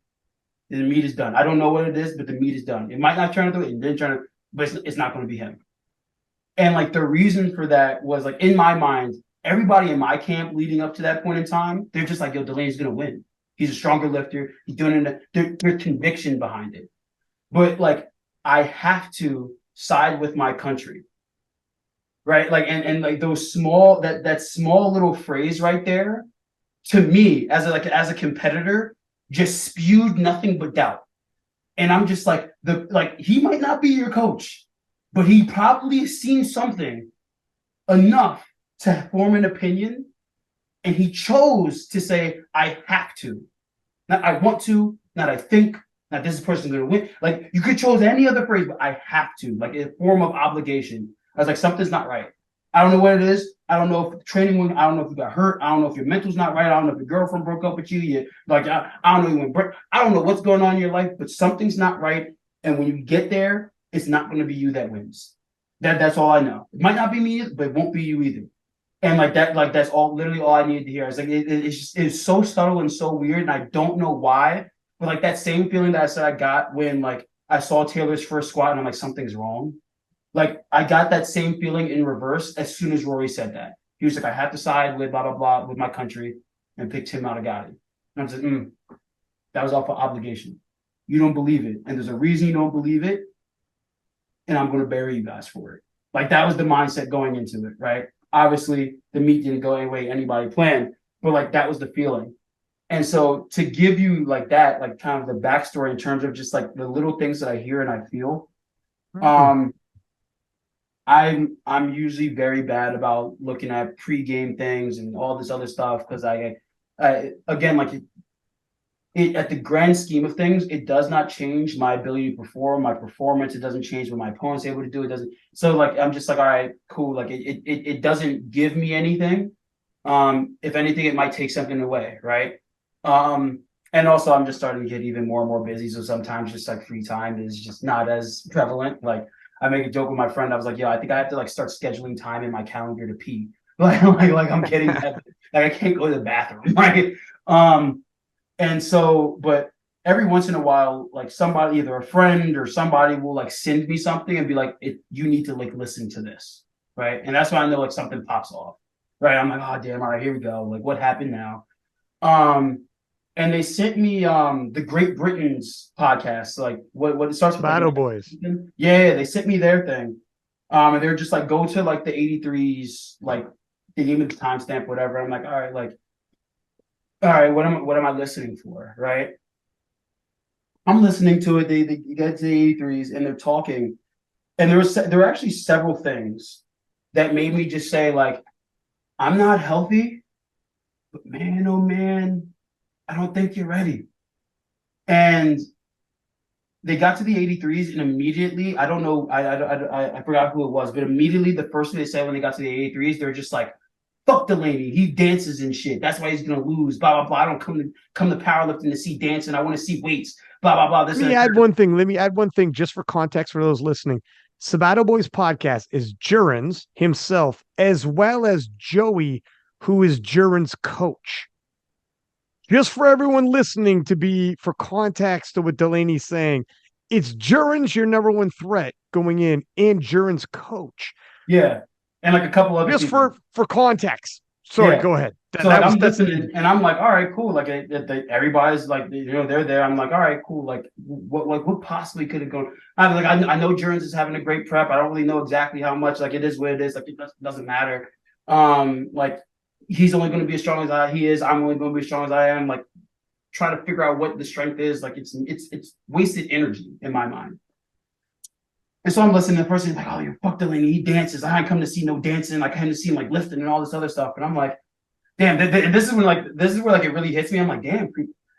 The meet is done. I don't know what it is, but the meet is done. It might not turn into it, it didn't turn it, but it's not going to be him. And like the reason for that was like in my mind, everybody in my camp leading up to that point in time, they're just like, yo, Delaney's going to win. He's a stronger lifter. He's doing it. There's conviction behind it. But like, I have to side with my country, right? Like, and like those small, that small little phrase right there, to me as a competitor, just spewed nothing but doubt. And I'm just like, he might not be your coach, but he probably has seen something enough to form an opinion. And he chose to say, I have to. Not I want to, not I think, not this person's going to win. Like you could choose any other phrase, but I have to, like a form of obligation. I was like, something's not right. I don't know what it is. I don't know if training went. I don't know if you got hurt. I don't know if your mental's not right. I don't know if your girlfriend broke up with you. I don't know you went break. I don't know what's going on in your life, but something's not right. And when you get there, it's not going to be you that wins. That's all I know. It might not be me, but it won't be you either. And that's literally all I needed to hear. It's like it's so subtle and so weird, and I don't know why. But like that same feeling that I said I got when like I saw Taylor's first squat, and I'm like, something's wrong. Like I got that same feeling in reverse as soon as Rory said that. He was like, I have to side with blah blah blah with my country and pick Tim Nayagati. And I was like, that was off of obligation. You don't believe it, and there's a reason you don't believe it, and I'm going to bury you guys for it. Like that was the mindset going into it, right? Obviously, the meet didn't go any way anybody planned, but like that was the feeling. And so to give you like that, like kind of the backstory in terms of just like the little things that I hear and I feel, I'm usually very bad about looking at pre-game things and all this other stuff because I again like it at the grand scheme of things, it does not change my ability to perform, my performance. It doesn't change what my opponent's able to do. It doesn't. So like I'm just like, all right, cool. Like it doesn't give me anything. If anything, it might take something away, right? And also I'm just starting to get even more and more busy. So sometimes just like free time is just not as prevalent. Like I make a joke with my friend. I was like, yeah, I think I have to like start scheduling time in my calendar to pee. Like I'm getting like I can't go to the bathroom, right? And so, but every once in a while, like somebody, either a friend or somebody will like send me something and be like, you need to like listen to this. Right. And that's when I know like something pops off. Right. I'm like, oh damn, all right, here we go. Like what happened now? And they sent me the Great Britain's podcast, like what it starts with like Battle Boys. yeah, they sent me their thing. And they're just like go to like the 83s, like they gave me the timestamp, whatever. I'm like, all right, what am I listening for? Right. I'm listening to it. They get to the 83s and they're talking. And there were actually several things that made me just say, like, I'm not healthy, but man, oh man, I don't think you're ready. And they got to the 83s, and immediately, I don't know, I forgot who it was, but immediately the first thing they said when they got to the 83s, they're just like, fuck Delaney, he dances and shit. That's why he's gonna lose. Blah blah blah. I don't come to powerlifting to see dancing. I want to see weights. Blah blah blah. Let me add one thing. Let me add one thing just for context for those listening. Sabato Boys podcast is Juren's himself, as well as Joey, who is Juren's coach. Just for everyone listening to be for context to what Delaney's saying, it's Juren's your number one threat going in and Juren's coach. Yeah. And like a couple other just people. for context. Sorry, go ahead. I'm listening, and I'm like, all right, cool. Like everybody's like, they're there. I'm like, all right, cool. Like, what possibly could have gone? I know Jones is having a great prep. I don't really know exactly how much. Like, it is what it is. Like, it doesn't matter. Like, he's only going to be as strong as he is. I'm only going to be as strong as I am. Like, trying to figure out what the strength is. Like, it's wasted energy in my mind. And so I'm listening to the person like, oh, you fuck Delaney, he dances. I ain't come to see no dancing. I came to see him like lifting and all this other stuff. And I'm like, damn, this is where it really hits me. I'm like, damn,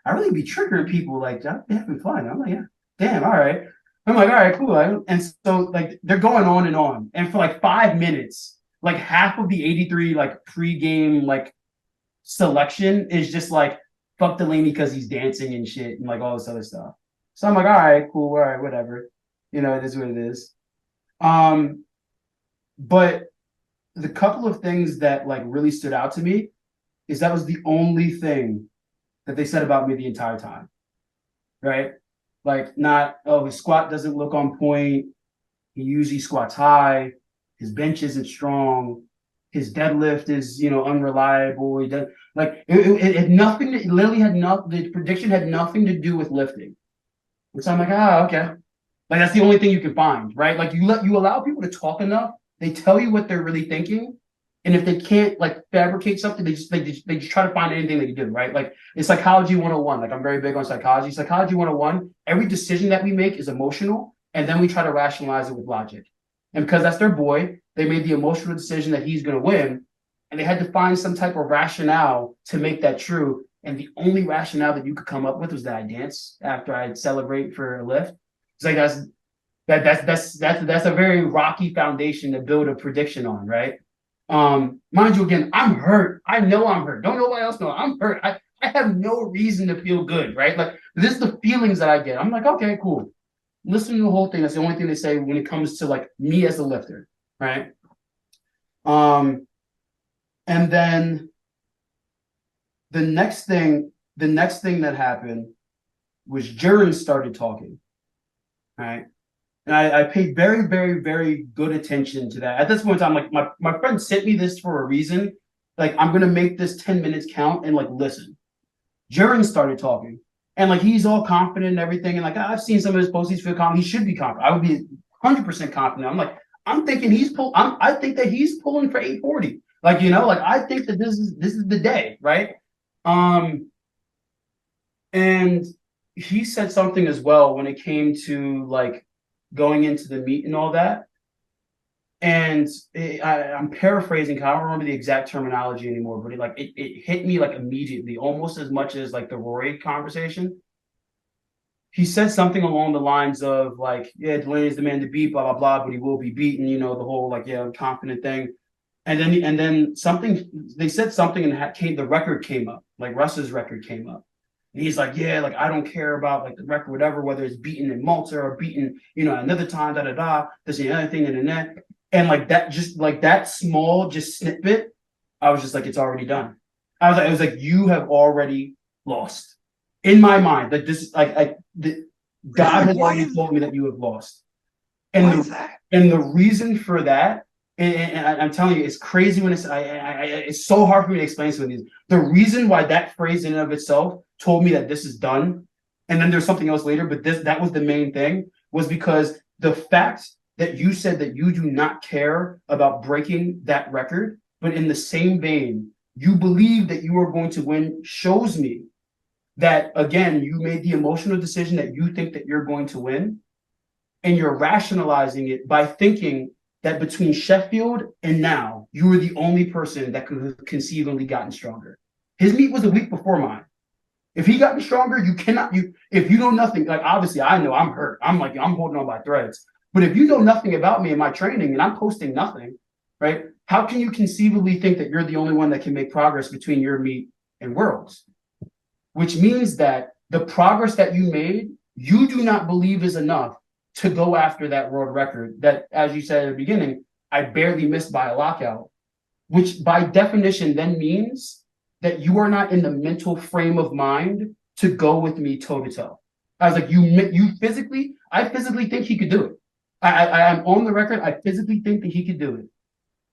I really be triggering people. Like, I'm having fun. I'm like, yeah, damn, all right. I'm like, all right, cool. And so like they're going on and on. And for like 5 minutes, like half of the 83 like pregame like selection is just like fuck Delaney because he's dancing and shit and like all this other stuff. So I'm like, all right, cool, all right, whatever. It is what it is. But the couple of things that like really stood out to me is that was the only thing that they said about me the entire time. Right? Like not, oh, his squat doesn't look on point. He usually squats high. His bench isn't strong. His deadlift is, unreliable. He does like it had nothing. It literally had nothing. The prediction had nothing to do with lifting. And so I'm like, okay. Like that's the only thing you can find, right? Like you allow people to talk enough, they tell you what they're really thinking, and if they can't like fabricate something, they just try to find anything they can do, right? Like it's psychology 101. Like I'm very big on psychology. Psychology 101. Every decision that we make is emotional, and then we try to rationalize it with logic. And because that's their boy, they made the emotional decision that he's going to win, and they had to find some type of rationale to make that true. And the only rationale that you could come up with was that I dance after I celebrate for a lift. It's like that's a very rocky foundation to build a prediction on, right? Mind you, again, I'm hurt. I know I'm hurt. Don't nobody else know I'm hurt. I have no reason to feel good, right? Like this is the feelings that I get. I'm like, okay, cool. Listen to the whole thing. That's the only thing they say when it comes to like me as a lifter, right? And then the next thing that happened was Juren started talking. Right. And I paid very, very, very good attention to that. At this point, I'm like, my friend sent me this for a reason. Like, I'm going to make this 10 minutes count and like, listen. Juren started talking and like, he's all confident and everything. And like, I've seen some of his posts. He's feel confident. He should be confident. I would be 100% confident. I'm like, I'm thinking I think that he's pulling for 840. Like, like, I think that this is the day. Right. And he said something as well when it came to like going into the meet and all that. And I'm paraphrasing because I don't remember the exact terminology anymore, but it hit me like immediately, almost as much as like the Rory conversation. He said something along the lines of like, yeah, Delaney's the man to beat, blah, blah, blah, but he will be beaten, the whole like, yeah, confident thing. And then they said something and the record came up, like Russ's record came up. And he's like, yeah, like I don't care about like the record, whatever, whether it's beaten in Malta or beaten, another time, this and the other thing and that. And like that, just like that small just snippet, I was just like, it's already done. It was like, you have already lost. In my mind, that this God has already told me that you have lost. And the reason for that I'm telling you, it's crazy when it's so hard for me to explain some of these. The reason why that phrase in and of itself told me that this is done, and then there's something else later, but that was the main thing, was because the fact that you said that you do not care about breaking that record, but in the same vein, you believe that you are going to win, shows me that, again, you made the emotional decision that you think that you're going to win, and you're rationalizing it by thinking that between Sheffield and now, you were the only person that could have conceivably gotten stronger. His meet was a week before mine. If he gotten stronger, you cannot, if you know nothing, like obviously I know I'm hurt. I'm holding on by threads. But if you know nothing about me and my training and I'm posting nothing, right? How can you conceivably think that you're the only one that can make progress between your meet and worlds? Which means that the progress that you made, you do not believe is enough to go after that world record that, as you said at the beginning, I barely missed by a lockout, which by definition then means that you are not in the mental frame of mind to go with me toe to toe. I was like, I physically think he could do it. I'm on the record. I physically think that he could do it.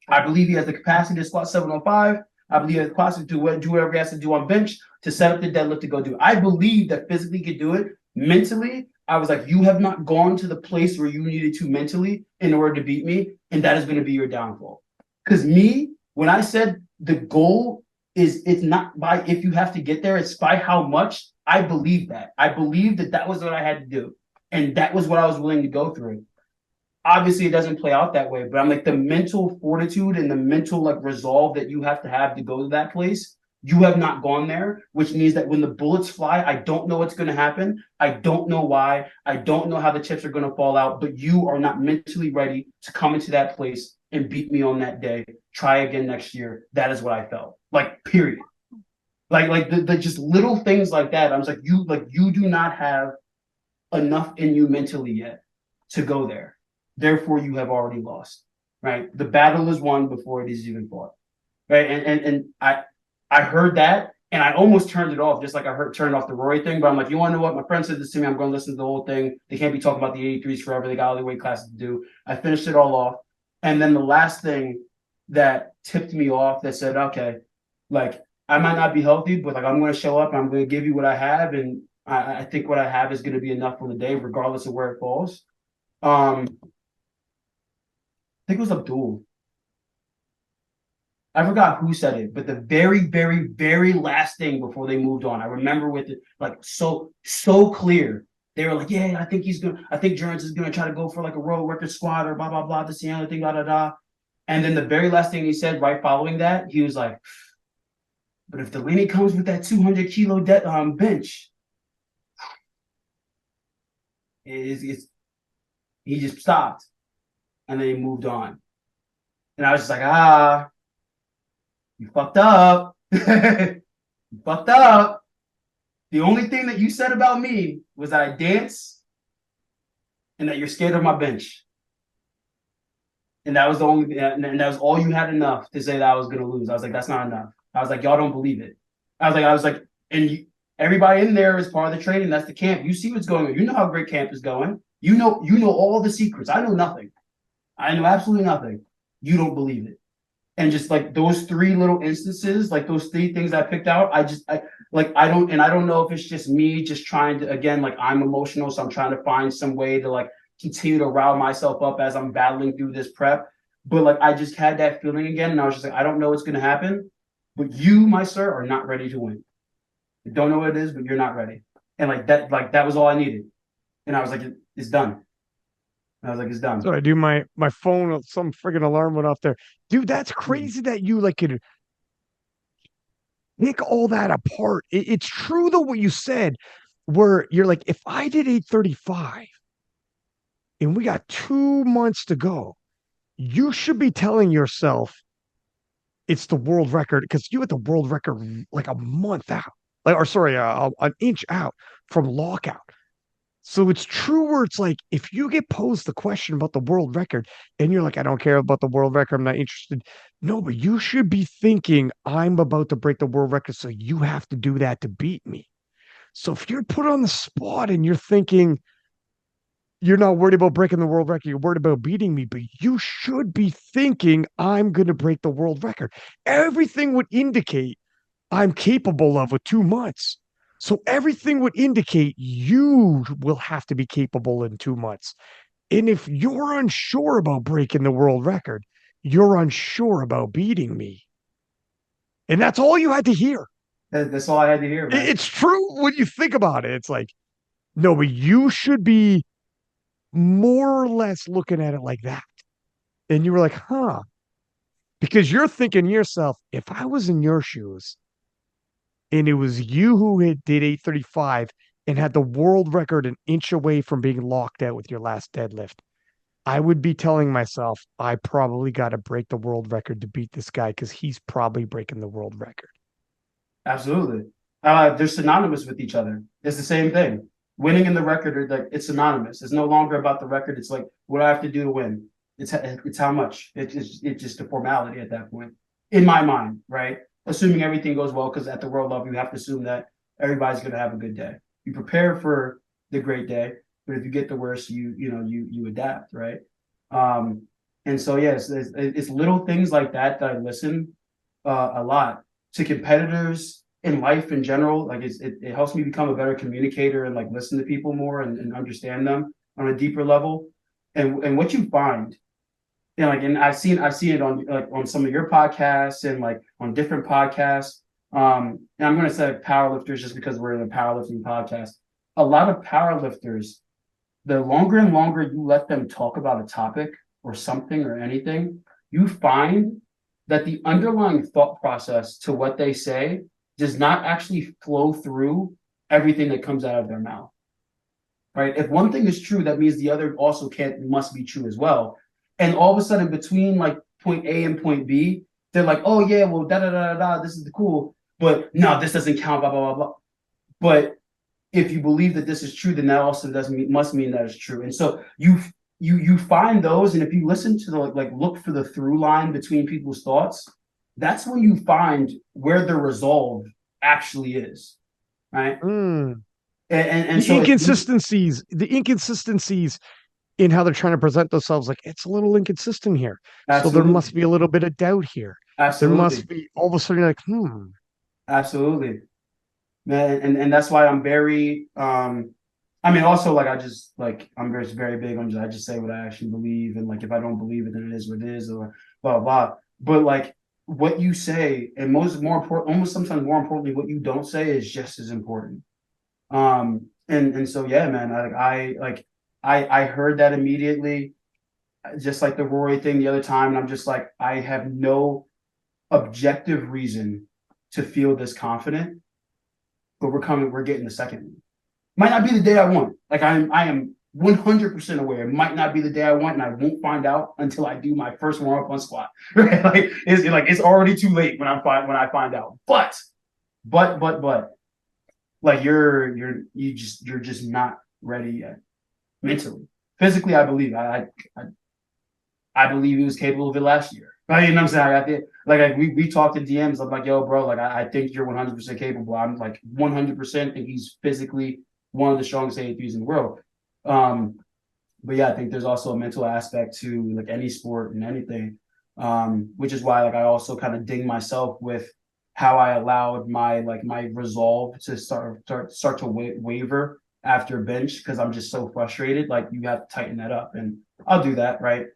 I believe he has the capacity to squat 705. I believe he has the capacity to do whatever he has to do on bench to set up the deadlift to go do it. I believe that physically could do it. Mentally, I was like, you have not gone to the place where you needed to mentally in order to beat me, and that is going to be your downfall. Because me, when I said the goal is, it's not by if you have to get there, it's by how much. I believe that. I believe that that was what I had to do, and that was what I was willing to go through. Obviously, it doesn't play out that way, but I'm like, the mental fortitude and the mental like resolve that you have to go to that place, you have not gone there, which means that when the bullets fly, I don't know what's going to happen. I don't know why. I don't know how the chips are going to fall out, but you are not mentally ready to come into that place and beat me on that day. Try again next year. That is what I felt. Like, period. Like the just little things like that. I was like, you do not have enough in you mentally yet to go there. Therefore, you have already lost. Right? The battle is won before it is even fought. Right? And I heard that and I almost turned it off, just like turned off the Rory thing. But I'm like, you want to know what? My friend said this to me. I'm going to listen to the whole thing. They can't be talking about the 83s forever. They got all the weight classes to do. I finished it all off. And then the last thing that tipped me off that said, okay, like, I might not be healthy, but like, I'm going to show up and I'm going to give you what I have. And I think what I have is going to be enough for the day, regardless of where it falls. I think it was Abdul. I forgot who said it, but the very, very, very last thing before they moved on, I remember with it like so clear. They were like, "Yeah, I think Jones is gonna try to go for like a world record squat or blah blah blah. This the other thing, da da da." And then the very last thing he said, right following that, he was like, "But if Delaney comes with that 200 kilo bench, he just stopped, and then he moved on." And I was just like, you fucked up. You fucked up. The only thing that you said about me was that I dance and that you're scared of my bench. And that was and that was all you had enough to say that I was going to lose. I was like, that's not enough. I was like, y'all don't believe it. I was like, everybody in there is part of the training. That's the camp. You see what's going on. You know how great camp is going. You know all the secrets. I know nothing. I know absolutely nothing. You don't believe it. And just like those three little instances, like those three things I picked out, I don't know if it's just me just trying to, again, like I'm emotional. So I'm trying to find some way to like continue to rile myself up as I'm battling through this prep. But like, I just had that feeling again. And I was just like, I don't know what's going to happen, but you, my sir, are not ready to win. I don't know what it is, but you're not ready. And that was all I needed. And I was like, it's done. I was like, it's done. So I do my phone, some friggin' alarm went off there. Dude, that's crazy that you like could pick all that apart. It's true though what you said, where you're like, if I did 835 and we got 2 months to go, you should be telling yourself it's the world record because you had the world record like a month out, an inch out from lockout. So it's true where it's like, if you get posed the question about the world record and you're like, I don't care about the world record, I'm not interested. No, but you should be thinking, I'm about to break the world record. So you have to do that to beat me. So if you're put on the spot and you're thinking, You're not worried about breaking the world record. You're worried about beating me, but you should be thinking I'm going to break the world record. Everything would indicate I'm capable of with 2 months. So everything would indicate you will have to be capable in 2 months. And if you're unsure about breaking the world record, you're unsure about beating me. And that's all you had to hear. That's all I had to hear, man. It's true when you think about it. It's like, no, but you should be more or less looking at it like that. And you were like, huh, because you're thinking to yourself, if I was in your shoes and it was you who did 835 and had the world record an inch away from being locked out with your last deadlift, I would be telling myself, I probably got to break the world record to beat this guy because he's probably breaking the world record. Absolutely. They're synonymous with each other. It's the same thing. Winning in the record, are like, it's synonymous. It's no longer about the record. It's like, what do I have to do to win? It's how much. It's just a formality at that point, in my mind, right? Assuming everything goes well, because at the world level, you have to assume that everybody's going to have a good day. You prepare for the great day, but if you get the worst, you adapt, right? And so yes, it's little things like that I listen a lot to competitors in life in general. Like it helps me become a better communicator and like listen to people more and understand them on a deeper level. And what you find, and I've seen it on like on some of your podcasts and like on different podcasts. And I'm going to say powerlifters just because we're in a powerlifting podcast. A lot of powerlifters, the longer and longer you let them talk about a topic or something or anything, you find that the underlying thought process to what they say does not actually flow through everything that comes out of their mouth. Right? If one thing is true, that means the other also must be true as well. And all of a sudden, between like point A and point B, they're like, oh yeah, well, da da da da, this is the cool, but no, this doesn't count, blah blah blah blah. But if you believe that this is true, then that also must mean that it's true. And so you find those, and if you listen to the like look for the through line between people's thoughts, that's when you find where the resolve actually is, right? Mm. And The so inconsistencies in how they're trying to present themselves, like it's a little inconsistent here. So there absolutely, must be a little bit of doubt here. There must absolutely, be all of a sudden you're like, hmm. absolutely, man. And that's why I'm very I mean, also like I'm very big on I just say what I actually believe, and like if I don't believe it, then it is what it is, or blah blah. But like what you say, and more important, almost sometimes more importantly, what you don't say is just as important. And so yeah, man, I heard that immediately, just like the Rory thing the other time, and I'm just like, I have no objective reason to feel this confident, but we're getting the second one. Might not be the day I want. Like I am 100% aware. It might not be the day I want, and I won't find out until I do my first warm up on squat. Right? Like it's already too late when I find out. But like you're just not ready yet mentally. Physically, I believe I believe he was capable of it last year. Right? You know what I'm saying? I think like we talked in DMs. I'm like, yo, bro, like I think you're 100% capable. I'm like 100% think he's physically one of the strongest AAPs in the world. But yeah, I think there's also a mental aspect to like any sport and anything, which is why like I also kind of ding myself with how I allowed my resolve to start to waver after bench because I'm just so frustrated. Like you have to tighten that up, and I'll do that. Right.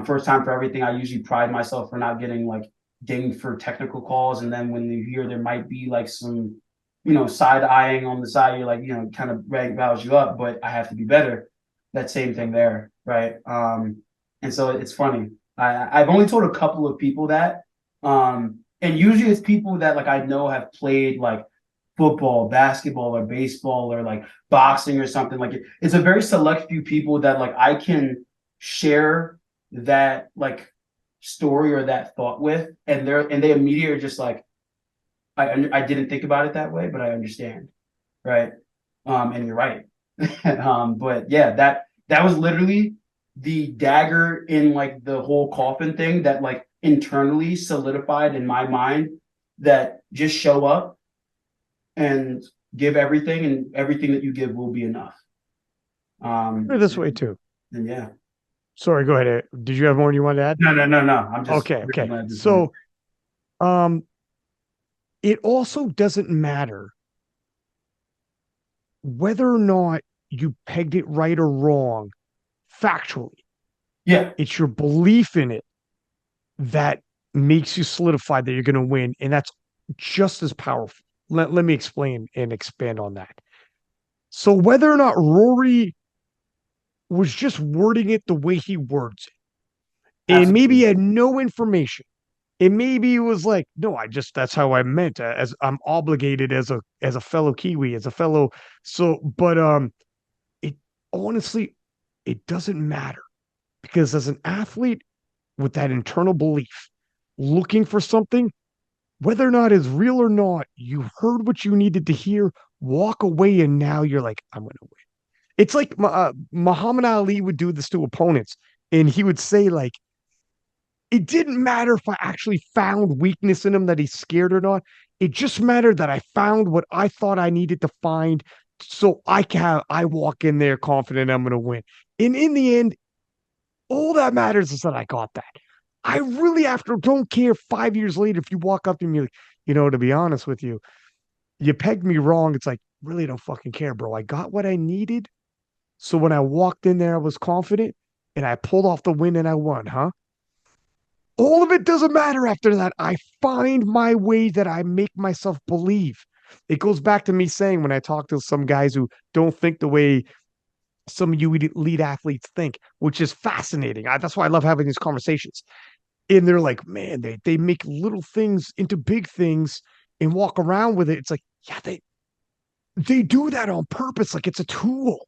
First time for everything. I usually pride myself for not getting like dinged for technical calls, and then when you hear there might be like some side eyeing on the side, you're like, kind of values you up, but I have to be better. That same thing there, right? And so it's funny. I've only told a couple of people that, and usually it's people that like I know have played like football, basketball, or baseball, or like boxing or something. Like it's a very select few people that like I can share that like story or that thought with, and they immediately are just like, I didn't think about it that way, but I understand, right? And you're right. But yeah, that was literally the dagger in like the whole coffin thing that like internally solidified in my mind that just show up and give everything, and everything that you give will be enough. Put it this way too. And yeah. Sorry, go ahead. Did you have more you wanted to add? No. I'm just Okay, really okay. glad at this point. So, um, it also doesn't matter whether or not you pegged it right or wrong factually. Yeah, It's your belief in it that makes you solidify that you're going to win. And that's just as powerful. Let me explain and expand on that. So, whether or not Rory was just wording it the way he words it, and maybe he absolutely. had no information. And maybe it was like, no, that's how I meant, as I'm obligated as a fellow Kiwi, as a fellow. So, but it honestly, it doesn't matter because as an athlete with that internal belief, looking for something, whether or not it's real or not, you heard what you needed to hear, walk away, and now you're like, I'm going to win. It's like Muhammad Ali would do this to opponents, and he would say like, it didn't matter if I actually found weakness in him that he's scared or not. It just mattered that I found what I thought I needed to find, so I walk in there confident I'm going to win. And in the end, all that matters is that I got that. I really after don't care 5 years later if you walk up to me like, to be honest with you, you pegged me wrong. It's like, really don't fucking care, bro. I got what I needed. So when I walked in there, I was confident and I pulled off the win and I won, huh? All of it doesn't matter after that. I find my way that I make myself believe. It goes back to me saying when I talk to some guys who don't think the way some of you elite athletes think, which is fascinating. That's why I love having these conversations. And they're like, man, they make little things into big things and walk around with it. It's like, yeah, they do that on purpose. Like it's a tool.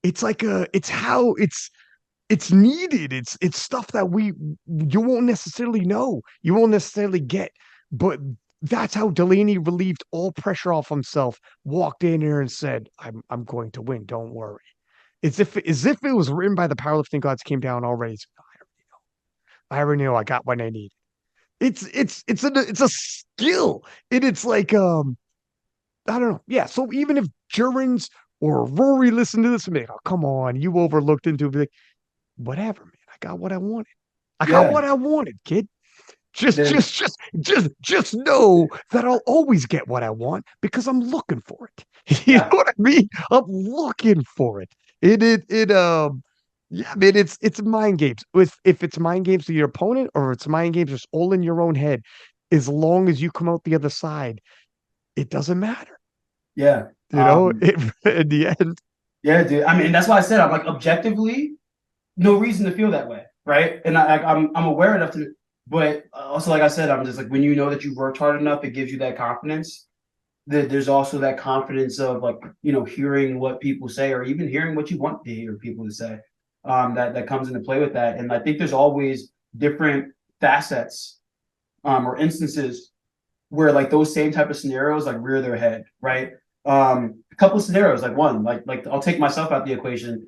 It's like it's how it's needed. It's stuff that you won't necessarily know. You won't necessarily get. But that's how Delaney relieved all pressure off himself, walked in there and said, I'm going to win. Don't worry. As if it was written by the powerlifting gods came down already. I already know I got what I need. It's a skill. And it's like I don't know. Yeah. So even if Jurgens or Rory listen to this and be like, oh, come on, you overlooked into it, be like, whatever, man. I got what I wanted. I got Yeah. what I wanted, kid. The, Just know that I'll always get what I want because I'm looking for it. You know yeah. what I mean? I'm looking for it. Yeah, man, it's mind games. If it's mind games to your opponent or it's mind games just all in your own head, as long as you come out the other side, it doesn't matter. Yeah. It in the end. Yeah, dude. I mean, that's why I said I'm like objectively, no reason to feel that way, right? And I'm aware enough to, but also like I said, I'm just like when you know that you've worked hard enough, it gives you that confidence. That there's also that confidence of like hearing what people say or even hearing what you want to hear people to say. That comes into play with that, and I think there's always different facets or instances where like those same type of scenarios like rear their head, right? A couple of scenarios, like one, like I'll take myself out the equation.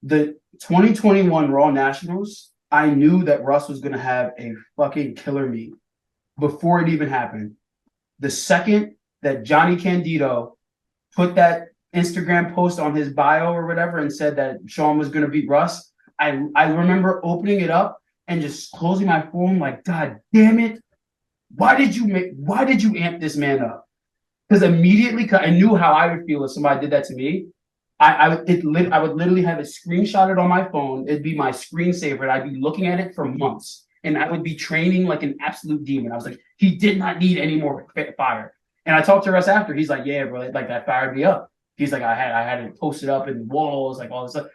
The 2021 Raw Nationals, I knew that Russ was gonna have a fucking killer meet before it even happened. The second that Johnny Candido put that Instagram post on his bio or whatever and said that Sean was gonna beat Russ, I remember opening it up and just closing my phone like, God damn it. Why did you amp this man up? Because immediately I knew how I would feel if somebody did that to me. I would literally have it screenshotted on my phone. It'd be my screensaver. And I'd be looking at it for months, and I would be training like an absolute demon. I was like, he did not need any more fire. And I talked to Russ after. He's like, yeah, bro, like that fired me up. He's like, I had it posted up in walls, like all this stuff,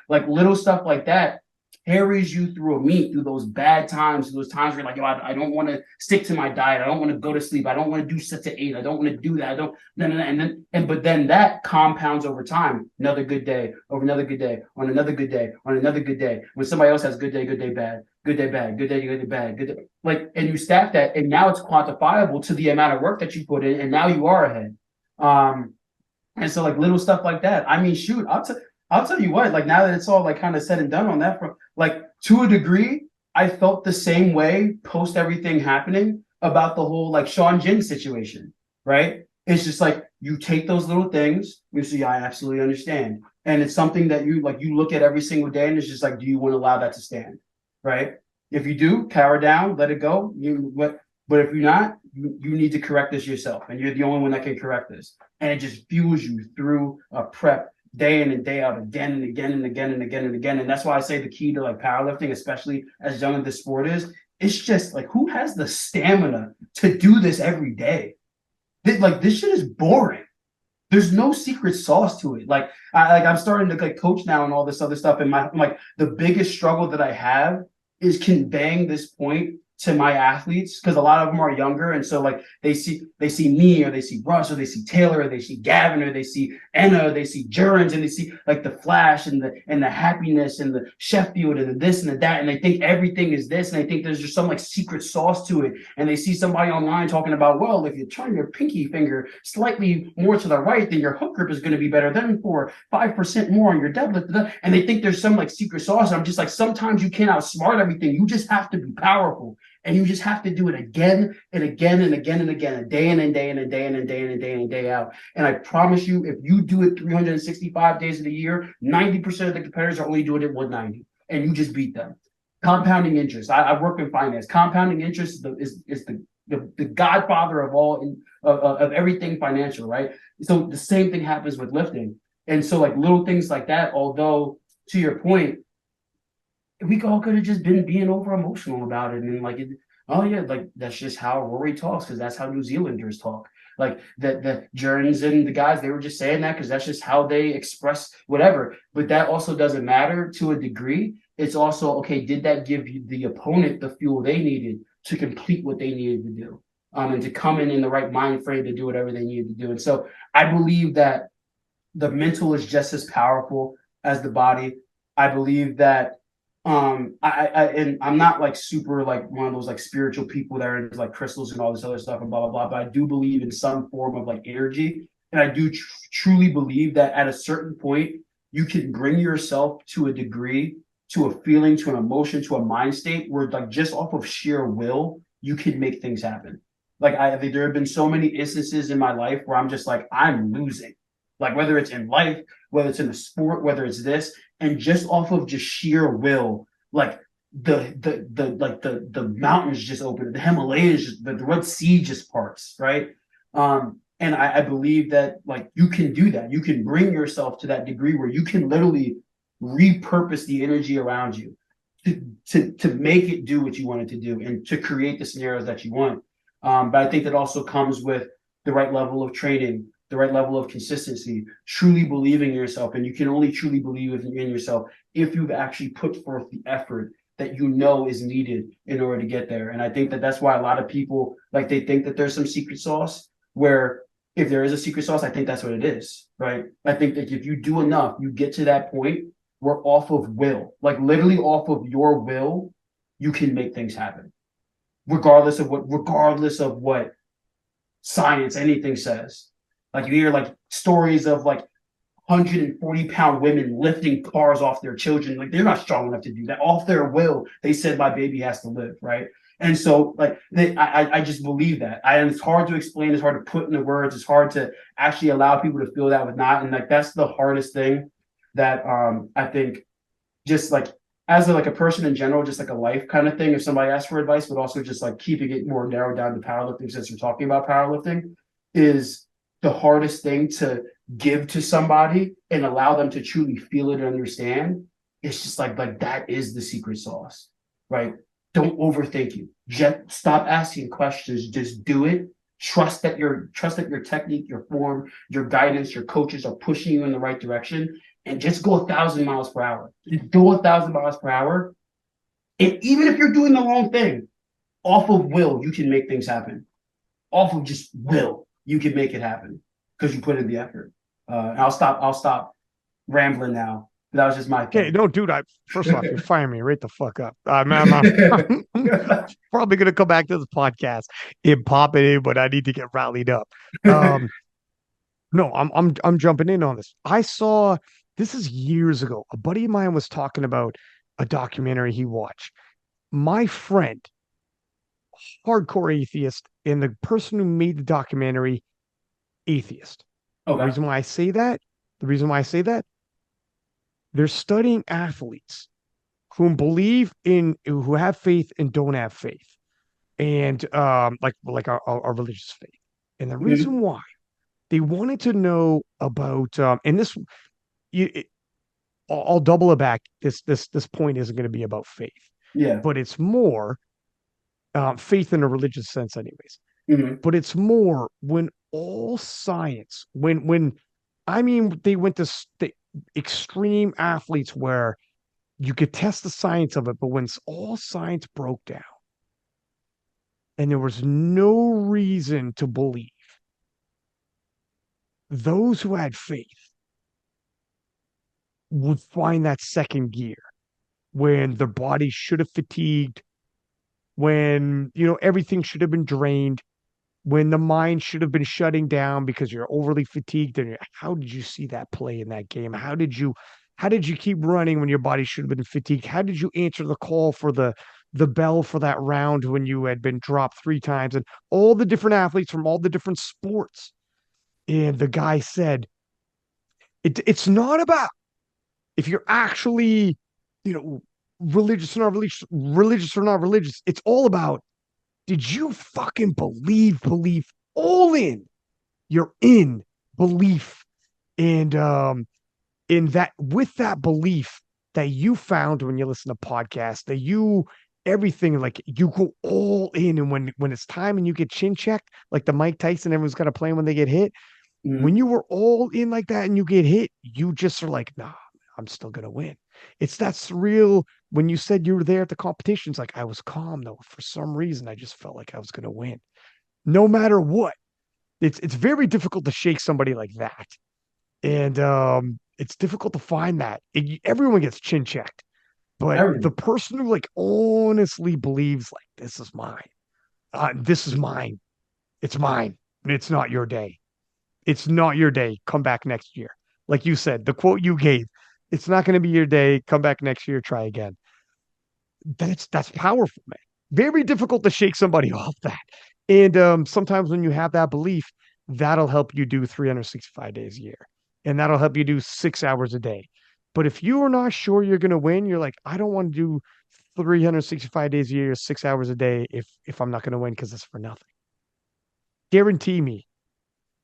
like little stuff like that carries you through a meet, through those bad times, through those times where you're like, yo, I don't want to stick to my diet. I don't want to go to sleep. I don't want to do sets of 8. I don't want to do that. I don't, no. But then that compounds over time. Another good day, over another good day, on another good day, on another good day. When somebody else has good day, bad, good day, bad, good day, bad, good day. Like, and you stack that, and now it's quantifiable to the amount of work that you put in, and now you are ahead. And so like little stuff like that. I mean, shoot, I'll tell you what, like now that it's all like kind of said and done on that front, like to a degree, I felt the same way post everything happening about the whole like Sean Jin situation, right? It's just like you take those little things, you see, I absolutely understand. And it's something that you look at every single day, and it's just like, do you want to allow that to stand? Right? If you do, cower down, let it go. But if you're not, you need to correct this yourself. And you're the only one that can correct this. And it just fuels you through a prep day in and day out, again and again and again and again and again. And that's why I say the key to like powerlifting, especially as young as the sport is, it's just like, who has the stamina to do this every day? This shit is boring. There's no secret sauce to it. I'm starting to like coach now and all this other stuff. And the biggest struggle that I have is conveying this point to my athletes, because a lot of them are younger, and so like they see me, or they see Russ, or they see Taylor, or they see Gavin, or they see Enna, or they see Jurgens, and they see like the flash and the happiness and the Sheffield and the this and the that, and they think everything is this, and they think there's just some like secret sauce to it. And they see somebody online talking about, well, if you turn your pinky finger slightly more to the right, then your hook grip is going to be better. Then for 5% more on your deadlift, and they think there's some like secret sauce. And I'm just like, sometimes you can't outsmart everything. You just have to be powerful. And you just have to do it again and again and again and again, a day in and day in and day in and day in and day in and day out. And I promise you, if you do it 365 days of the year, 90% of the competitors are only doing it 190, and you just beat them. Compounding interest. I work in finance. Compounding interest is the godfather of all of everything financial, right? So the same thing happens with lifting. And so like little things like that, although to your point, we all could have just been being over emotional about it, and like, oh yeah, like that's just how Rory talks, because that's how New Zealanders talk. Like the Jurgens and the guys, they were just saying that because that's just how they express whatever. But that also doesn't matter to a degree. It's also, okay, did that give you the opponent the fuel they needed to complete what they needed to do, and to come in the right mind frame to do whatever they needed to do. And so I believe that the mental is just as powerful as the body. I believe that and I'm not like super like one of those like spiritual people that are into like crystals and all this other stuff and blah blah blah, but I do believe in some form of like energy. And I do truly believe that at a certain point you can bring yourself to a degree, to a feeling, to an emotion, to a mind state where like just off of sheer will you can make things happen. Like I think there have been so many instances in my life where I'm just like, I'm losing, like whether it's in life, whether it's in the sport, whether it's this, and just off of just sheer will, like the mountains just open, the Himalayas, just, the Red Sea just parts, right? And I believe that like you can do that. You can bring yourself to that degree where you can literally repurpose the energy around you to make it do what you want it to do and to create the scenarios that you want. But I think that also comes with the right level of training, the right level of consistency, truly believing in yourself. And you can only truly believe in yourself if you've actually put forth the effort that you know is needed in order to get there. And I think that that's why a lot of people, like, they think that there's some secret sauce, where if there is a secret sauce, I think that's what it is, right? I think that if you do enough, you get to that point where off of will, like literally off of your will, you can make things happen, regardless of what science, anything says. Like you hear like stories of like 140-pound women lifting cars off their children. Like they're not strong enough to do that. Off their will, they said my baby has to live, right? And so like I just believe that. And it's hard to explain, it's hard to put into words, it's hard to actually allow people to feel that with not. And like that's the hardest thing that I think, just like as a person in general, just like a life kind of thing, if somebody asks for advice, but also just like keeping it more narrowed down to powerlifting, since we're talking about powerlifting, is the hardest thing to give to somebody and allow them to truly feel it and understand. It's just like that is the secret sauce, right? Don't overthink it. Just stop asking questions. Just do it. Trust that your technique, your form, your guidance, your coaches are pushing you in the right direction, and just go 1,000 miles per hour. Just go 1,000 miles per hour. And even if you're doing the wrong thing, off of will, you can make things happen. Off of just will, you can make it happen because you put in the effort. I'll stop rambling now. That was just my thing. Okay, no, dude. First off, you're firing me right the fuck up. I'm probably gonna come back to this podcast and pop it in, but I need to get rallied up. No, I'm jumping in on this. I saw this is years ago. A buddy of mine was talking about a documentary he watched. My friend, hardcore atheist, and the person who made the documentary atheist. The Okay. reason why I say that, the reason why I say that, they're studying athletes who have faith and don't have faith, and like our religious faith. And the Mhm. reason why they wanted to know about and this you, it, I'll double it back. This point isn't going to be about faith, Yeah. but it's more faith in a religious sense, anyways. Hmm. But it's more when all science, when I mean they went to extreme athletes where you could test the science of it, but when all science broke down and there was no reason to believe, those who had faith would find that second gear when their body should have fatigued, when everything should have been drained, when the mind should have been shutting down because you're overly fatigued. And how did you see that play in that game? How did you keep running when your body should have been fatigued? How did you answer the call for the bell for that round when you had been dropped 3 times? And all the different athletes from all the different sports. And the guy said, it's not about if you're actually, you know, religious or not religious or not religious. It's all about, did you fucking believe all in? You're in belief. And in that, with that belief that you found when you listen to podcasts, that you everything, like you go all in. And when it's time and you get chin checked, like the Mike Tyson, everyone's got to play when they get hit. When Hmm. you were all in like that and you get hit, you just are like, nah, I'm still gonna win. It's that surreal when you said you were there at the competitions, like I was calm though. For some reason, I just felt like I was gonna win. No matter what. It's very difficult to shake somebody like that. And it's difficult to find that. Everyone gets chin checked, but the Everything. person who like honestly believes like this is mine, it's mine, and it's not your day. It's not your day. Come back next year. Like you said, the quote you gave, it's not going to be your day. Come back next year, try again. That's powerful, man. Very difficult to shake somebody off that. And sometimes when you have that belief, that'll help you do 365 days a year. And that'll help you do 6 hours a day. But if you are not sure you're going to win, you're like, I don't want to do 365 days a year, 6 hours a day if I'm not going to win because it's for nothing. Guarantee me.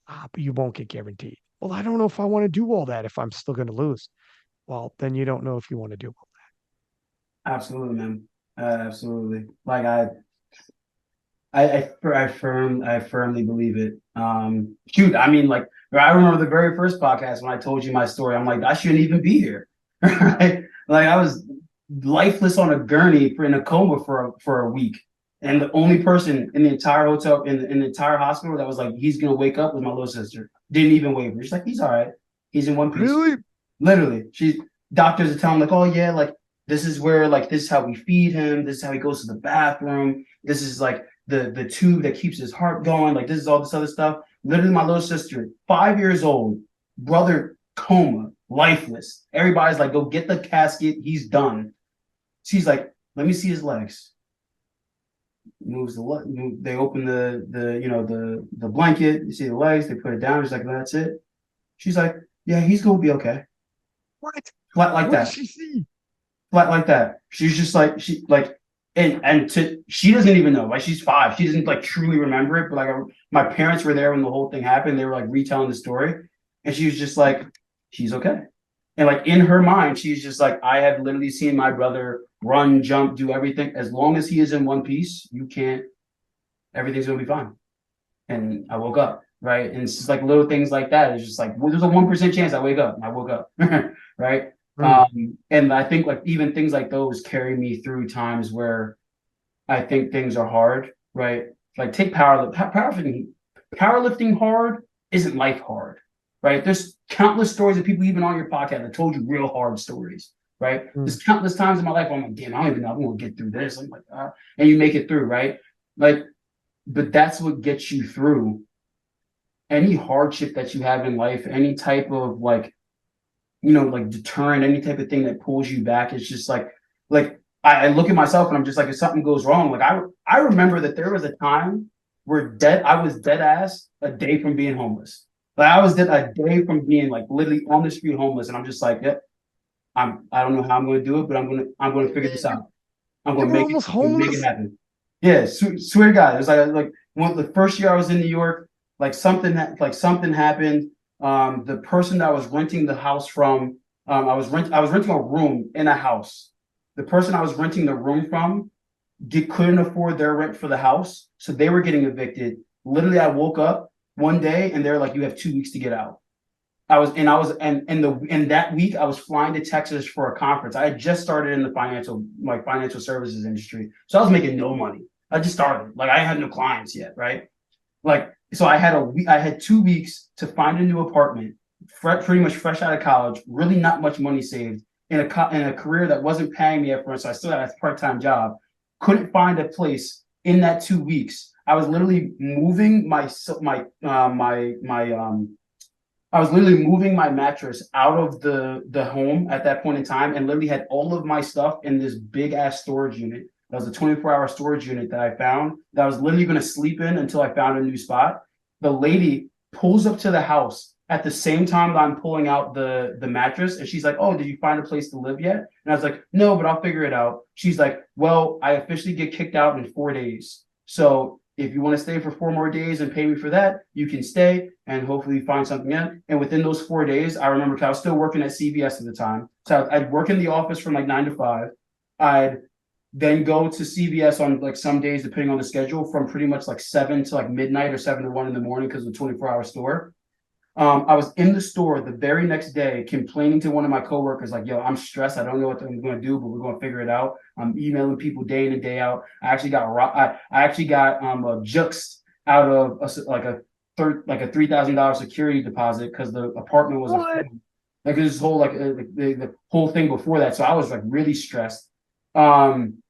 But you won't get guaranteed. Well, I don't know if I want to do all that if I'm still going to lose. Well, then you don't know if you want to do all Absolutely, man. Absolutely. Like I firmly believe it. Shoot, I mean, like I remember the very first podcast when I told you my story. I'm like, I shouldn't even be here, right? Like I was lifeless on a gurney in a coma for a week, and the only person in the entire hotel in the entire hospital that was like, he's gonna wake up was my little sister. Didn't even waver. She's like, he's all right. He's in one that. piece. Really? Literally, she doctors are telling like, oh yeah, like this is where like this is how we feed him. This is how he goes to the bathroom. This is like the tube that keeps his heart going. Like this is all this other stuff. Literally, my little sister, 5 years old, brother coma, lifeless. Everybody's like, go get the casket. He's done. She's like, let me see his legs. Moves they open the blanket. You see the legs. They put it down. She's like, that's it. She's like, yeah, he's gonna be okay. What? Flat like What did that. she see? Flat like that. She's just like she like and to she doesn't even know. Like she's 5. She doesn't like truly remember it. But like my parents were there when the whole thing happened. They were like retelling the story, and she was just like, she's okay. And like in her mind, she's just like, I have literally seen my brother run, jump, do everything. As long as he is in one piece, you can't. Everything's gonna be fine. And I woke up, right? And it's just like little things like that. It's just like, well, there's a 1% chance I wake up. And I woke up, right? Mm. And I think like even things like those carry me through times where I think things are hard, right? Like take powerlifting hard isn't life hard, right? There's countless stories of people even on your podcast that told you real hard stories, right? Mm. There's countless times in my life I'm like, damn, I don't even know I'm gonna get through this. I'm like, and you make it through, right? Like, but that's what gets you through any hardship that you have in life, any type of like, like deterrent, any type of thing that pulls you back. It's just like I look at myself and I'm just like, if something goes wrong, like I remember that there was a time where I was dead ass a day from being homeless. Like I was a day from being like literally on the street homeless, and I'm just like, yep, I don't know how I'm going to do it, but I'm going to figure this You, out. I'm you going to were almost make it homeless. happen. Yeah, swear to God, it was like one the first year I was in New York, like something happened. The person that I was renting the house from, I was renting a room in a house. The person I was renting the room from couldn't afford their rent for the house, so they were getting evicted. Literally, I woke up one day and they're like, "You have 2 weeks to get out." And that week I was flying to Texas for a conference. I had just started in the financial services industry, so I was making no money. I just started, like I had no clients yet, right? Like so, I had 2 weeks to find a new apartment, pretty much fresh out of college, really not much money saved in a career that wasn't paying me at first. So I still had a part-time job. Couldn't find a place in that 2 weeks. I was literally moving I was literally moving my mattress out of the home at that point in time, and literally had all of my stuff in this big ass storage unit. That was a 24-hour storage unit that I found that I was literally going to sleep in until I found a new spot. The lady pulls up to the house at the same time that I'm pulling out the mattress, and she's like, "Oh, did you find a place to live yet?" And I was like, "No, but I'll figure it out." She's like, "Well, I officially get kicked out in 4 days. So if you want to stay for 4 more days and pay me for that, you can stay and hopefully find something in." And within those 4 days, I remember I was still working at CVS at the time. So I'd work in the office from like 9 to 5. I'd then go to CVS on like some days, depending on the schedule, from pretty much like 7 to like midnight or 7 to 1 in the morning because of the 24-hour store. I was in the store the very next day complaining to one of my coworkers, like, "Yo, I'm stressed. I don't know what I'm going to do, but we're going to figure it out." I'm emailing people day in and day out. I actually got a juxed out of like a $3,000 security deposit because the apartment was What? like this whole the whole thing before that. So I was like really stressed. Um,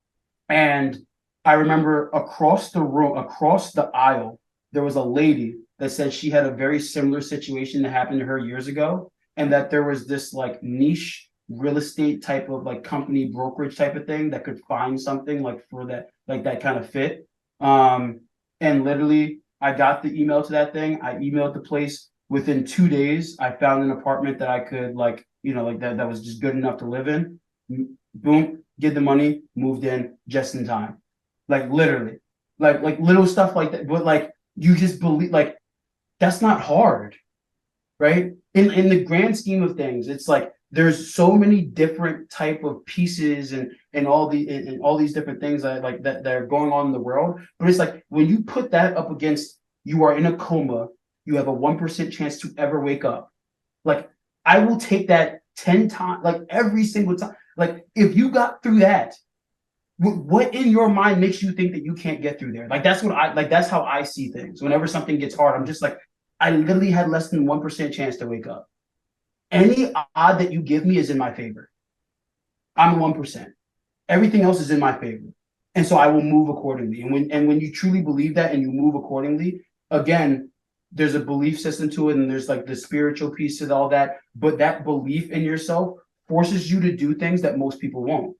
and I remember across the room, across the aisle, there was a lady that said she had a very similar situation that happened to her years ago, and that there was this like niche real estate type of like company brokerage type of thing that could find something like for that like that kind of fit. Um, and literally, I got the email to that thing. I emailed the place. Within 2 days, I found an apartment that I could like that was just good enough to live in. Boom, get the money, moved in just in time. Like literally, like little stuff like that. But like you just believe like that's not hard, right? In the grand scheme of things, it's like there's so many different type of pieces and all these different things that are going on in the world. But it's like when you put that up against you are in a coma, you have a 1% chance to ever wake up. Like I will take that 10 times, like every single time. Like if you got through that, what in your mind makes you think that you can't get through there? Like that's what I like. That's how I see things. Whenever something gets hard, I'm just like, I literally had less than 1% chance to wake up. Any odd that you give me is in my favor. I'm 1%. Everything else is in my favor, and so I will move accordingly. And when you truly believe that and you move accordingly, again, there's a belief system to it, and there's like the spiritual piece to all that. But that belief in yourself forces you to do things that most people won't.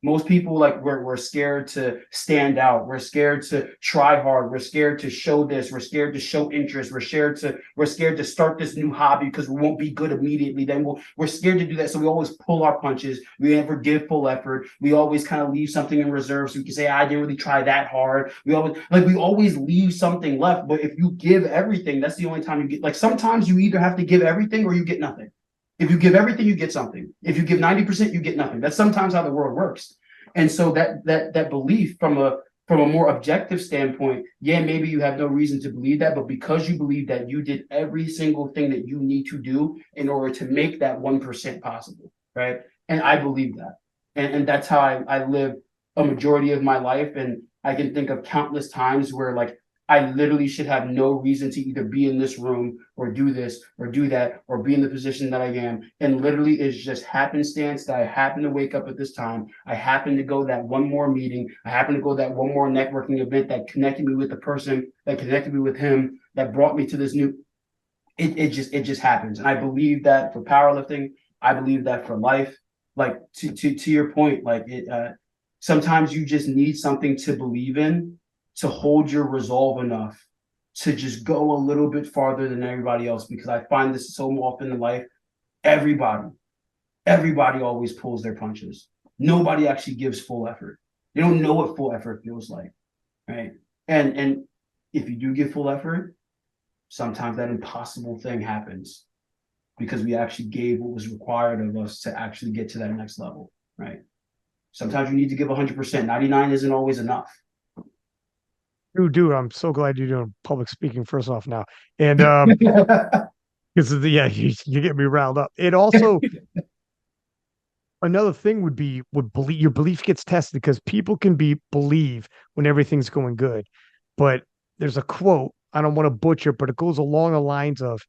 Most people like we're scared to stand out. We're scared to try hard. We're scared to show this. We're scared to show interest. We're scared to start this new hobby because we won't be good immediately. Then we're scared to do that. So we always pull our punches. We never give full effort. We always kind of leave something in reserve so we can say, I didn't really try that hard. We always leave something left. But if you give everything, that's the only time you get like sometimes you either have to give everything or you get nothing. If you give everything, you get something. If you give 90%, you get nothing. That's sometimes how the world works. And so that belief from a more objective standpoint, yeah, maybe you have no reason to believe that, but because you believe that you did every single thing that you need to do in order to make that 1% possible, right? And I believe that. And that's how I live a majority of my life. And I can think of countless times where like I literally should have no reason to either be in this room or do this or do that or be in the position that I am. And literally it's just happenstance that I happen to wake up at this time. I happen to go that one more meeting. I happen to go that one more networking event that connected me with the person, that connected me with him, that brought me to this new. It just happens. And I believe that for powerlifting, I believe that for life. Like to your point, like sometimes you just need something to believe in to hold your resolve enough to just go a little bit farther than everybody else, because I find this so often in life. Everybody, everybody always pulls their punches. Nobody actually gives full effort. They don't know what full effort feels like, right? And if you do give full effort, sometimes that impossible thing happens because we actually gave what was required of us to actually get to that next level, right? Sometimes you need to give 100%. 99 isn't always enough. Dude, I'm so glad you're doing public speaking first off now. And because yeah, you get me riled up. It also another thing would be would believe your belief gets tested because people can believe when everything's going good. But there's a quote, I don't want to butcher, but it goes along the lines of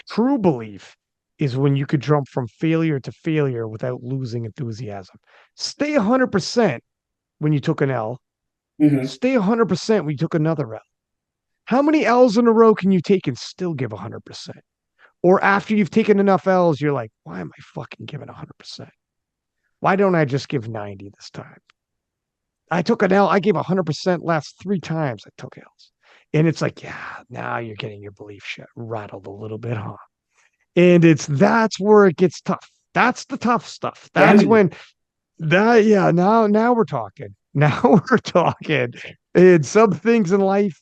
true belief is when you could jump from failure to failure without losing enthusiasm. Stay 100% when you took an L. Mhm. Stay 100% when you took another L. How many L's in a row can you take and still give 100%? Or after you've taken enough L's, you're like, why am I fucking giving 100%? Why don't I just give 90 this time? I took an L. I gave 100% last 3 times I took L's. And it's like, yeah, now you're getting your belief shit rattled a little bit, huh? And that's where it gets tough. That's the tough stuff. That's Damn when that, yeah, now we're talking. Now we're talking. And some things in life,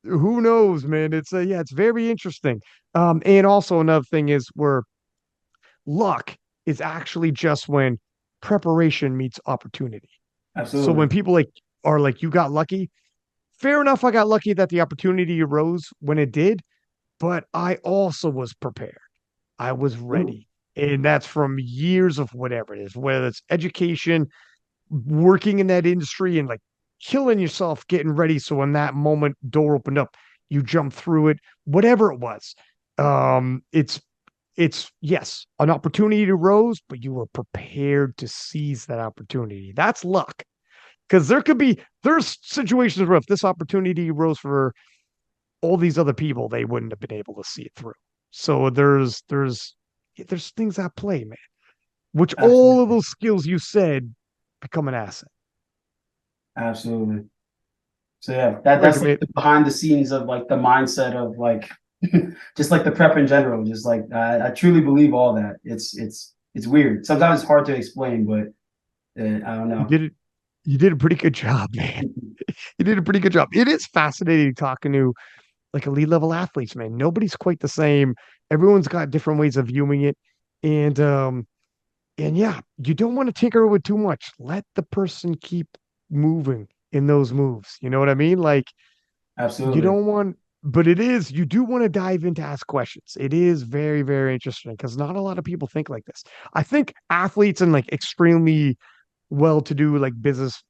who knows, man? It's yeah, it's very interesting. And also another thing is where luck is actually just when preparation meets opportunity. So when Absolutely. people like are like, you got lucky, fair enough. I got lucky that the opportunity arose when it did, but I also was prepared. I was Absolutely. ready. And that's from years of whatever it is, whether it's education, working in that industry and like killing yourself getting ready. So when that moment door opened up, you jump through it, whatever it was. It's yes, an opportunity arose, but you were prepared to seize that opportunity. That's luck. Because there's situations where if this opportunity arose for all these other people, they wouldn't have been able to see it through. So there's things at play, man. Which all of Absolutely. those skills you said become an asset. Absolutely. So yeah, that's like Recommend. the behind the scenes of like the mindset of like just like the prep in general. Just like I truly believe all that. It's weird. Sometimes it's hard to explain, but I don't You know. did it. You did a pretty good job, man. You did a pretty good job. It is fascinating talking to like elite level athletes, man. Nobody's quite the same. Everyone's got different ways of viewing it. And yeah, you don't want to tinker with too much. Let the person keep moving in those moves. You know what I mean? Like you Absolutely. don't want, but you do want to dive into ask questions. It is very, very interesting because not a lot of people think like this. I think athletes and like extremely well-to-do like business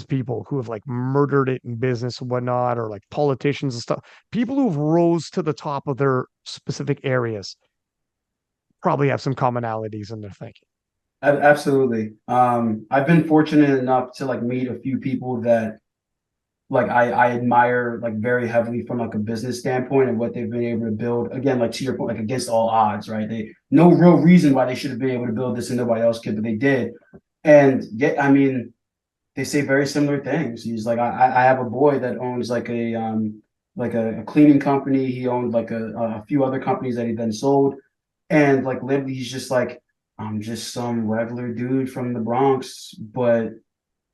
people who have like murdered it in business and whatnot, or like politicians and stuff, people who've rose to the top of their specific areas probably have some commonalities in their thinking. Absolutely. I've been fortunate enough to like meet a few people that like I admire like very heavily from like a business standpoint and what they've been able to build. Again, like to your point, like against all odds, right? They no real reason why they should have been able to build this and nobody else could, but they did. And yet, I mean, they say very similar things. He's like, I have a boy that owns like a cleaning company. He owned like a few other companies that he then sold. And like literally he's just like, I'm just some regular dude from the Bronx, but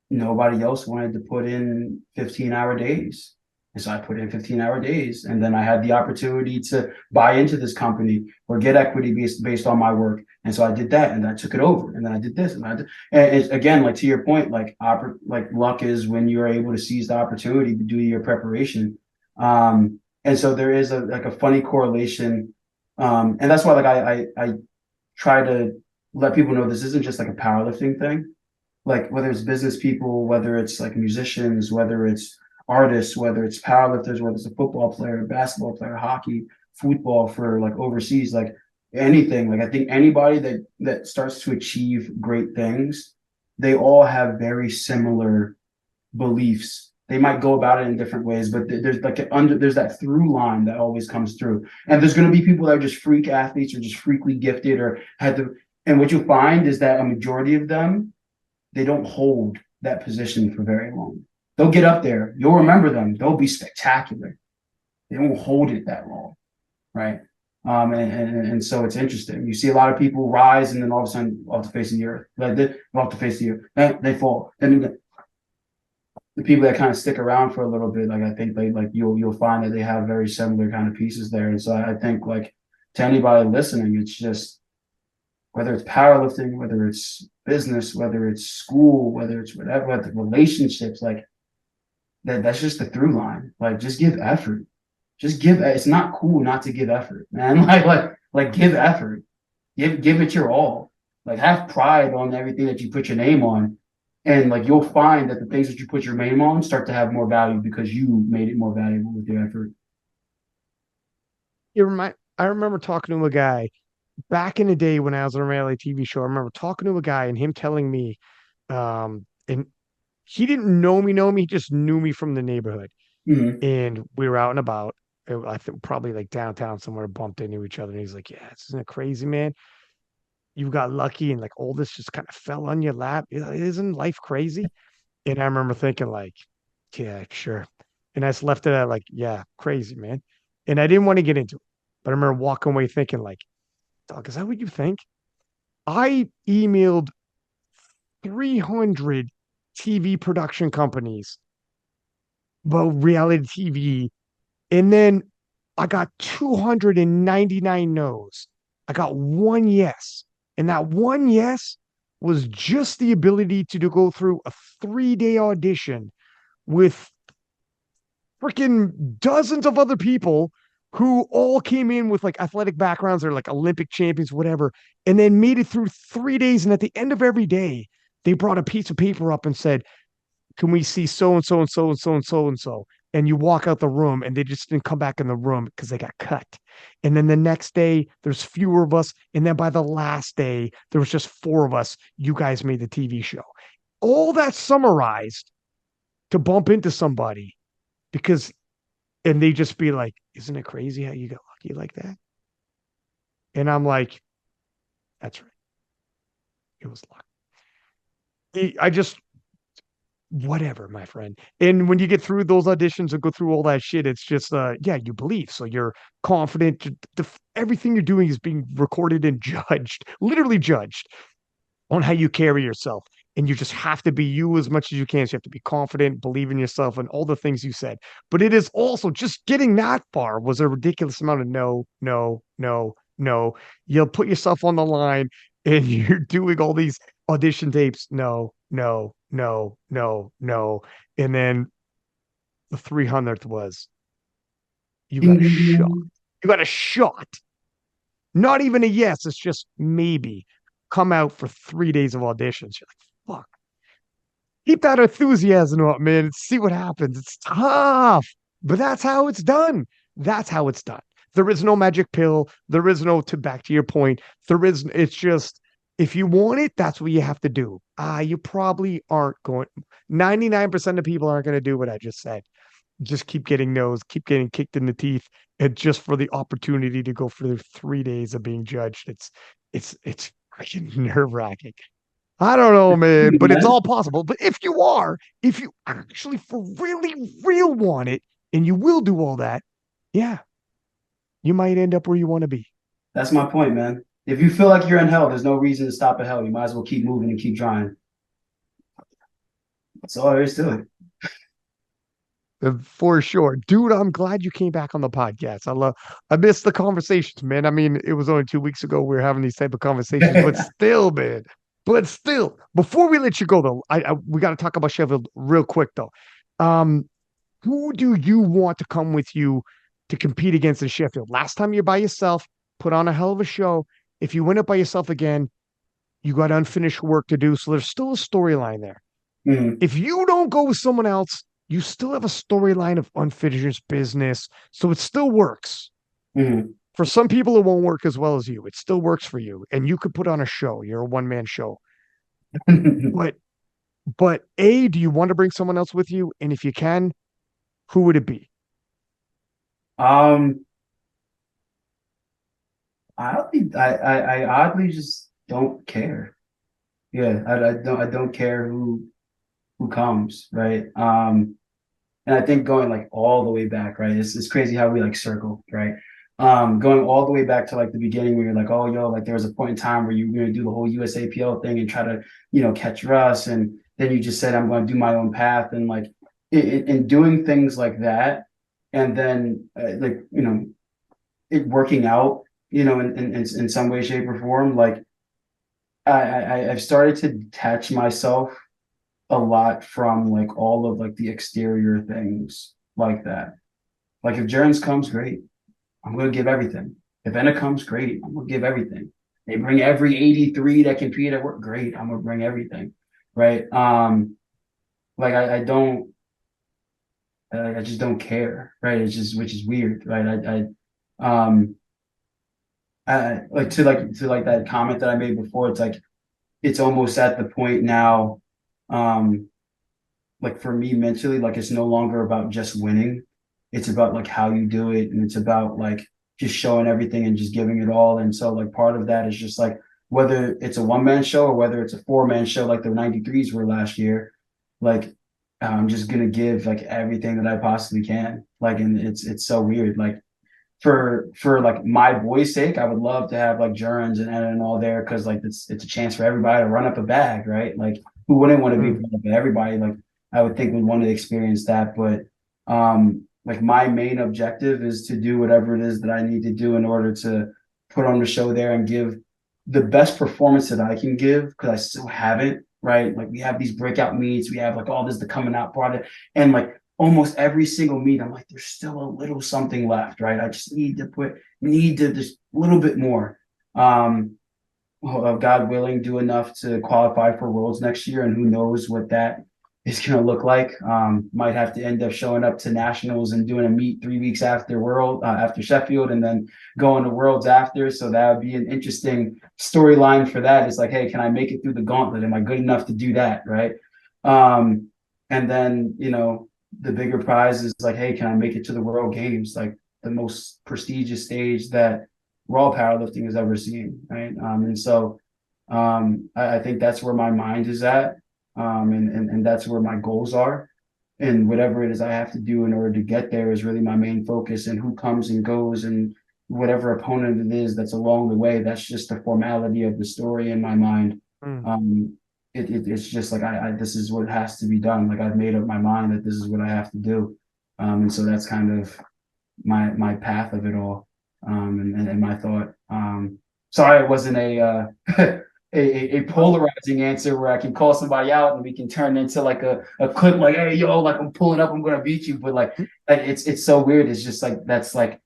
nobody else wanted to put in 15-hour days. And so I put in 15-hour days. And then I had the opportunity to buy into this company or get equity based on my work. And so I did that and I took it over. And then I did this. And it's, again, like to your point, like luck is when you're able to seize the opportunity to do your preparation. And so there is like a funny correlation. And that's why like I try to let people know this isn't just like a powerlifting thing, like whether it's business people, whether it's like musicians, whether it's artists, whether it's powerlifters, whether it's a football player, basketball player, hockey, football for like overseas, like anything. Like I think anybody that starts to achieve great things, they all have very similar beliefs. They might go about it in different ways, but there's like there's that through line that always comes through. And there's going to be people that are just freak athletes or just freakly gifted or had to. And what you'll find is that a majority of them, they don't hold that position for very long. They'll get up there. You'll remember them. They'll be spectacular. They won't hold it that long, right? And so it's interesting. You see a lot of people rise and then all of a sudden off the face of the earth, like off the face of the earth, they fall. Then the people that kind of stick around for a little bit, like I think they like you'll find that they have very similar kind of pieces there. And so I think like to anybody listening, it's just whether it's powerlifting, whether it's business, whether it's school, whether it's whatever, relationships, like that's just the through line. Like just give effort. Just give. It's not cool not to give effort, man. Like give effort. Give it your all. Like have pride on everything that you put your name on, and like you'll find that the things that you put your name on start to have more value because you made it more valuable with your effort. I remember talking to a guy back in the day when I was on a reality TV show. I remember talking to a guy and him telling me, and he didn't know me, he just knew me from the neighborhood. Mm-hmm. And we were out and about. I think probably like downtown somewhere, bumped into each other. And he's like, "Yeah, isn't it crazy, man? You got lucky and like all this just kind of fell on your lap. Isn't life crazy?" And I remember thinking, like, "Yeah, sure." And I just left it at like, "Yeah, crazy, man." And I didn't want to get into it, but I remember walking away thinking, like, "Dog, is that what you think?" I emailed 300 TV production companies about reality TV. And then I got 299 no's. I got one yes. And that one yes was just the ability to go through a 3-day audition with freaking dozens of other people who all came in with like athletic backgrounds or like Olympic champions, whatever, and then made it through 3 days. And at the end of every day, they brought a piece of paper up and said, "Can we see so and so and so and so and so and so?" And you walk out the room and they just didn't come back in the room because they got cut. And then the next day, there's fewer of us. And then by the last day, there was just 4 of us. You guys made the TV show. All that summarized to bump into somebody because, and they just be like, "Isn't it crazy how you got lucky like that?" And I'm like, "That's right. It was luck." I just, whatever, my friend. And when you get through those auditions and go through all that shit, it's just yeah, you believe. So you're confident. Everything you're doing is being recorded and judged, literally judged on how you carry yourself. And you just have to be you as much as you can. So you have to be confident, believe in yourself, and all the things you said. But it is also just getting that far was a ridiculous amount of no, no, no, no. You'll put yourself on the line and you're doing all these audition tapes. No, no, no, no, no. And then the 300th was you got Ding, a ding, shot. ding. You got a shot. Not even a yes. It's just maybe. Come out for 3 days of auditions. You're like, fuck. Keep that enthusiasm up, man. See what happens. It's tough, but that's how it's done. That's how it's done. There is no magic pill. There is no, to back to your point, there is, it's just, if you want it, that's what you have to do. You probably aren't going, 99% of people aren't going to do what I just said. Just keep getting no's, keep getting kicked in the teeth, and just for the opportunity to go for 3 days of being judged. It's freaking nerve wracking. I don't know, man, but it's all possible. But if you actually for really real want it, and you will do all that, yeah, you might end up where you want to be. That's my point, man. If you feel like you're in hell, there's no reason to stop at hell. You might as well keep moving and keep trying. That's all there is to it. For sure. Dude, I'm glad you came back on the podcast. I missed the conversations, man. I mean, it was only 2 weeks ago we were having these type of conversations, but still, man. But still, before we let you go though, we got to talk about Sheffield real quick though. Um, who do you want to come with you to compete against in Sheffield? Last time you're by yourself, put on a hell of a show. If you win it by yourself again, you got unfinished work to do. So there's still a storyline there. Mm-hmm. If you don't go with someone else, you still have a storyline of unfinished business. So it still works. Mm-hmm. For some people, it won't work as well as you. It still works for you. And you could put on a show. You're a one-man show. But A, do you want to bring someone else with you? And if you can, who would it be? um, I oddly just don't care. Yeah, I don't care who comes, right? And I think going like all the way back, right? It's crazy how we like circle, right? Going all the way back to like the beginning where you're like, oh, yo, like there was a point in time where you were gonna do the whole USAPL thing and try to, catch Russ, and then you just said I'm going to do my own path, and like in doing things like that, and then like it working out, in some way, shape, or form. Like I've started to detach myself a lot from like all of like the exterior things like that. Like if Jurgens comes, great. I'm gonna give everything. If Enna comes, great. I'm gonna give everything. They bring every 83 that compete at work, great. I'm gonna bring everything. Right. Like I don't I just don't care. Right. It's just which is weird, right? Like to like that comment that I made before, it's like it's almost at the point now, um, like for me mentally, like it's no longer about just winning. It's about like how you do it, and it's about like just showing everything and just giving it all. And so like part of that is just like whether it's a one-man show or whether it's a four-man show like the 93s were last year, like I'm just gonna give like everything that I possibly can. Like, and it's so weird. Like for like my boys' sake, I would love to have like Jurgens and all there, because like it's a chance for everybody to run up a bag, right? Like who wouldn't want to be Mm. a part of it? Everybody, like I would think, would want to experience that. But like my main objective is to do whatever it is that I need to do in order to put on the show there and give the best performance that I can give, because I still haven't, right? Like we have these breakout meets, we have like all this the coming out product, and like almost every single meet, I'm like, there's still a little something left, right? I just need to just a little bit more. God willing, do enough to qualify for Worlds next year, and who knows what that is going to look like. Might have to end up showing up to nationals and doing a meet 3 weeks after after Sheffield, and then going to Worlds after. So that would be an interesting storyline for that. It's like, hey, can I make it through the gauntlet? Am I good enough to do that, right? And then the bigger prize is like, hey, can I make it to the World Games, like the most prestigious stage that raw powerlifting has ever seen, right? And so I think that's where my mind is at, and that's where my goals are, and whatever it is I have to do in order to get there is really my main focus. And who comes and goes and whatever opponent it is that's along the way, that's just the formality of the story in my mind. Mm. It's just like I this is what has to be done. Like I've made up my mind that this is what I have to do, and so that's kind of my path of it all, and my thought. Sorry, it wasn't a polarizing answer where I can call somebody out and we can turn into like a clip like, hey yo, like I'm pulling up, I'm gonna beat you. But like it's so weird. It's just like that's like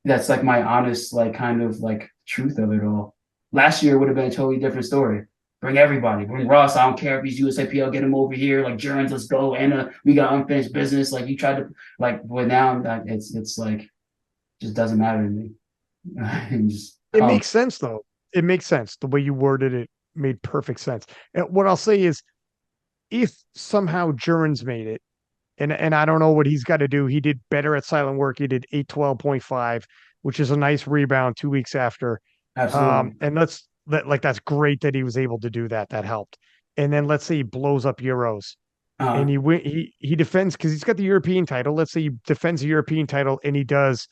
my honest like kind of like truth of it all. Last year would have been a totally different story. Bring everybody. Bring Ross. I don't care if he's USAPL. Get him over here. Like Jurgens, let's go. Anna, we got unfinished business. Like you tried to but now it's like just doesn't matter to me. Just It come. makes sense though. It makes sense. The way you worded it made perfect sense. And what I'll say is, if somehow Jurgens made it, and I don't know what he's got to do. He did better at silent work. He did 812.5, which is a nice rebound 2 weeks after. Absolutely. And that's great that he was able to do that. That helped. And then let's say he blows up Euros and Uh, he defends because he's got the European title. Let's say he defends the European title and he does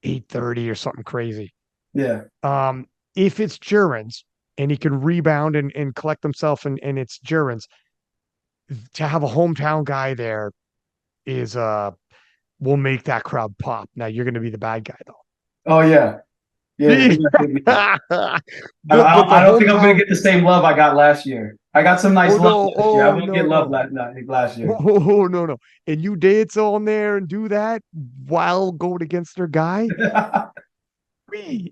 830 or something crazy. yeah. If it's Jurgens and he can rebound and collect himself and it's Jurgens, to have a hometown guy there is will make that crowd pop. Now you're going to be the bad guy though. Oh yeah. Yeah. They're gonna hit me. But the I don't think I'm gonna hometown. get the same love I got last year. I got some nice Oh love no! last year. I Oh won't get no! love No! last year. Oh no! No! And you dance on there and do that while going against their guy.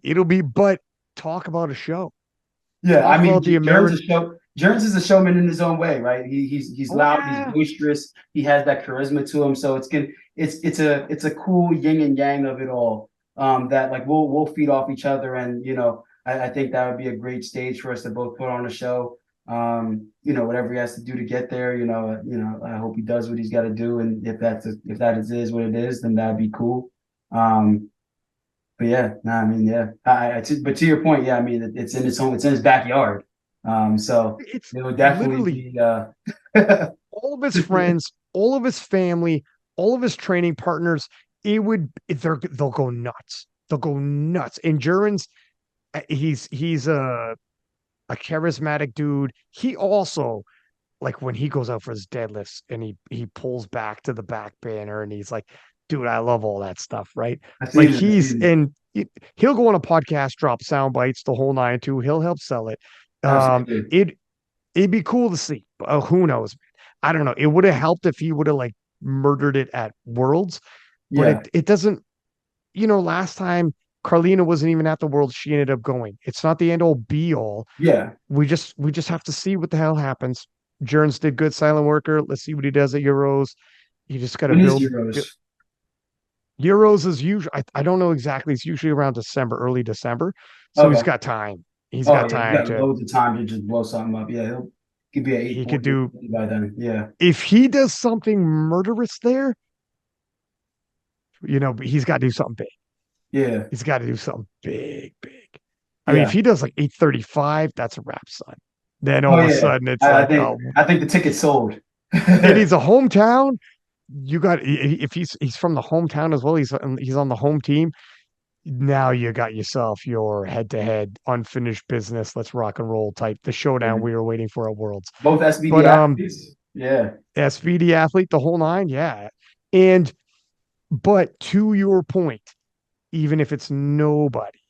It'll be. But talk about a show. Yeah, I Talk mean, about the Jones American. is Jones is a showman in his own way, right? He's Oh loud, he's yeah. boisterous, he has that charisma to him. So it's a cool yin and yang of it all. That like we'll feed off each other, and I think that would be a great stage for us to both put on a show. Whatever he has to do to get there, I hope he does what he's got to do, and if that is what it is, then that'd be cool. But yeah, no, I mean, yeah. But to your point, yeah, I mean, it's in his home, it's in his backyard. So It's it would definitely literally be all of his friends, all of his family, all of his training partners, they'll go nuts. They'll go nuts. And Duran's he's a charismatic dude. He also, like, when he goes out for his deadlifts and he pulls back to the back banner and he's like, dude, I love all that stuff, right? I've Like seen it. I've seen he'll go on a podcast, drop sound bites, the whole nine too. He'll help sell it. it. Absolutely. It'd be cool to see. Who knows? I don't know. It would have helped if he would have like murdered it at Worlds, but Yeah. it doesn't. Last time Carlina wasn't even at the Worlds, she ended up going. It's not the end all be all. Yeah. We just have to see what the hell happens. Jerns did good, silent worker. Let's see what he does at Euros. You just got to When is build. Euros? Euros is usually, I don't know exactly. It's usually around December, early December. So he's Okay. got time. He's Oh got yeah, you time got to, loads of time to just blow something up. Yeah, he'll give you an he could 840 do, by then. Yeah. if he does something murderous there, he's got to do something big. Yeah. He's got to do something big, big. I mean, if Yeah. he does like 835, that's a wrap, son. Then all Oh of a yeah. sudden it's I like, think oh, I think the ticket sold. and he's a hometown. You got if he's from the hometown as well. He's on the home team. Now you got yourself your head-to-head unfinished business. Let's rock and roll type. The showdown we were waiting for at Worlds. Both SBD But athletes. Yeah. SPD athlete, the whole nine, yeah. And but to your point, even if it's nobody,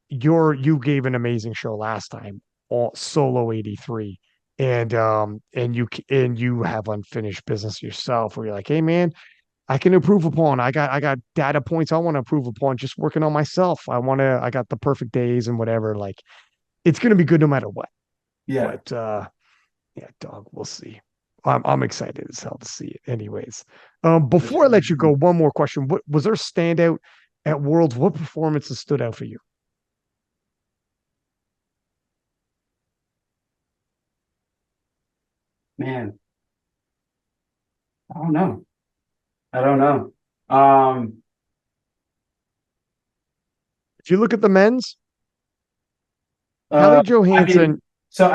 you gave an amazing show last time, all solo 83. And you have unfinished business yourself where you're like, hey man, I can improve upon. I got data points I want to improve upon, just working on myself. I got the perfect days and whatever. Like it's gonna be good no matter what. Yeah. But yeah, dog, we'll see. I'm excited as hell to see it. Anyways, before I let you go, one more question. What was there standout at Worlds? What performances stood out for you? Man, I don't know. I don't know. Um, If you look at the men's, uh, Hallie I Johansson.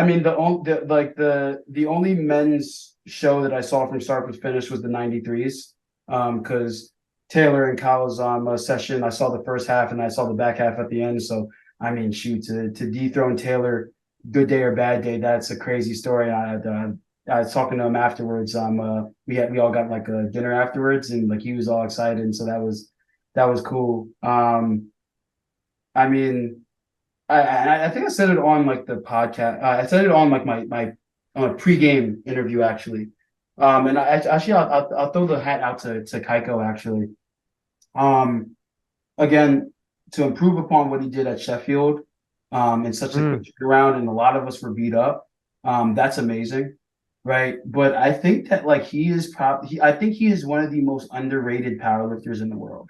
mean, the only men's show that I saw from start to finish was the 93s. Because Taylor and Kyle's session, I saw the first half and I saw the back half at the end. So I mean, shoot, to dethrone Taylor, good day or bad day, that's a crazy story. I was talking to him afterwards. We all got like a dinner afterwards, and like he was all excited, and so that was cool. I mean, I think I said it on like the podcast. I said it on like my on a pregame interview actually. And I'll throw the hat out to Kaiko actually. Um, Again, to improve upon what he did at Sheffield, in such a quick Mm, turnaround, and a lot of us were beat up. That's amazing, right? But I think that like I think he is one of the most underrated powerlifters in the world.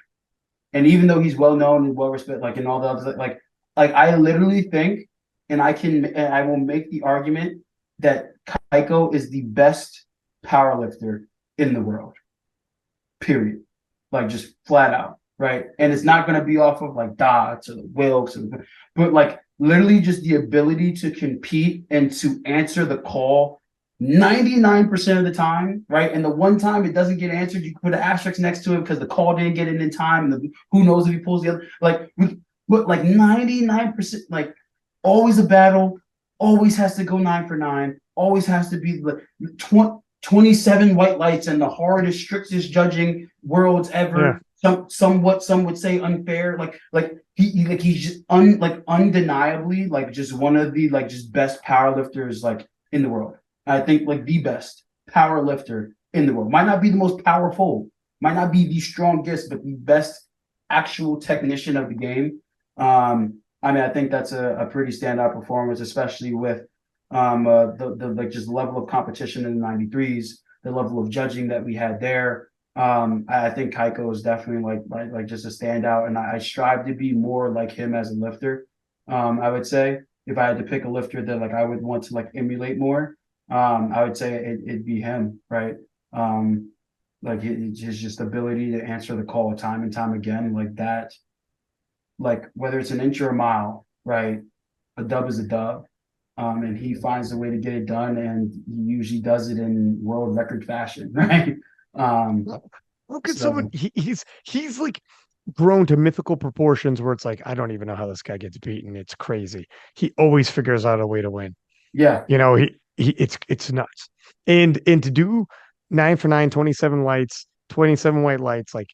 And even though he's well known and well respected, like in all the others, like I literally think, and I will make the argument that Kaiko is the best powerlifter in the world. Period. Like just flat out, right? And it's not going to be off of like dots or Wilks, but like literally just the ability to compete and to answer the call 99% of the time, right? And the one time it doesn't get answered, you put an asterisk next to it because the call didn't get in time. And who knows if he pulls the other, but like 99%, like always a battle, always has to go 9 for 9, always has to be like 27 white lights and the hardest, strictest judging worlds yeah. ever. Some would say unfair. He's just undeniably like just one of the like just best powerlifters like in the world. I think like the best power lifter in the world. Might not be the most powerful, might not be the strongest, but the best actual technician of the game. I mean, I think that's a pretty standout performance, especially with the like just level of competition in the 93s, the level of judging that we had there. I think Kaiko is definitely like just a standout, and I strive to be more like him as a lifter. I would say if I had to pick a lifter that like I would want to like emulate more, I would say it'd be him, right? Like his just ability to answer the call time and time again, like that, like whether it's an inch or a mile, right? A dub is a dub. And he finds a way to get it done, and he usually does it in world record fashion, right? Um, How could someone so he's like grown to mythical proportions where it's like, I don't even know how this guy gets beaten. It's crazy. He always figures out a way to win. yeah, You know, it's nuts. And to do 9 for 9, 27 lights, 27 white lights, like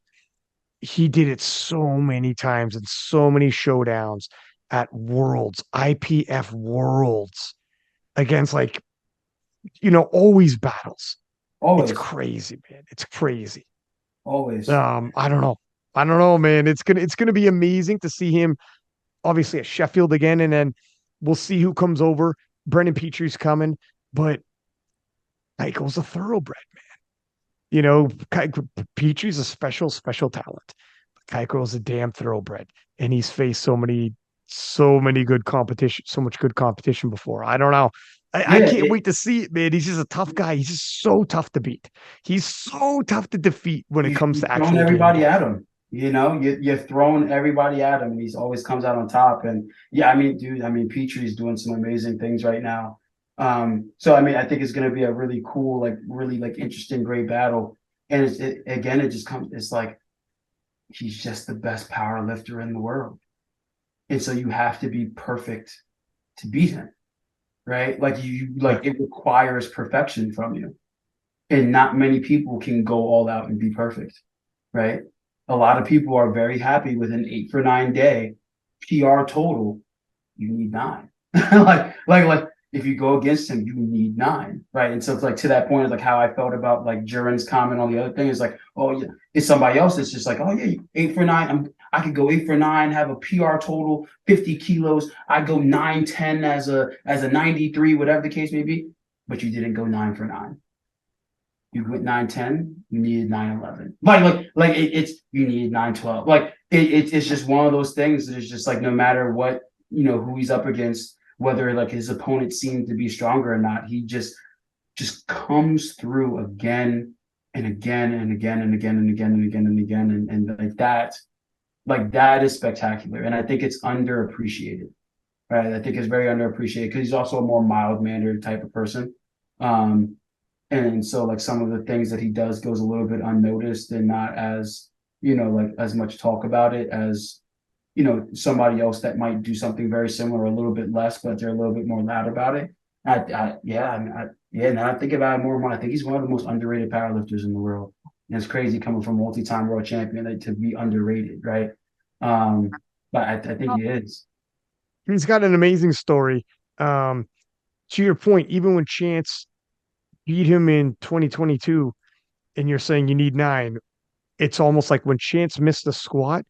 he did it so many times and so many showdowns at Worlds, IPF Worlds against like, always battles. It's always, crazy, man. It's crazy. always. I don't know. I don't know, man. It's gonna be amazing to see him obviously at Sheffield again, and then we'll see who comes over. Brendan Petrie's coming, but Michael's a thoroughbred. Petrie's a special talent. Keiko's a damn thoroughbred, and he's faced so many good competition, so much good competition before. I don't know. I Yeah, can't wait to see it, man. He's just a tough guy. He's just so tough to beat. He's so tough to defeat when it comes you've to thrown actual game everybody ball. at him. You've thrown everybody at him, and he's always comes out on top. And yeah, I mean, dude, I mean, Petrie's doing some amazing things right now. So I mean, I think it's going to be a really cool, like really like interesting, great battle. And again, it just comes. It's like he's just the best power lifter in the world, and so you have to be perfect to beat him, right? Like Yeah. it requires perfection from you, and not many people can go all out and be perfect, right? A lot of people are very happy with an 8 for 9 day PR total. You need nine. like if you go against him, you need nine, right? And so it's like to that point, it's like how I felt about like Duran's comment on the other thing is like, oh yeah, it's somebody else that's just like, oh yeah, 8 for 9. I could go 8 for 9, have a PR total, 50 kilos. I go 9-10 as a 93, whatever the case may be, but you didn't go 9 for 9. You went 9-10, you needed 9-11. It's you needed 9-12. It's just one of those things that is just like no matter what, who he's up against, whether like his opponent seemed to be stronger or not, he just comes through again and again and again and again and again and again and again. And like that is spectacular. And I think it's underappreciated. Right. I think it's very underappreciated because he's also a more mild mannered type of person. Um, and so like some of the things that he does goes a little bit unnoticed and not as like as much talk about it as somebody else that might do something very similar, a little bit less, but they're a little bit more loud about it. Yeah, I mean, yeah. Now I think about it more and more. I think he's one of the most underrated powerlifters in the world. And it's crazy coming from multi-time world champion to be underrated, right? But I think he is. He's got an amazing story. Um, to your point, even when Chance beat him in 2022, and you're saying you need nine, it's almost like when Chance missed the squat,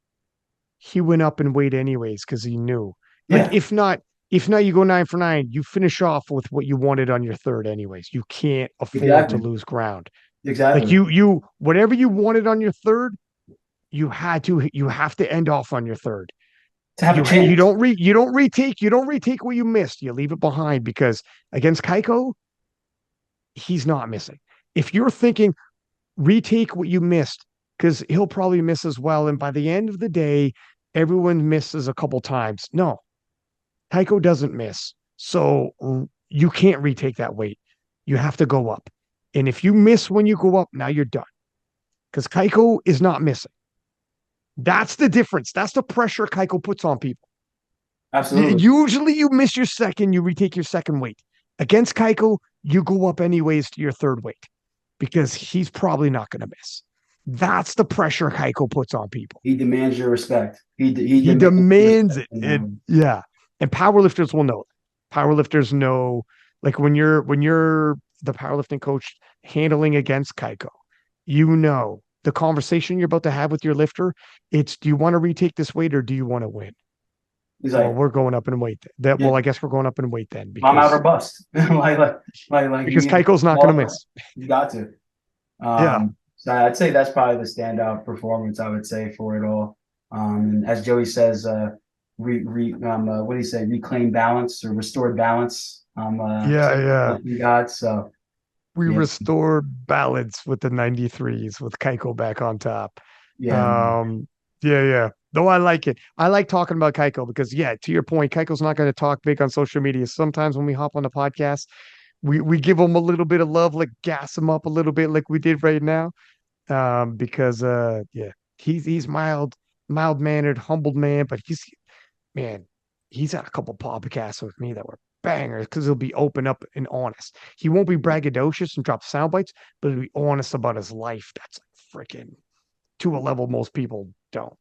he went up and weighed anyways because he knew. Like Yeah, if not, you go 9 for 9, you finish off with what you wanted on your third anyways. You can't afford to exactly, lose ground. Like exactly. you whatever you wanted on your third, you have to end off on your third. To have a You chance. don't retake what you missed. You leave it behind because against Kaiko, he's not missing. If you're thinking retake what you missed, because he'll probably miss as well. And by the end of the day, everyone misses a couple times. No, Kaiko doesn't miss. So you can't retake that weight. You have to go up. And if you miss when you go up, now you're done. Because Kaiko is not missing. That's the difference. That's the pressure Kaiko puts on people. Absolutely. Usually you miss your second, you retake your second weight. Against Kaiko, you go up anyways to your third weight because he's probably not going to miss. That's the pressure Kaiko puts on people. He demands your respect. He He demands your demands respect. it. And yeah. And powerlifters will know that. Powerlifters know, like when you're the powerlifting coach handling against Kaiko, the conversation you're about to have with your lifter, it's do you want to retake this weight or do you want to win? He's Well, like, we're going up in weight. yeah, I guess we're going up in weight then I'm out or bust. You because either Keiko's not going to fall, miss. you got to. Yeah, So I'd say that's probably the standout performance I would say for it all. And as Joey says, what do you say? Reclaim balance or restored balance. yeah, yeah. You got so We yeah, restore balance with the 93s with Keiko back on top. yeah, Um, yeah, yeah. No, I like it. I like talking about Keiko because, yeah, to your point, Keiko's not going to talk big on social media. Sometimes when we hop on the podcast, we give him a little bit of love, like gas him up a little bit, like we did right now. Because yeah, he's mild mannered, humbled man, but man, he's had a couple podcasts with me that were bangers because he'll be open up and honest. He won't be braggadocious and drop sound bites, but he'll be honest about his life. That's like freaking to a level most people don't.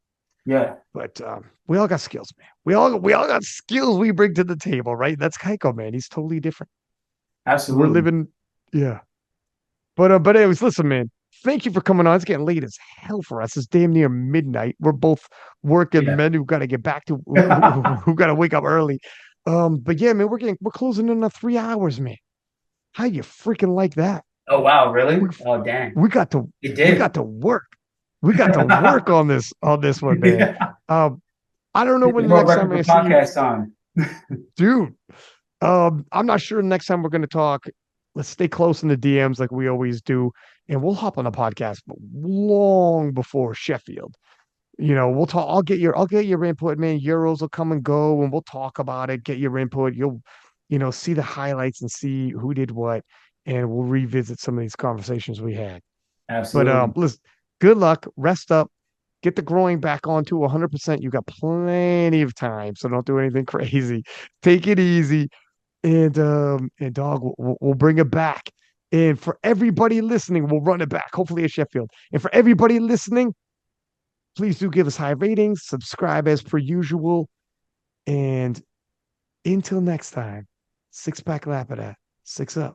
Yeah, But we all got skills, man. We all got skills we bring to the table, right? That's Keiko, man. He's totally different. We're absolutely. living, yeah. But anyways, listen, man. Thank you for coming on. It's getting late as hell for us. It's damn near midnight. We're both working Yeah. men who got to get back to who got to wake up early. But yeah, man, we're closing in on 3 hours, man. How you freaking like that? Oh wow, really? We Oh dang. we got to It we did. got to work. We got to work on this one, man. Yeah. Um, I don't know when the World next time record I'm for gonna see you, podcast time. dude. I'm not sure the next time we're gonna talk. Let's stay close in the DMs like we always do, and we'll hop on a podcast long before Sheffield. We'll talk. I'll get your input, man. Euros will come and go, and we'll talk about it. Get your input. You'll, see the highlights and see who did what, and we'll revisit some of these conversations we had. But Absolutely. listen, good luck. Rest up. Get the growing back on to 100%. You got plenty of time, so don't do anything crazy. Take it easy, and dog, we'll bring it back. And for everybody listening, we'll run it back. Hopefully at Sheffield. And for everybody listening, please do give us high ratings, subscribe as per usual. And until next time, six pack Lapadat, six up,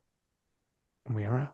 and we are out.